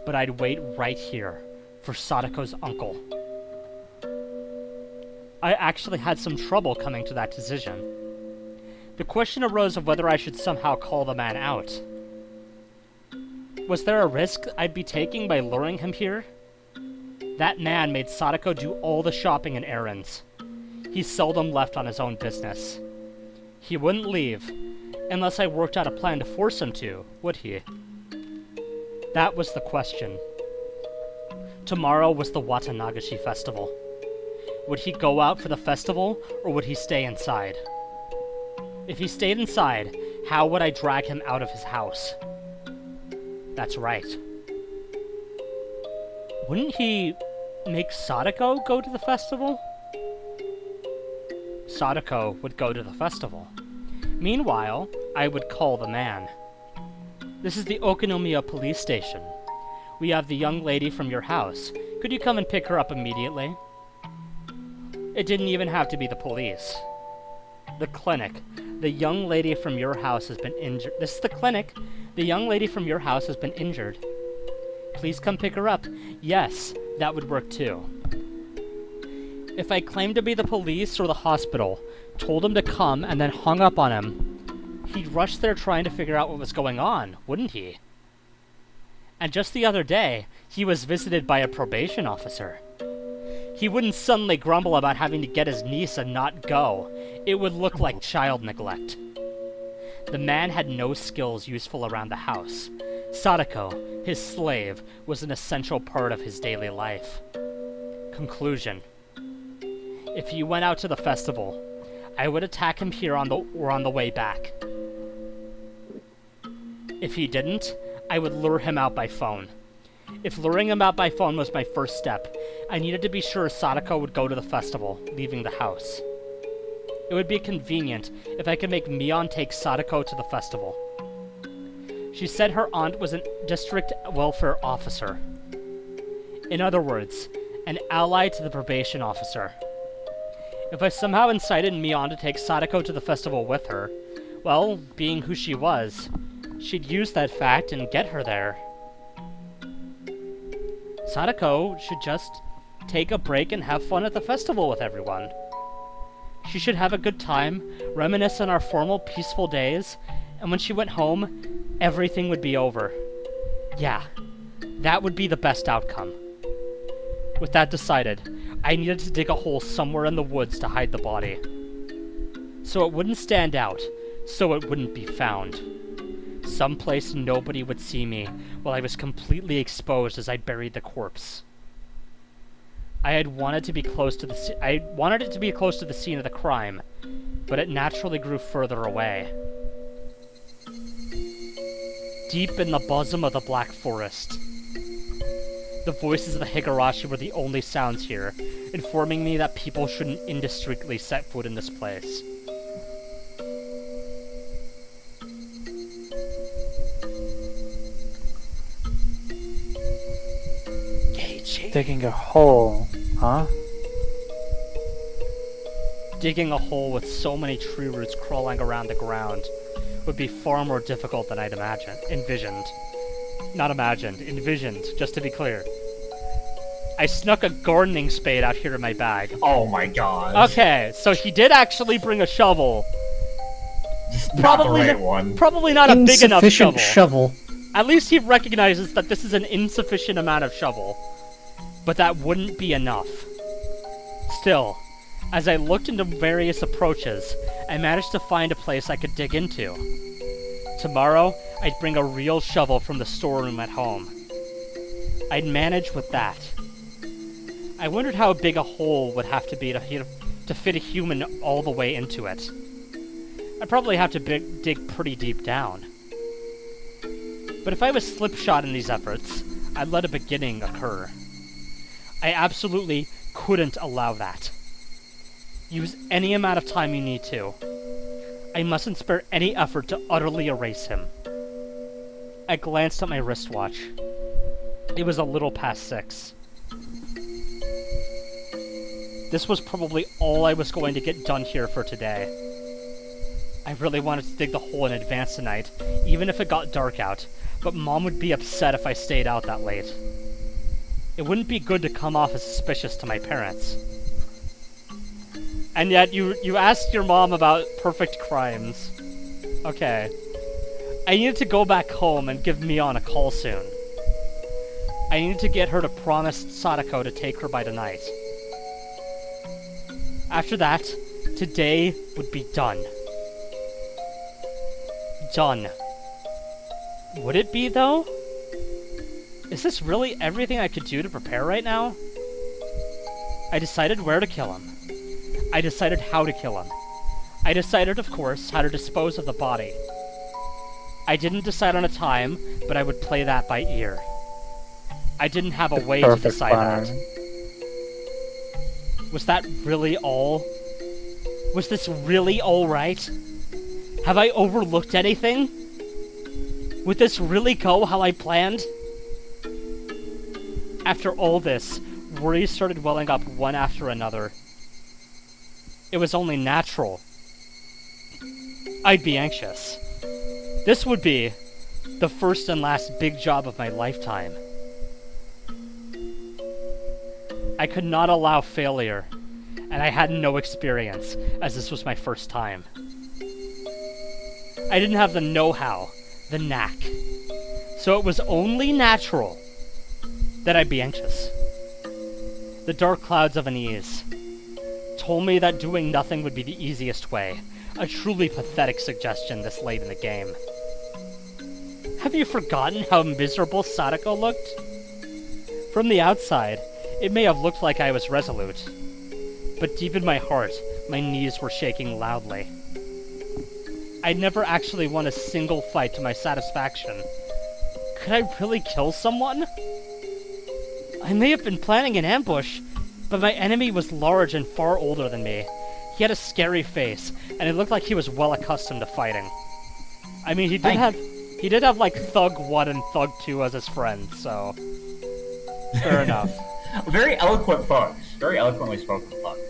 but I'd wait right here for Sadako's uncle. I actually had some trouble coming to that decision. The question arose of whether I should somehow call the man out. Was there a risk I'd be taking by luring him here? That man made Sadako do all the shopping and errands. He seldom left on his own business. He wouldn't leave, unless I worked out a plan to force him to, would he? That was the question. Tomorrow was the Watanagashi festival. Would he go out for the festival, or would he stay inside? If he stayed inside, how would I drag him out of his house? That's right. Wouldn't he make Sadako go to the festival? Sadako would go to the festival. Meanwhile, I would call the man. This is the Okonomiya police station. We have the young lady from your house. Could you come and pick her up immediately? It didn't even have to be the police. The clinic. The young lady from your house has been injured. This is the clinic. The young lady from your house has been injured. Please come pick her up. Yes, that would work too. If I claimed to be the police or the hospital, told him to come, and then hung up on him, he'd rush there trying to figure out what was going on, wouldn't he? And just the other day, he was visited by a probation officer. He wouldn't suddenly grumble about having to get his niece and not go. It would look like child neglect. The man had no skills useful around the house. Sadako, his slave, was an essential part of his daily life. Conclusion. If he went out to the festival, I would attack him here on the way back. If he didn't, I would lure him out by phone. If luring him out by phone was my first step, I needed to be sure Sadako would go to the festival, leaving the house. It would be convenient if I could make Mion take Sadako to the festival. She said her aunt was a district welfare officer. In other words, an ally to the probation officer. If I somehow incited Mion to take Sadako to the festival with her, well, being who she was, she'd use that fact and get her there. Sadako should just take a break and have fun at the festival with everyone. She should have a good time, reminisce on our formal, peaceful days, and when she went home, everything would be over. Yeah, that would be the best outcome. With that decided, I needed to dig a hole somewhere in the woods to hide the body. So it wouldn't stand out, so it wouldn't be found. Someplace nobody would see me while I was completely exposed as I buried the corpse. I wanted it to be close to the scene of the crime, but it naturally grew further away. Deep in the bosom of the Black Forest. The voices of the Higurashi were the only sounds here, informing me that people shouldn't indiscreetly set foot in this place. Digging a hole, huh? Digging a hole with so many tree roots crawling around the ground would be far more difficult than I'd envisioned. Not imagined, envisioned, just to be clear. I snuck a gardening spade out here in my bag. Oh my god. Okay, so he did actually bring a shovel. Just not the right one. Probably not a big enough Insufficient shovel. At least he recognizes that this is an insufficient amount of shovel. But that wouldn't be enough. Still, as I looked into various approaches, I managed to find a place I could dig into. Tomorrow, I'd bring a real shovel from the storeroom at home. I'd manage with that. I wondered how big a hole would have to be to fit a human all the way into it. I'd probably have to dig pretty deep down. But if I was slipshod in these efforts, I'd let a beginning occur. I absolutely couldn't allow that. Use any amount of time you need to. I mustn't spare any effort to utterly erase him. I glanced at my wristwatch. It was a little past 6. This was probably all I was going to get done here for today. I really wanted to dig the hole in advance tonight, even if it got dark out, but Mom would be upset if I stayed out that late. It wouldn't be good to come off as suspicious to my parents. And yet, you asked your mom about perfect crimes. Okay. I needed to go back home and give Mion a call soon. I needed to get her to promise Sadako to take her by tonight. After that, today would be done. Done. Would it be, though? Is this really everything I could do to prepare right now? I decided where to kill him. I decided how to kill him. I decided, of course, how to dispose of the body. I didn't decide on a time, but I would play that by ear. I didn't have a way to decide that. Was that really all? Was this really alright? Have I overlooked anything? Would this really go how I planned? After all this, worries started welling up one after another. It was only natural. I'd be anxious. This would be the first and last big job of my lifetime. I could not allow failure, and I had no experience, as this was my first time. I didn't have the know-how, the knack, so it was only natural that I'd be anxious. The dark clouds of unease told me that doing nothing would be the easiest way, a truly pathetic suggestion this late in the game. Have you forgotten how miserable Sadako looked? From the outside, it may have looked like I was resolute, but deep in my heart, my knees were shaking loudly. I'd never actually won a single fight to my satisfaction. Could I really kill someone? I may have been planning an ambush, but my enemy was large and far older than me. He had a scary face, and it looked like he was well accustomed to fighting. I mean, he did have like Thug 1 and Thug 2 as his friends, so fair enough. Very eloquent thugs. Very eloquently spoken thugs.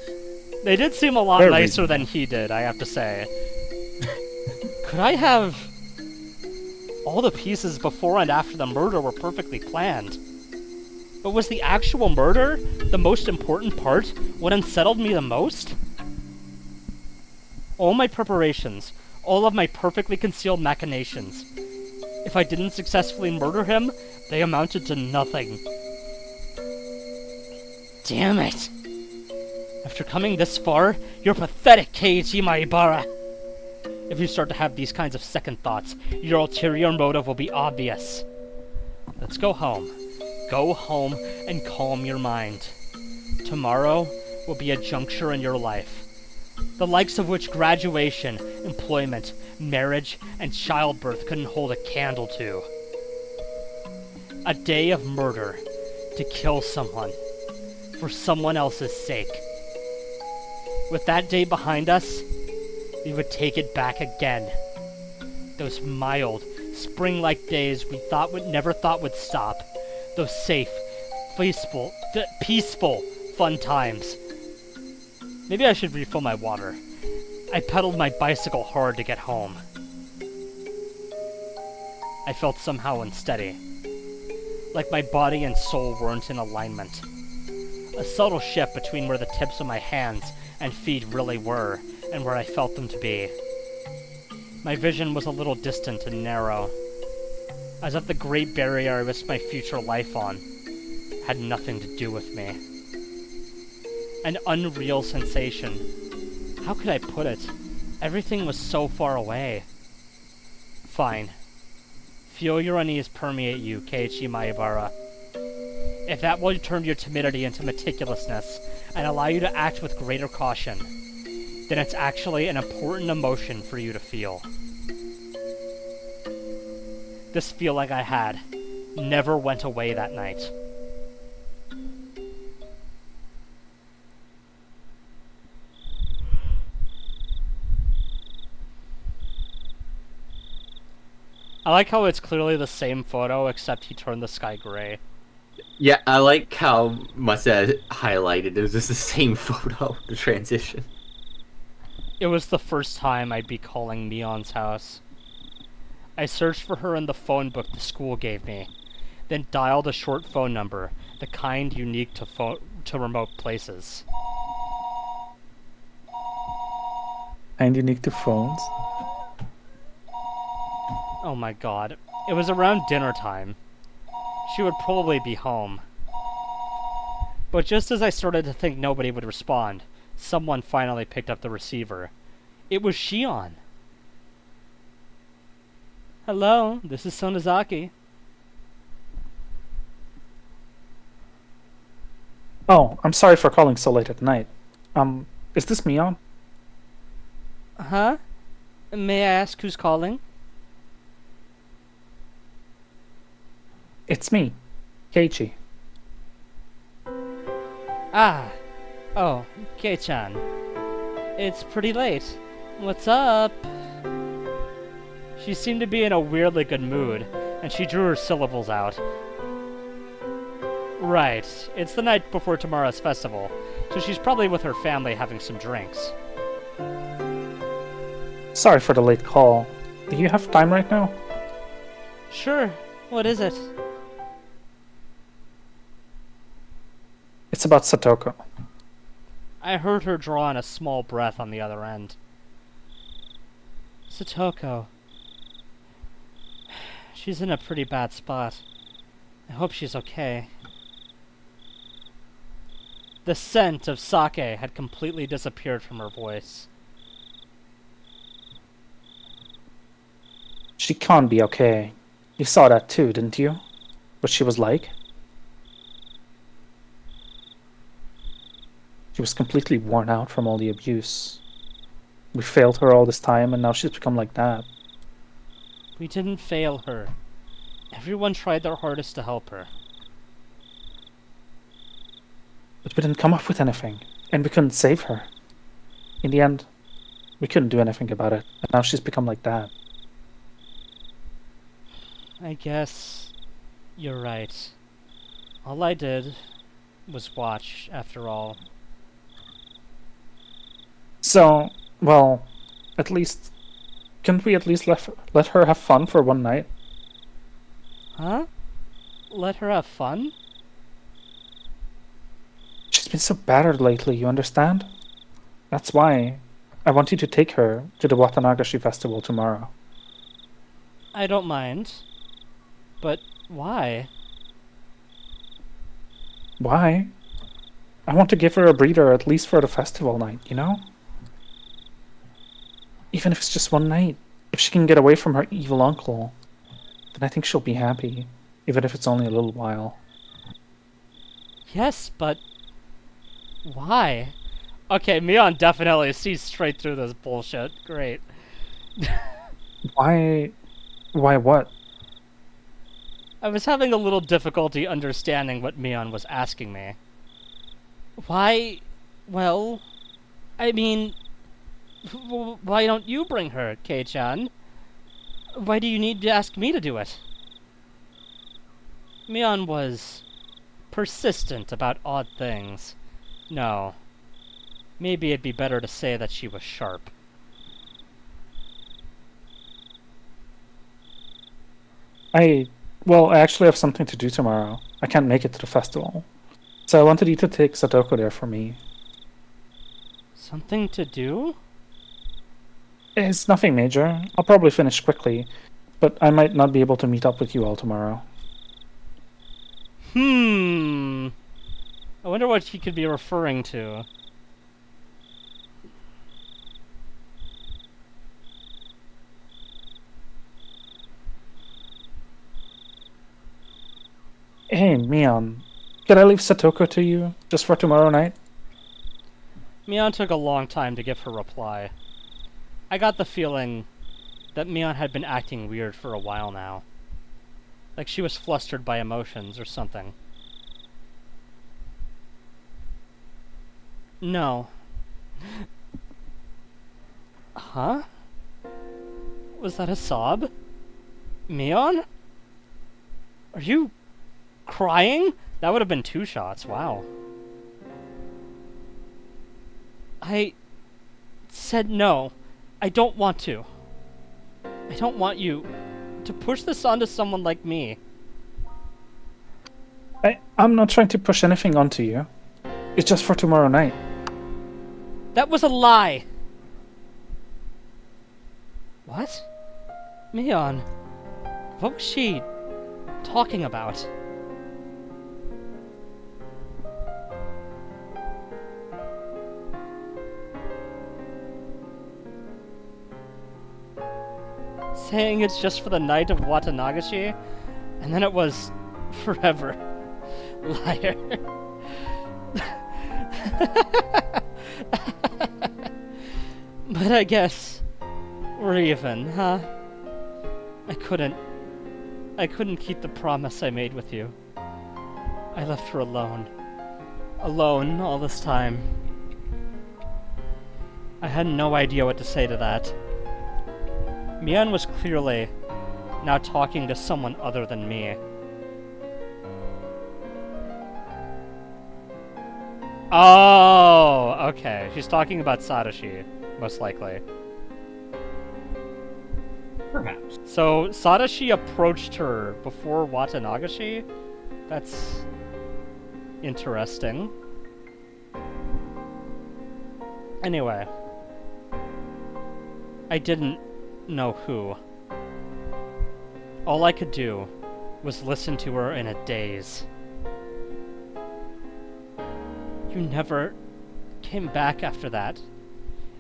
They did seem a lot nicer than he did, I have to say. Could I have... All the pieces before and after the murder were perfectly planned. But was the actual murder the most important part? What unsettled me the most? All my preparations, all of my perfectly concealed machinations. If I didn't successfully murder him, they amounted to nothing. Damn it! After coming this far, you're pathetic, Keiichi Maibara! If you start to have these kinds of second thoughts, your ulterior motive will be obvious. Let's go home. Go home and calm your mind. Tomorrow will be a juncture in your life, the likes of which graduation, employment, marriage, and childbirth couldn't hold a candle to. A day of murder, to kill someone, for someone else's sake. With that day behind us, we would take it back again. Those mild, spring-like days we never thought would stop. Those safe, peaceful, fun times. Maybe I should refill my water. I pedaled my bicycle hard to get home. I felt somehow unsteady, like my body and soul weren't in alignment. A subtle shift between where the tips of my hands and feet really were, and where I felt them to be. My vision was a little distant and narrow, as if the great barrier I risked my future life on had nothing to do with me. An unreal sensation. How could I put it? Everything was so far away. Fine. Feel your unease permeate you, Keiichi Maibara. If that will turn your timidity into meticulousness and allow you to act with greater caution, then it's actually an important emotion for you to feel. This feel like I had never went away that night. I like how it's clearly the same photo, except he turned the sky gray. Yeah, I like how much that highlighted. It was just the same photo, the transition. It was the first time I'd be calling Mion's house. I searched for her in the phone book the school gave me, then dialed a short phone number, the kind unique to remote places. And unique to phones. Oh my god. It was around dinner time. She would probably be home. But just as I started to think nobody would respond, someone finally picked up the receiver. It was Shion. Hello, this is Sonozaki. Oh, I'm sorry for calling so late at night. Is this Mion? Huh? May I ask who's calling? It's me, Keiichi. Ah. Oh, Kei-chan. It's pretty late. What's up? She seemed to be in a weirdly good mood, and she drew her syllables out. Right. It's the night before tomorrow's festival, so she's probably with her family having some drinks. Sorry for the late call. Do you have time right now? Sure. What is it? It's about Satoko. I heard her draw in a small breath on the other end. Satoko. She's in a pretty bad spot. I hope she's okay. The scent of sake had completely disappeared from her voice. She can't be okay. You saw that too, didn't you? What she was like? She was completely worn out from all the abuse. We failed her all this time, and now she's become like that. We didn't fail her. Everyone tried their hardest to help her. But we didn't come up with anything, and we couldn't save her. In the end, we couldn't do anything about it, and now she's become like that. I guess you're right. All I did was watch, after all. So, well, at least... Couldn't we at least let her have fun for one night? Huh? Let her have fun? She's been so battered lately, you understand? That's why I want you to take her to the Watanagashi festival tomorrow. I don't mind. But why? Why? I want to give her a breather at least for the festival night, you know? Even if it's just one night. If she can get away from her evil uncle, then I think she'll be happy, even if it's only a little while. Yes, but... why? Okay, Mion definitely sees straight through this bullshit. Great. Why? Why what? I was having a little difficulty understanding what Mion was asking me. Why? Well, I mean... why don't you bring her, Kei-chan? Why do you need to ask me to do it? Mion was persistent about odd things. No. Maybe it'd be better to say that she was sharp. Well, I actually have something to do tomorrow. I can't make it to the festival. So I wanted you to take Satoko there for me. Something to do? It's nothing major. I'll probably finish quickly, but I might not be able to meet up with you all tomorrow. I wonder what he could be referring to. Hey, Mion. Could I leave Satoko to you, just for tomorrow night? Mion took a long time to give her reply. I got the feeling that Mion had been acting weird for a while now. Like she was flustered by emotions or something. No. Huh? Was that a sob? Mion? Are you crying? That would have been 2 shots, wow. I said no. I don't want to. I don't want you to push this onto someone like me. I'm not trying to push anything onto you. It's just for tomorrow night. That was a lie! What? Mion, what was she talking about? Saying it's just for the night of Watanagashi, and then it was forever. Liar. But I guess we're even, huh? I couldn't keep the promise I made with you. I left her alone. Alone all this time. I had no idea what to say to that. Mion was clearly now talking to someone other than me. Oh, okay. She's talking about Satoshi, most likely. Perhaps. So, Satoshi approached her before Watanagashi? That's interesting. Anyway. I didn't know who. All I could do was listen to her in a daze. You never came back after that.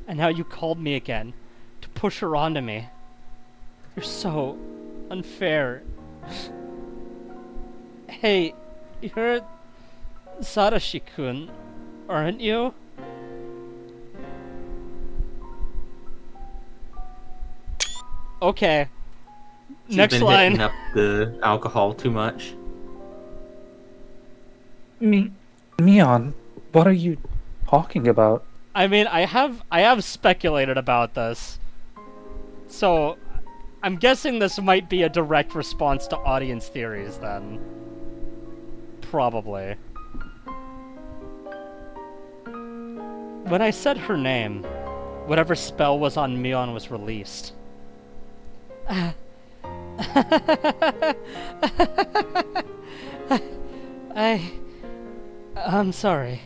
And now you called me again to push her onto me. You're so unfair. Hey, you're Satoshi-kun, aren't you? Okay. She's Next been line. hitting up the alcohol too much. Mion, what are you talking about? I mean, I have speculated about this. So, I'm guessing this might be a direct response to audience theories, then. Probably. When I said her name, whatever spell was on Mion was released. I'm sorry.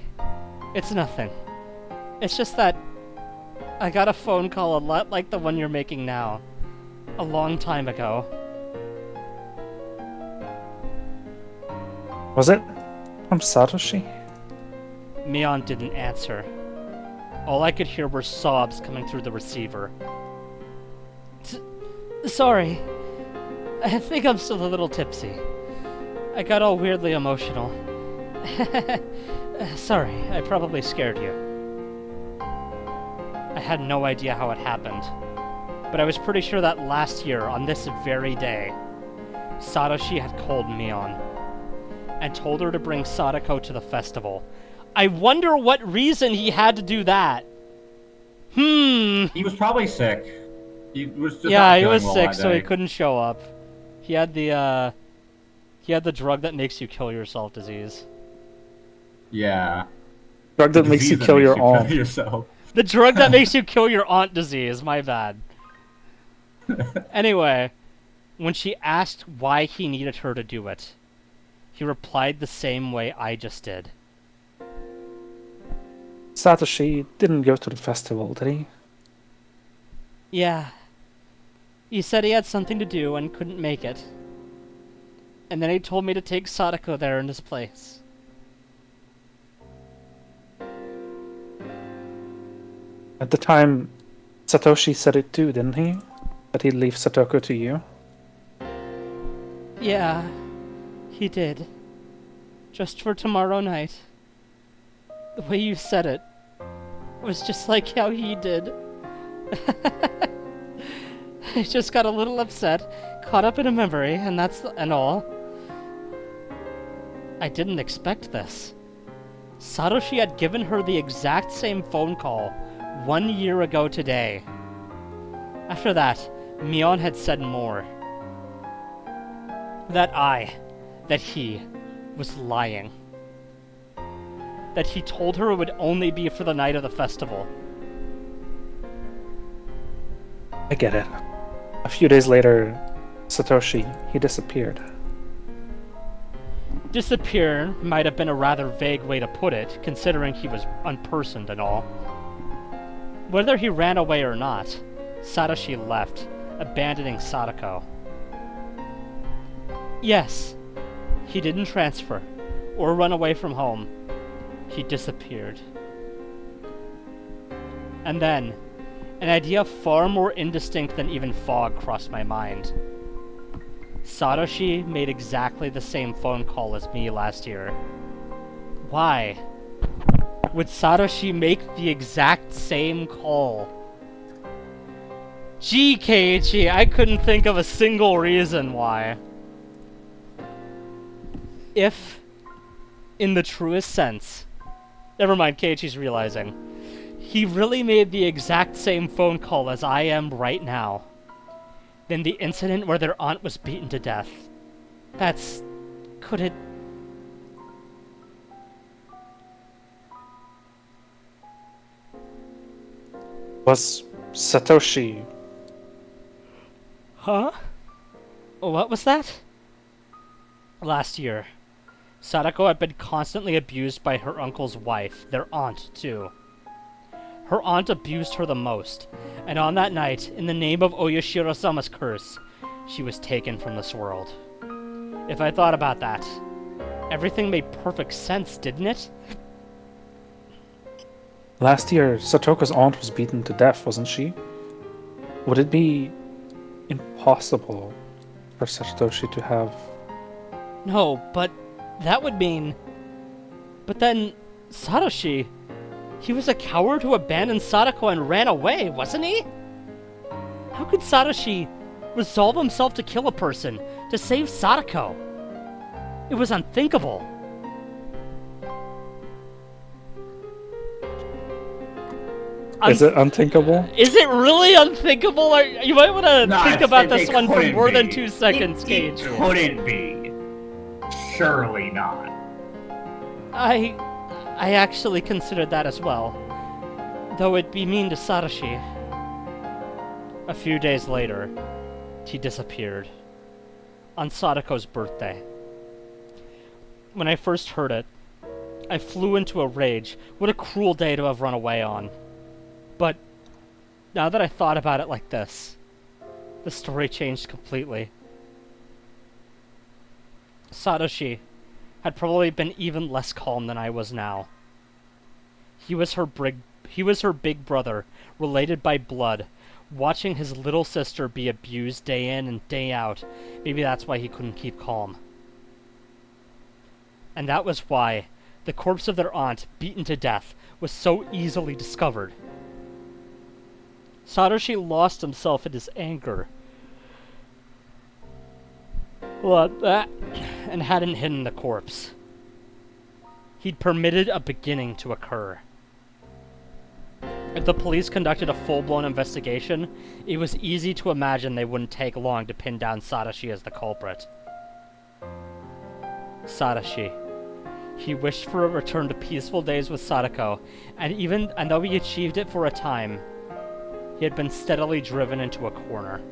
It's nothing. It's just that I got a phone call a lot like the one you're making now. A long time ago. Was it from Satoshi? Mion didn't answer. All I could hear were sobs coming through the receiver. Sorry. I think I'm still a little tipsy. I got all weirdly emotional. Sorry, I probably scared you. I had no idea how it happened, but I was pretty sure that last year, on this very day, Satoshi had called Mion and told her to bring Sadako to the festival. I wonder what reason he had to do that. He was probably sick. He was just Yeah, not he feeling was well sick, that so he day. couldn't show up. He had the drug that makes you kill yourself disease. Yeah. Drug that makes you Disease that kill makes your you own. kill yourself. The drug that makes you kill your aunt disease, my bad. Anyway, when she asked why he needed her to do it, he replied the same way I just did. Satoshi didn't go to the festival, did he? Yeah. He said he had something to do and couldn't make it. And then he told me to take Sadako there in his place. At the time, Satoshi said it too, didn't he? That he'd leave Satoko to you? Yeah, he did. Just for tomorrow night. The way you said it was just like how he did. I just got a little upset, caught up in a memory, and all. I didn't expect this. Satoshi had given her the exact same phone call 1 year ago today. After that, Mion had said more. that he was lying. That he told her it would only be for the night of the festival. I get it. A few days later, Satoshi, he disappeared. Disappear might have been a rather vague way to put it, considering he was unpersoned and all. Whether he ran away or not, Satoshi left, abandoning Sadako. Yes, he didn't transfer, or run away from home. He disappeared. And then, an idea far more indistinct than even fog crossed my mind. Satoshi made exactly the same phone call as me last year. Why would Satoshi make the exact same call? Gee, Keiichi, I couldn't think of a single reason why. If, in the truest sense, never mind, Keiichi's realizing, he really made the exact same phone call as I am right now, then the incident where their aunt was beaten to death, could it... Was Satoshi... Huh? What was that? Last year, Sadako had been constantly abused by her uncle's wife, their aunt, too. Her aunt abused her the most, and on that night, in the name of Oyashiro-sama's curse, she was taken from this world. If I thought about that, everything made perfect sense, didn't it? Last year, Satoko's aunt was beaten to death, wasn't she? Would it be impossible for Satoshi to have... No, but that would mean... But then, Satoshi... He was a coward who abandoned Sadako and ran away, wasn't he? How could Satoshi resolve himself to kill a person to save Sadako? It was unthinkable. Is it unthinkable? Is it really unthinkable? You might want to think about this one for more than 2 seconds, It Cage. couldn't be. Surely not. I actually considered that as well, though it'd be mean to Satoshi. A few days later, he disappeared. On Sadako's birthday. When I first heard it, I flew into a rage. What a cruel day to have run away on. But now that I thought about it like this, the story changed completely. Satoshi had probably been even less calm than I was now. He was her big brother, related by blood, watching his little sister be abused day in and day out. Maybe that's why he couldn't keep calm. And that was why the corpse of their aunt, beaten to death, was so easily discovered. Satoshi lost himself in his anger. And hadn't hidden the corpse. He'd permitted a beginning to occur. If the police conducted a full-blown investigation, it was easy to imagine they wouldn't take long to pin down Satoshi as the culprit. Satoshi. He wished for a return to peaceful days with Sadako, and though he achieved it for a time, he had been steadily driven into a corner.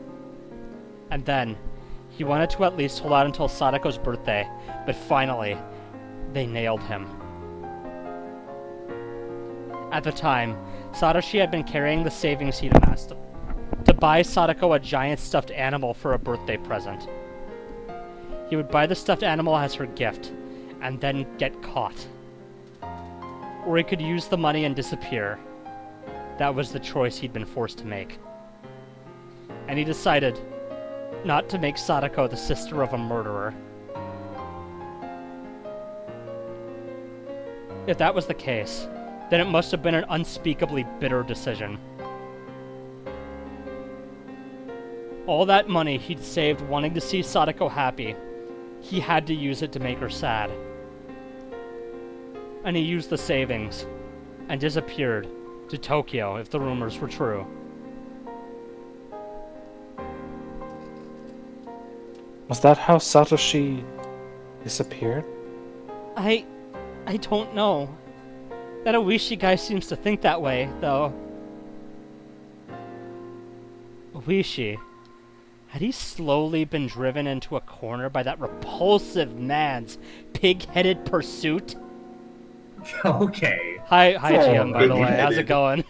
And then, he wanted to at least hold out until Sadako's birthday, but finally, they nailed him. At the time, Satoshi had been carrying the savings he'd amassed to buy Sadako a giant stuffed animal for a birthday present. He would buy the stuffed animal as her gift, and then get caught. Or he could use the money and disappear. That was the choice he'd been forced to make. And he decided not to make Sadako the sister of a murderer. If that was the case, then it must have been an unspeakably bitter decision. All that money he'd saved wanting to see Sadako happy, he had to use it to make her sad. And he used the savings, and disappeared to Tokyo if the rumors were true. Was that how Satoshi disappeared? I don't know. That Oishi guy seems to think that way, though. Oishi. Had he slowly been driven into a corner by that repulsive man's pig-headed pursuit? Okay. Hi, GM, by the way. How's it pig-headed. going?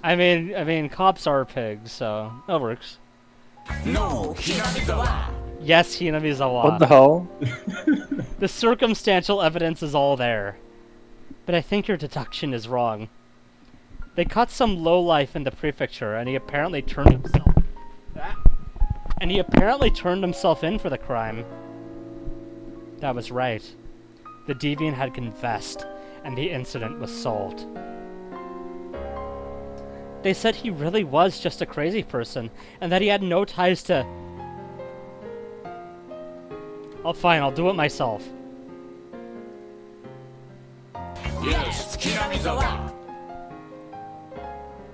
I mean, cops are pigs, so that works. No, Hinamizawa. Yes, Hinamizawa. What the hell? The circumstantial evidence is all there. But I think your deduction is wrong. They caught some lowlife in the prefecture, and he apparently turned himself in for the crime. That was right. The deviant had confessed, and the incident was solved. They said he really was just a crazy person, and that he had no ties to... Oh, fine, I'll do it myself. Yes, Hinamizawa.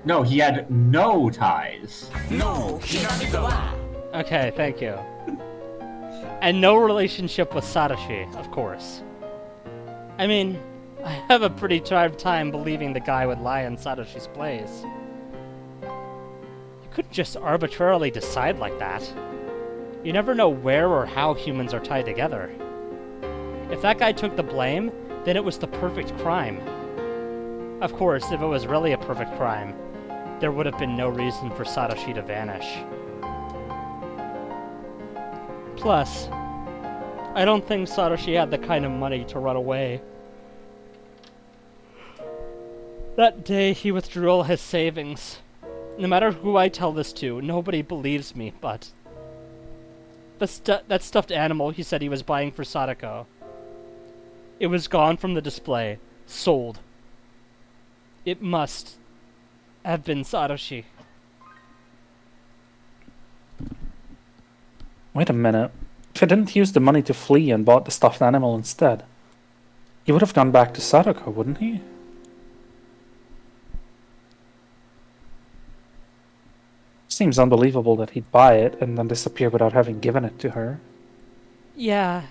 No, he had no ties. No, Hinamizawa. Okay, thank you. And no relationship with Satoshi, of course. I mean, I have a pretty hard time believing the guy would lie in Satoshi's place. You couldn't just arbitrarily decide like that. You never know where or how humans are tied together. If that guy took the blame, then it was the perfect crime. Of course, if it was really a perfect crime, there would have been no reason for Satoshi to vanish. Plus, I don't think Satoshi had the kind of money to run away. That day, he withdrew all his savings. No matter who I tell this to, nobody believes me, but... that stuffed animal he said he was buying for Sadako. It was gone from the display. Sold. It must have been Satoshi. Wait a minute. If he didn't use the money to flee and bought the stuffed animal instead, he would have gone back to Sadako, wouldn't he? Seems unbelievable that he'd buy it and then disappear without having given it to her. Yeah.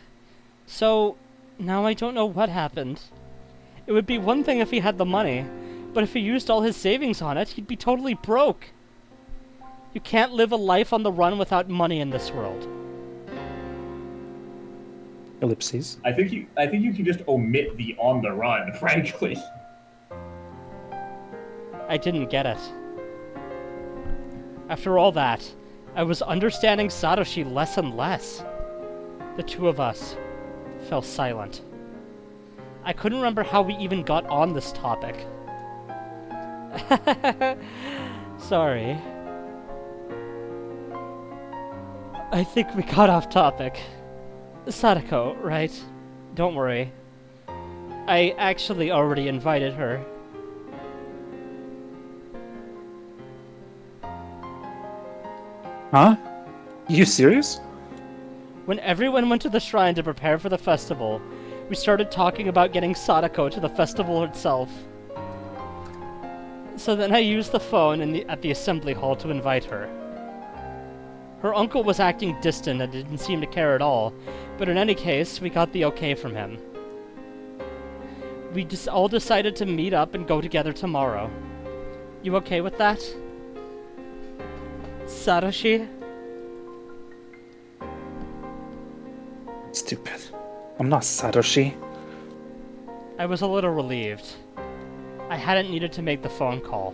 So, now I don't know what happened. It would be one thing if he had the money, but if he used all his savings on it, he'd be totally broke. You can't live a life on the run without money in this world. Ellipses. I think you can just omit the on the run, frankly. I didn't get it. After all that, I was understanding Satoshi less and less. The two of us fell silent. I couldn't remember how we even got on this topic. Sorry. I think we got off topic. Sadako, right? Don't worry. I actually already invited her. Huh? You serious? When everyone went to the shrine to prepare for the festival, we started talking about getting Sadako to the festival itself. So then I used the phone at the assembly hall to invite her. Her uncle was acting distant and didn't seem to care at all, but in any case, we got the okay from him. We all decided to meet up and go together tomorrow. You okay with that? Satoshi? Stupid. I'm not Satoshi. I was a little relieved. I hadn't needed to make the phone call.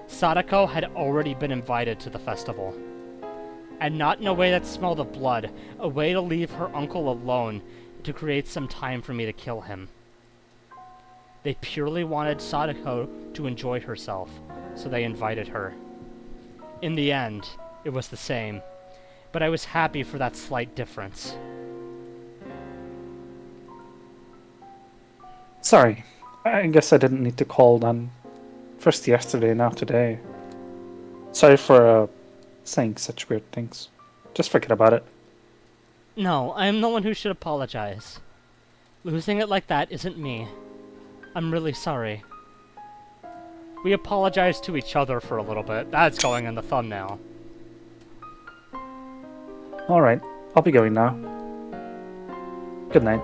Sadako had already been invited to the festival. And not in a way that smelled of blood, a way to leave her uncle alone to create some time for me to kill him. They purely wanted Sadako to enjoy herself, so they invited her. In the end, it was the same, but I was happy for that slight difference. Sorry. I guess I didn't need to call then. First yesterday, now today. Sorry for saying such weird things. Just forget about it. No, I am the one who should apologize. Losing it like that isn't me. I'm really sorry. We apologized to each other for a little bit. That's going in the thumbnail. Alright, I'll be going now. Good night.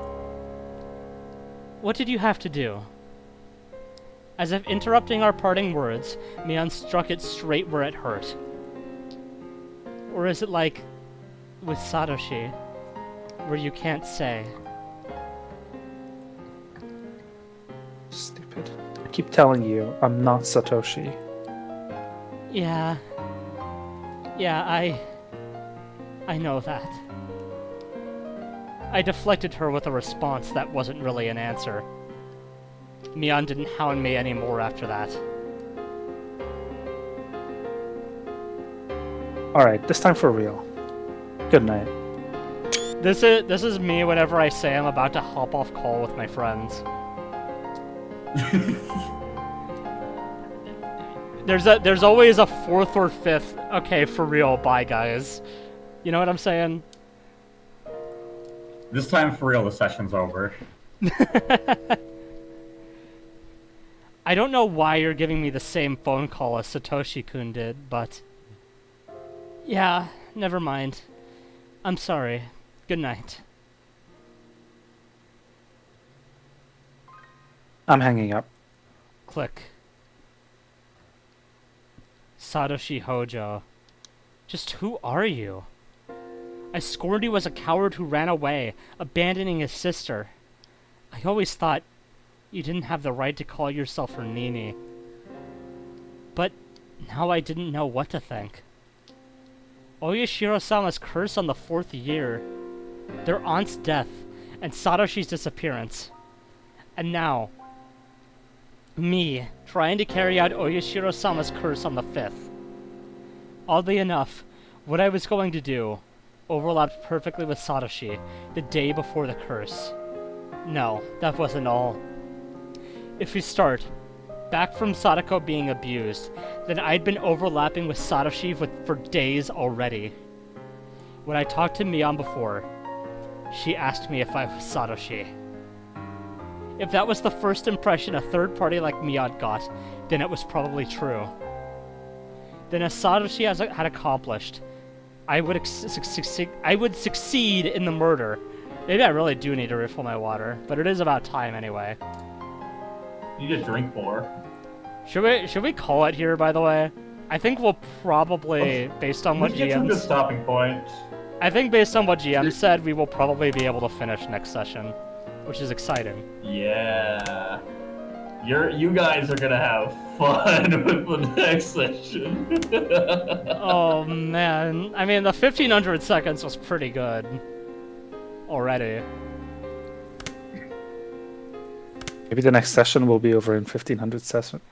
What did you have to do? As if interrupting our parting words, Mion struck it straight where it hurt. Or is it like with Satoshi, where you can't say? Stupid. I keep telling you, I'm not Satoshi. Yeah. Yeah, I know that. I deflected her with a response that wasn't really an answer. Mion didn't hound me anymore after that. Alright, this time for real. Good night. This is me whenever I say I'm about to hop off call with my friends. There's always a fourth or fifth, okay, for real, bye guys. You know what I'm saying? This time, for real, the session's over. I don't know why you're giving me the same phone call as Satoshi-kun did, but... yeah, never mind. I'm sorry. Good night. I'm hanging up. Click. Satoshi Hojo. Just who are you? I scorned you as a coward who ran away, abandoning his sister. I always thought you didn't have the right to call yourself her Nini. But now I didn't know what to think. Oyashiro-sama's curse on the 4th year, their aunt's death, and Satoshi's disappearance. And now, me, trying to carry out Oyashiro-sama's curse on the 5th. Oddly enough, what I was going to do overlapped perfectly with Satoshi, the day before the curse. No, that wasn't all. If we start, back from Sadako being abused, then I'd been overlapping with Satoshi for days already. When I talked to Mion before, she asked me if I was Satoshi. If that was the first impression a third party like Mion got, then it was probably true. Then as Satoshi had accomplished, I would succeed in the murder. Maybe I really do need to refill my water, but it is about time anyway. You need to drink more. Should we call it here, by the way? I think we'll probably, based on what Let's get to a good GM... stopping point. I think based on what GM said, we will probably be able to finish next session, which is exciting. Yeah. You guys are gonna have fun with the next session. Oh man, I mean the 1500 seconds was pretty good already. Maybe the next session will be over in 1500 seconds.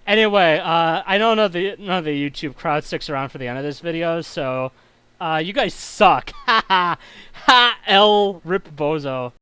Anyway, I know none of the YouTube crowd sticks around for the end of this video, so you guys suck. Ha ha ha! L rip bozo.